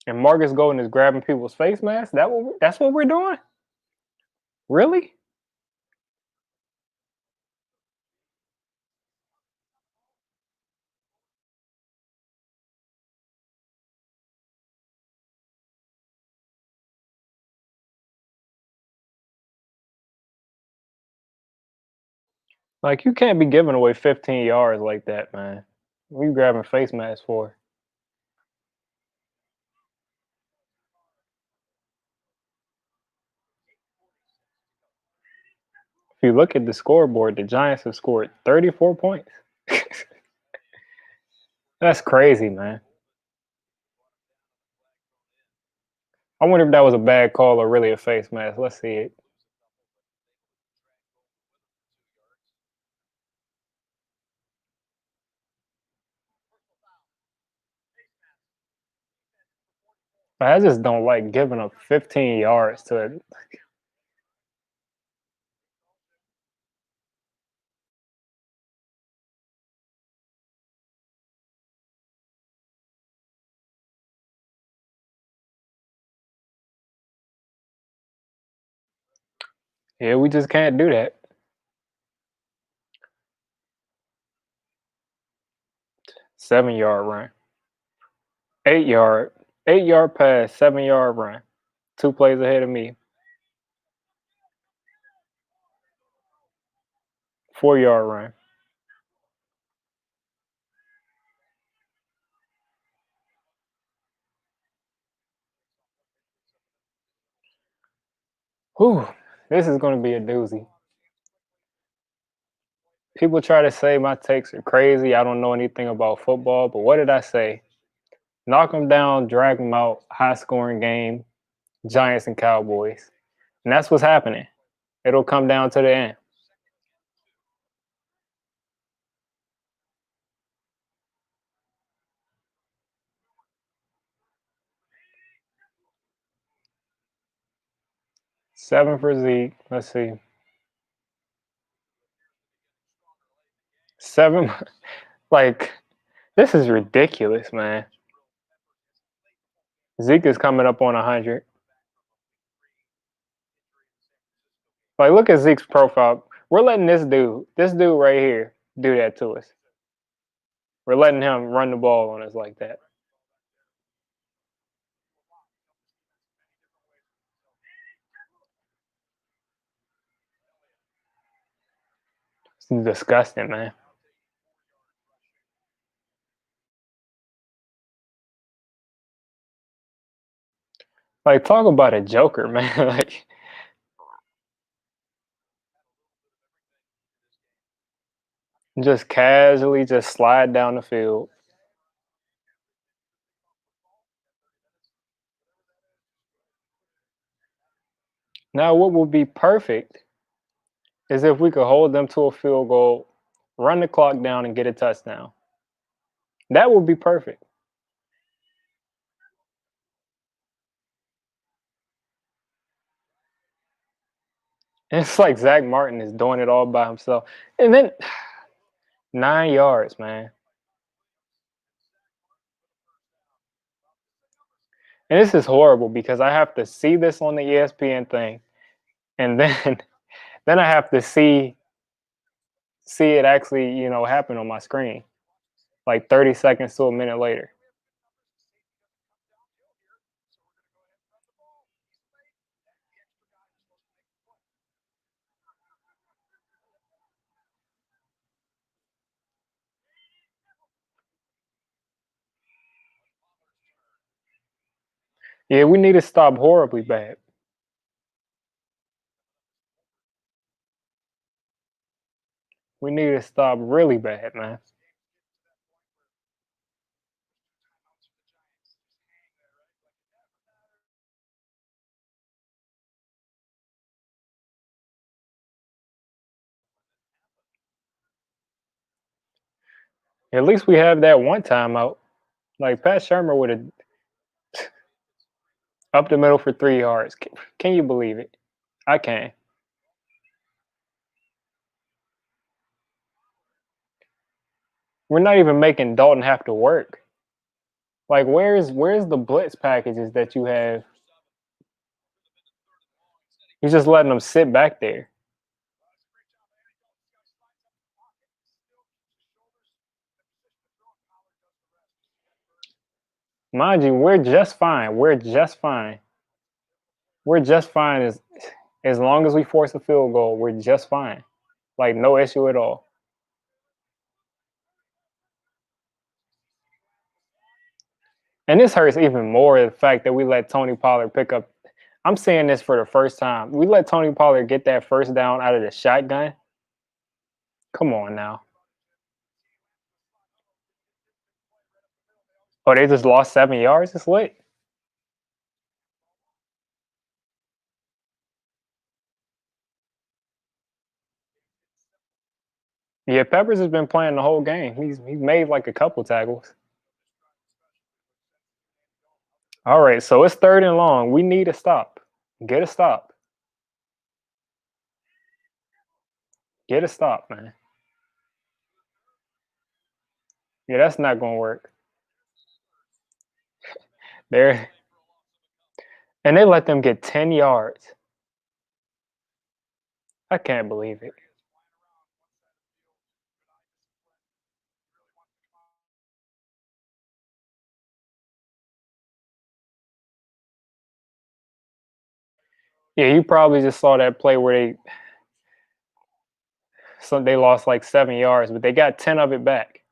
And Marcus Golden is grabbing people's face masks. That's what we're doing? Really? Like you can't be giving away 15 yards like that, man. What are you grabbing face masks for? If you look at the scoreboard, the Giants have scored 34 points. That's crazy, man. I wonder if that was a bad call or really a face mask. Let's see it. I just don't like giving up 15 yards to it. Yeah, we just can't do that. 7 yard run. 8 yard. 8 yard pass, 7 yard run. 2 plays ahead of me. 4 yard run. Whew. This is going to be a doozy. People try to say my takes are crazy. I don't know anything about football, but what did I say? Knock them down, drag them out, high scoring game, Giants and Cowboys. And that's what's happening. It'll come down to the end. Seven for Zeke. Let's see. Seven. Like, this is ridiculous, man. Zeke is coming up on 100. Like, look at Zeke's profile. We're letting this dude right here, do that to us. We're letting him run the ball on us like that. It's disgusting, man. Like, talk about a joker, man. Like, just casually just slide down the field. Now, what would be perfect is if we could hold them to a field goal, run the clock down, and get a touchdown. That would be perfect. It's like Zach Martin is doing it all by himself. And then 9 yards, man. And this is horrible because I have to see this on the ESPN thing, and then then I have to see it actually, happen on my screen, like 30 seconds to a minute later. Yeah, we need to stop horribly bad. We need to stop really bad, man. At least we have that one timeout. Like Pat Shermer would have. Up the middle for 3 yards. Can you believe it? I can. We're not even making Dalton have to work. Like, where's the blitz packages that you have? He's just letting them sit back there. Mind you, we're just fine. We're just fine. We're just fine as long as we force a field goal, we're just fine. Like no issue at all. And this hurts even more the fact that we let Tony Pollard pick up. I'm saying this for the first time. We let Tony Pollard get that first down out of the shotgun. Come on now. Oh, they just lost 7 yards? It's lit. Yeah, Peppers has been playing the whole game. He's made like a couple tackles. All right, so it's 3rd and long. We need a stop. Get a stop. Get a stop, man. Yeah, that's not gonna work. There, and they let them get 10 yards. I can't believe it. Yeah, you probably just saw that play where they lost like 7 yards, but they got 10 of it back.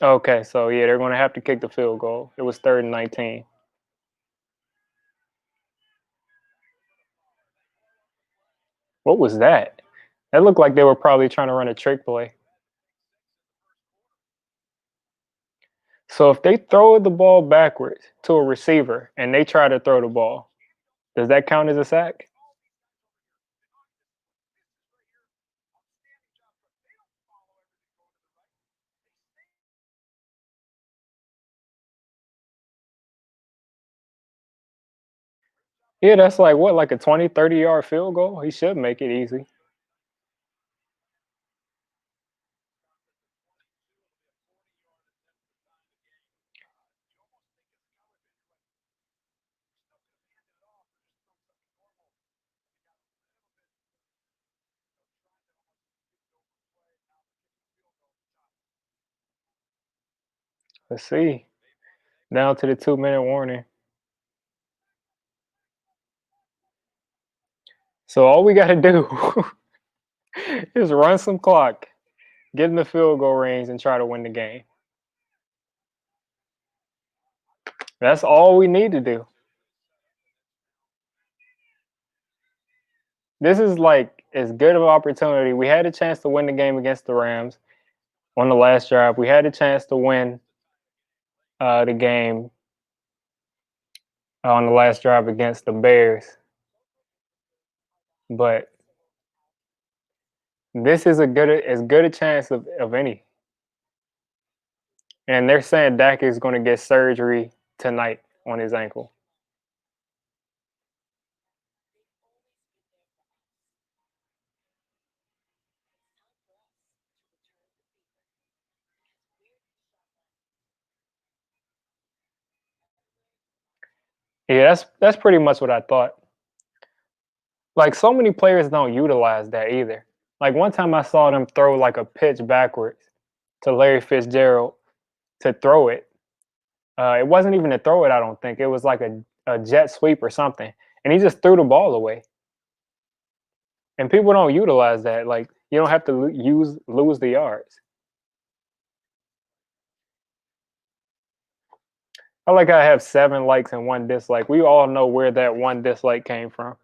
Okay, so yeah, they're gonna have to kick the field goal. It was 3rd and 19. What was that? That looked like they were probably trying to run a trick play. So if they throw the ball backwards to a receiver and they try to throw the ball, does that count as a sack? Yeah, that's like what, like a 20, 30-yard field goal? He should make it easy. Let's see. Down to the 2-minute warning. So all we got to do is run some clock, get in the field goal range, and try to win the game. That's all we need to do. This is like as good of an opportunity. We had a chance to win the game against the Rams on the last drive. We had a chance to win the game on the last drive against the Bears, but this is as good a chance of any. And they're saying Dak is going to get surgery tonight on his ankle. Yeah, that's pretty much what I thought. Like so many players don't utilize that either. Like one time I saw them throw like a pitch backwards to Larry Fitzgerald to throw it. It wasn't even to throw it, I don't think. It was like a jet sweep or something. And he just threw the ball away. And people don't utilize that. Like you don't have to lose the yards. I like I have 7 likes and 1 dislike. We all know where that 1 dislike came from.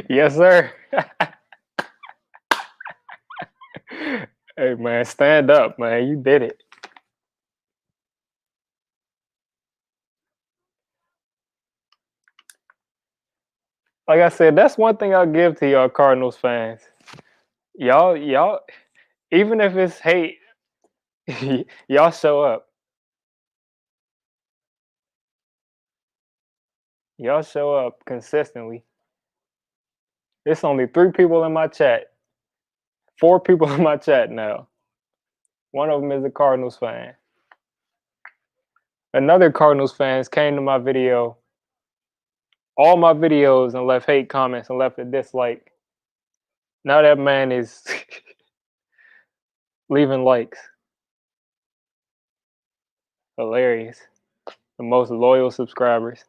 Yes, sir. Hey, man, stand up, man. You did it. Like I said, that's one thing I'll give to y'all Cardinals fans. Y'all, even if it's hate, y'all show up. Y'all show up consistently. It's only 3 people in my chat. 4 people in my chat now. One of them is a Cardinals fan. Another Cardinals fan came to my video, all my videos, and left hate comments and left a dislike. Now that man is leaving likes. Hilarious. The most loyal subscribers.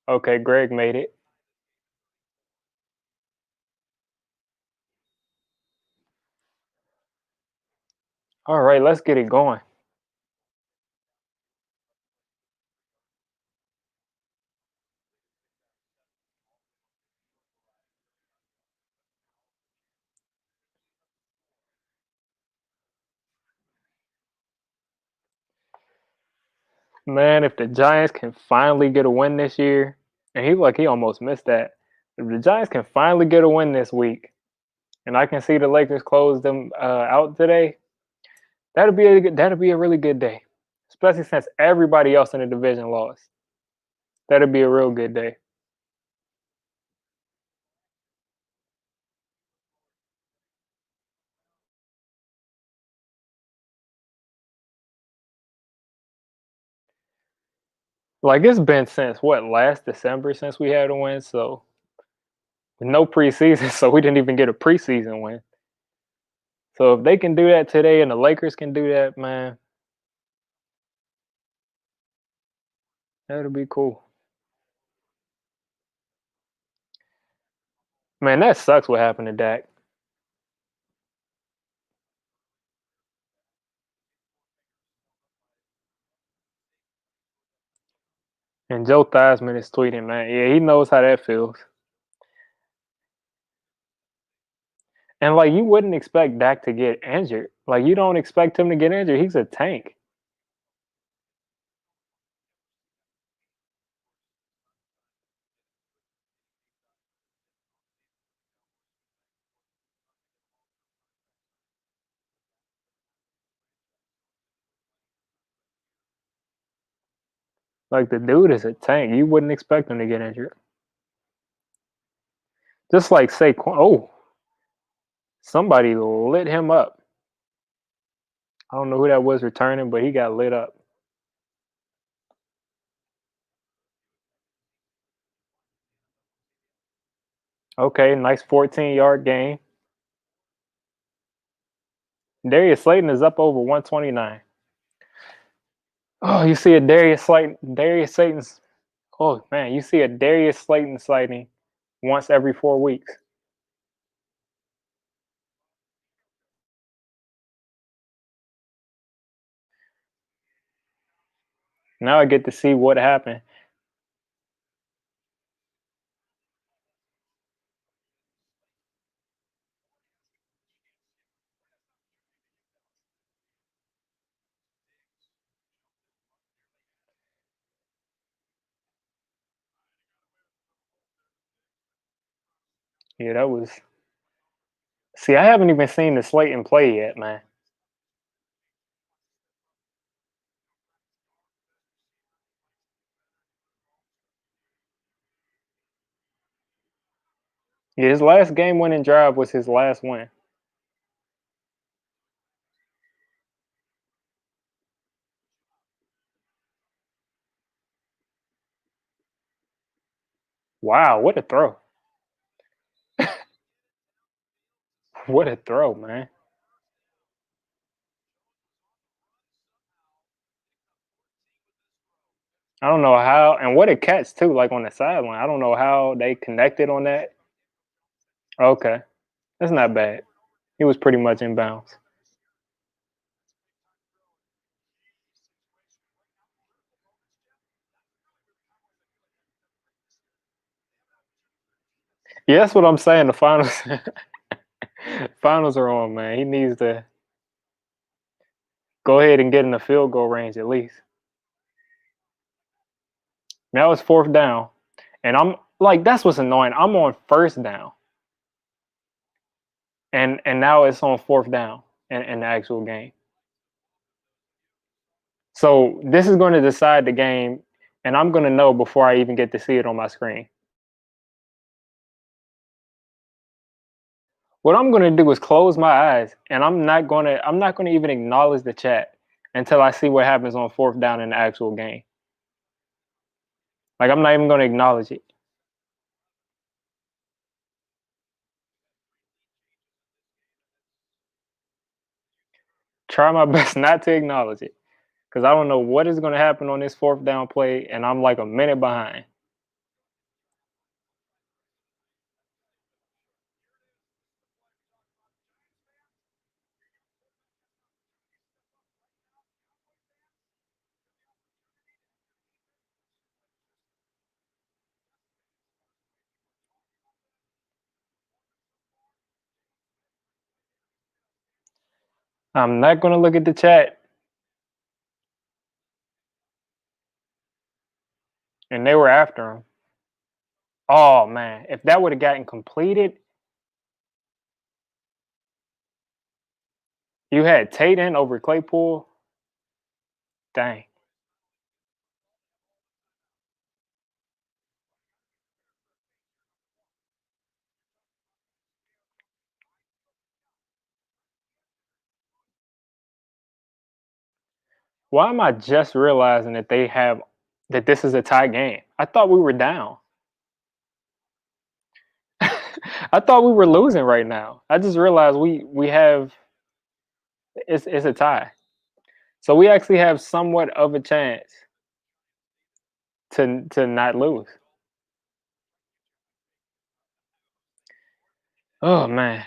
Okay, Greg made it. All right, let's get it going. Man, if the Giants can finally get a win this year, and he almost missed that. If the Giants can finally get a win this week, and I can see the Lakers close them out today, that'd be a really good day. Especially since everybody else in the division lost. That'd be a real good day. Like it's been since what, last December since we had a win, so no preseason, so we didn't even get a preseason win. So if they can do that today and the Lakers can do that, man, that'll be cool. Man, that sucks what happened to Dak. And Joe Theismann is tweeting, man. Yeah, he knows how that feels. And like you wouldn't expect Dak to get injured. Like you don't expect him to get injured. He's a tank. Like the dude is a tank. You wouldn't expect him to get injured. Just like Saquon. Oh, somebody lit him up. I don't know who that was returning, but he got lit up. Okay, nice 14-yard gain. Darius Slayton is up over 129. Oh, you see a Darius Slayton's. Oh man, you see a Darius Slayton sighting once every 4 weeks. Now I get to see what happened. Yeah, that was. See, I haven't even seen the Slayton play yet, man. Yeah, his last game-winning drive was his last win. Wow, what a throw! What a throw, man! I don't know how, and what a catch too, like on the sideline. I don't know how they connected on that. Okay, that's not bad. He was pretty much in bounds. Yeah, that's what I'm saying. The finals, finals are on, man. He needs to go ahead and get in the field goal range at least. Now it's fourth down, and I'm like, that's what's annoying. I'm on first down, and now it's on fourth down in the actual game. So this is going to decide the game, and I'm going to know before I even get to see it on my screen. What I'm going to do is close my eyes, and I'm not going to even acknowledge the chat until I see what happens on fourth down in the actual game. Like, I'm not even going to acknowledge it. Try my best not to acknowledge it because I don't know what is going to happen on this fourth down play, and I'm like a minute behind. I'm not going to look at the chat, and they were after him. Oh man, if that would have gotten completed, you had Tate in over Claypool. Dang. Why am I just realizing that this is a tie game? I thought we were down. I thought we were losing right now. I just realized we have it's a tie. So we actually have somewhat of a chance to not lose. Oh man.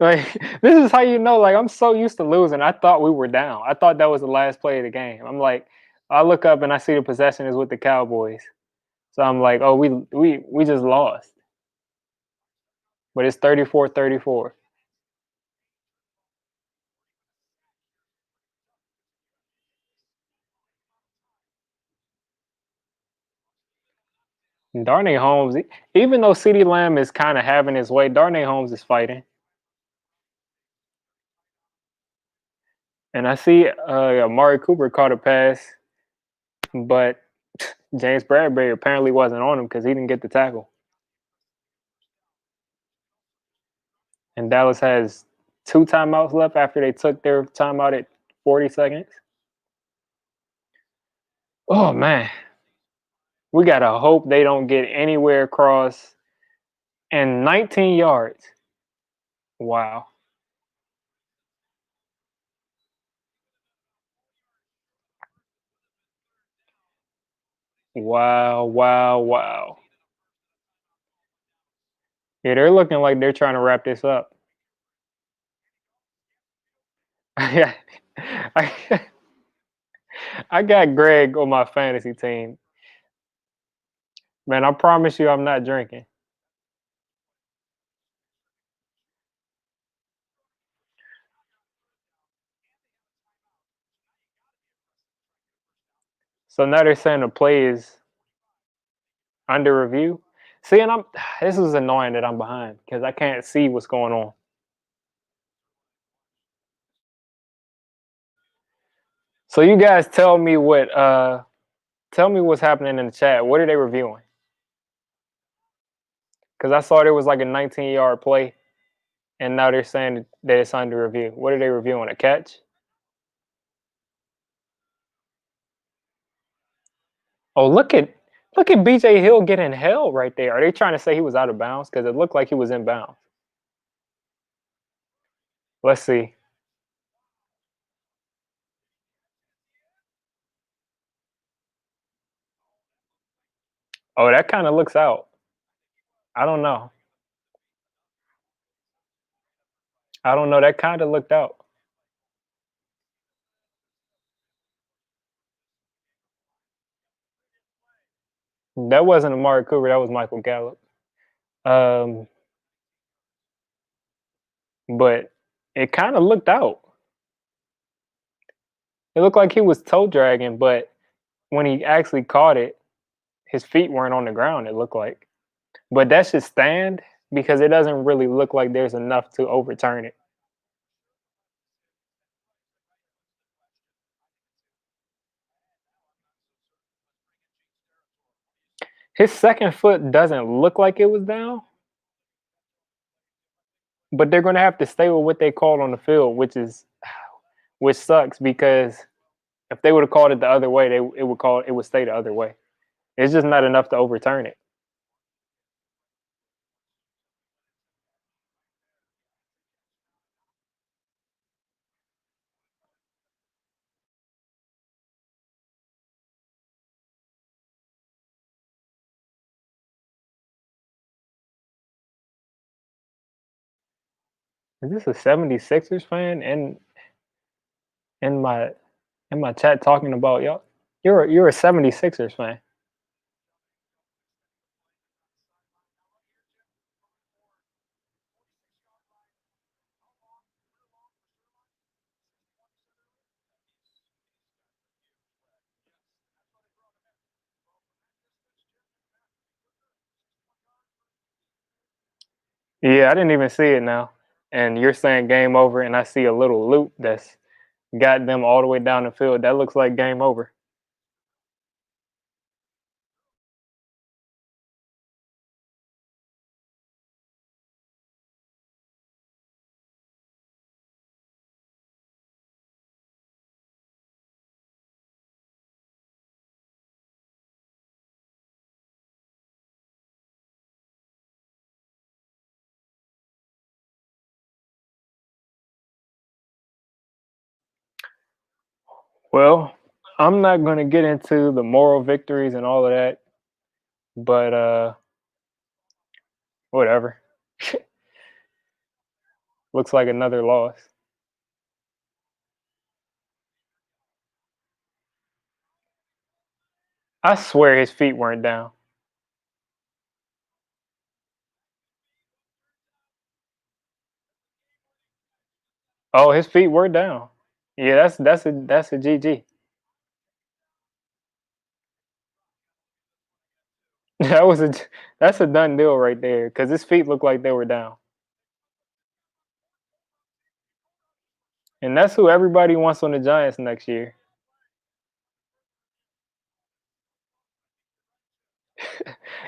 Like this is how you know, like I'm so used to losing. I thought we were down. I thought that was the last play of the game. I'm like, I look up and I see the possession is with the Cowboys. So I'm like, oh, we just lost. But it's 34-34. Darnay Holmes, even though CeeDee Lamb is kind of having his way, Darnay Holmes is fighting. And I see Amari Cooper caught a pass, but James Bradbury apparently wasn't on him because he didn't get the tackle. And Dallas has 2 timeouts left after they took their timeout at 40 seconds. Oh, man. We got to hope they don't get anywhere across. And 19 yards. Wow. Wow, wow, wow. Yeah, they're looking like they're trying to wrap this up. Yeah. I got Greg on my fantasy team. Man, I promise you I'm not drinking. So now they're saying the play is under review. See, and I'm this is annoying that I'm behind because I can't see what's going on. So you guys tell me what's happening in the chat. What are they reviewing? Because I saw there was like a 19-yard play, and now they're saying that it's under review. What are they reviewing? A catch? Oh, look at BJ Hill getting held right there. Are they trying to say he was out of bounds? Because it looked like he was in bounds. Let's see. Oh, that kind of looks out. I don't know. I don't know. That kind of looked out. That wasn't Amari Cooper. That was Michael Gallup. Um, but it kind of looked out. It looked like he was toe dragging, but when he actually caught it, his feet weren't on the ground. It looked like, but that should stand because it doesn't really look like there's enough to overturn it. His second foot doesn't look like it was down, but they're going to have to stay with what they called on the field, which sucks because if they would have called it the other way, it would stay the other way. It's just not enough to overturn it. Is this a 76ers fan in my in my chat talking about y'all? You're a 76ers fan. Yeah, I didn't even see it now. And you're saying game over, and I see a little loop that's got them all the way down the field. That looks like game over. Well, I'm not going to get into the moral victories and all of that, but whatever. Looks like another loss. I swear his feet weren't down. Oh, his feet were down. Yeah, that's a GG. That was a that's a done deal right there because his feet looked like they were down, and that's who everybody wants on the Giants next year.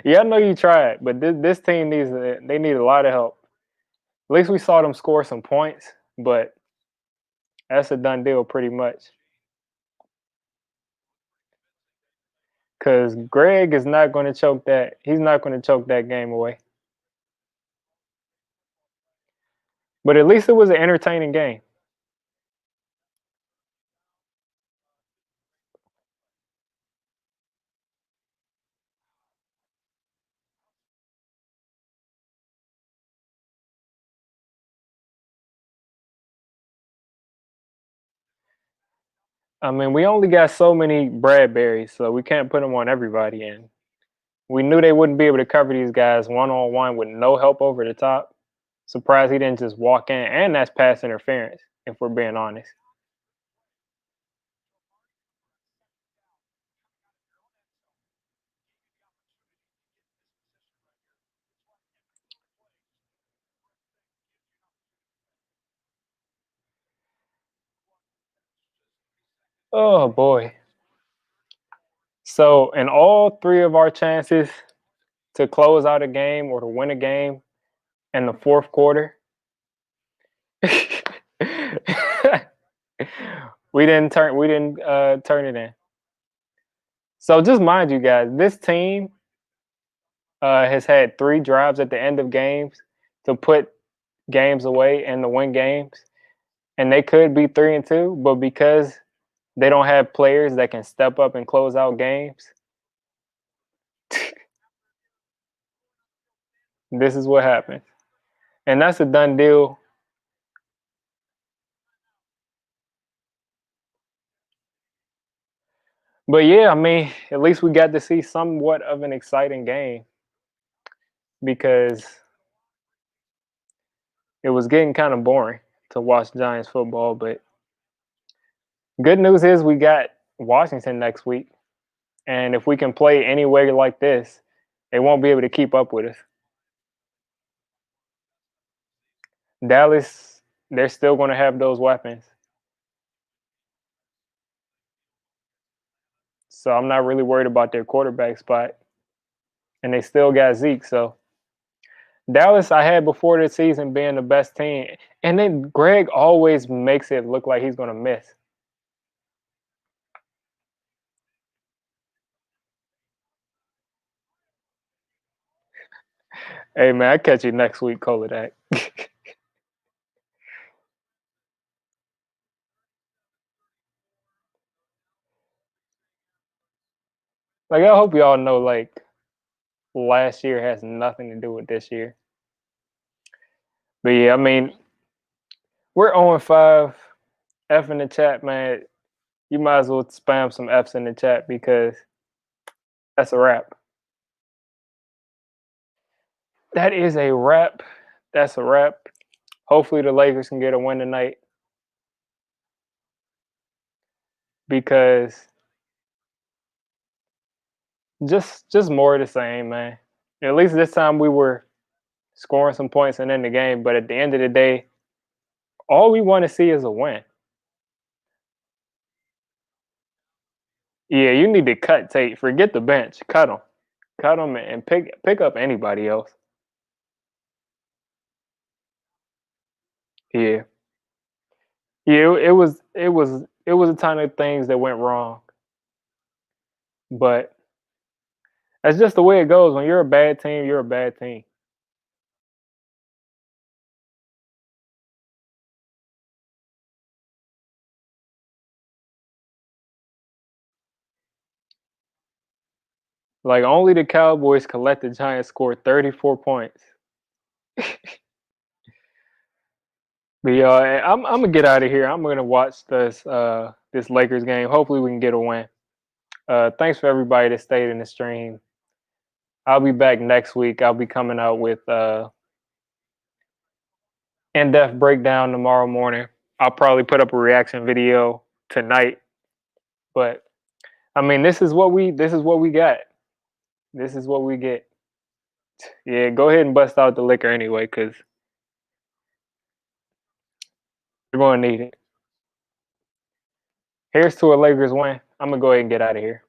Yeah, I know you tried, but this team they need a lot of help. At least we saw them score some points, but that's a done deal pretty much. Because Greg is not going to choke that. He's not going to choke that game away. But at least it was an entertaining game. I mean, we only got so many Bradberries, so we can't put them on everybody. And we knew they wouldn't be able to cover these guys one on one with no help over the top. Surprised he didn't just walk in, and that's pass interference. If we're being honest. Oh boy. So in all three of our chances to close out a game or to win a game in the fourth quarter, we didn't turn it in. So just mind you guys, this team has had three drives at the end of games to put games away and to win games, and they could be 3-2, but because they don't have players that can step up and close out games, this is what happens, and that's a done deal. But yeah, I mean, at least we got to see somewhat of an exciting game because it was getting kind of boring to watch Giants football. But good news is we got Washington next week. And if we can play any way like this, they won't be able to keep up with us. Dallas, they're still going to have those weapons. So I'm not really worried about their quarterback spot. And they still got Zeke. So Dallas, I had before this season being the best team. And then Greg always makes it look like he's going to miss. Hey, man, I'll catch you next week, Koladak. Like, I hope y'all know, like, last year has nothing to do with this year. But yeah, I mean, we're 0-5. F in the chat, man. You might as well spam some F's in the chat because that's a wrap. That is a wrap. That's a wrap. Hopefully the Lakers can get a win tonight because just more of the same, man. At least this time we were scoring some points and in the game, but at the end of the day, all we want to see is a win. Yeah, you need to cut Tate. Forget the bench. Cut him, and pick up anybody else. Yeah, yeah. It was a ton of things that went wrong, but that's just the way it goes. When you're a bad team, you're a bad team. Like only the Cowboys could let the Giants score 34 points. But yeah, I'm gonna get out of here. I'm gonna watch this Lakers game. Hopefully we can get a win. Thanks for everybody that stayed in the stream. I'll be back next week. I'll be coming out with in-depth breakdown tomorrow morning. I'll probably put up a reaction video tonight. But I mean, this is what we got. This is what we get. Yeah, go ahead and bust out the liquor anyway, because you're going to need it. Here's to a Lakers win. I'm going to go ahead and get out of here.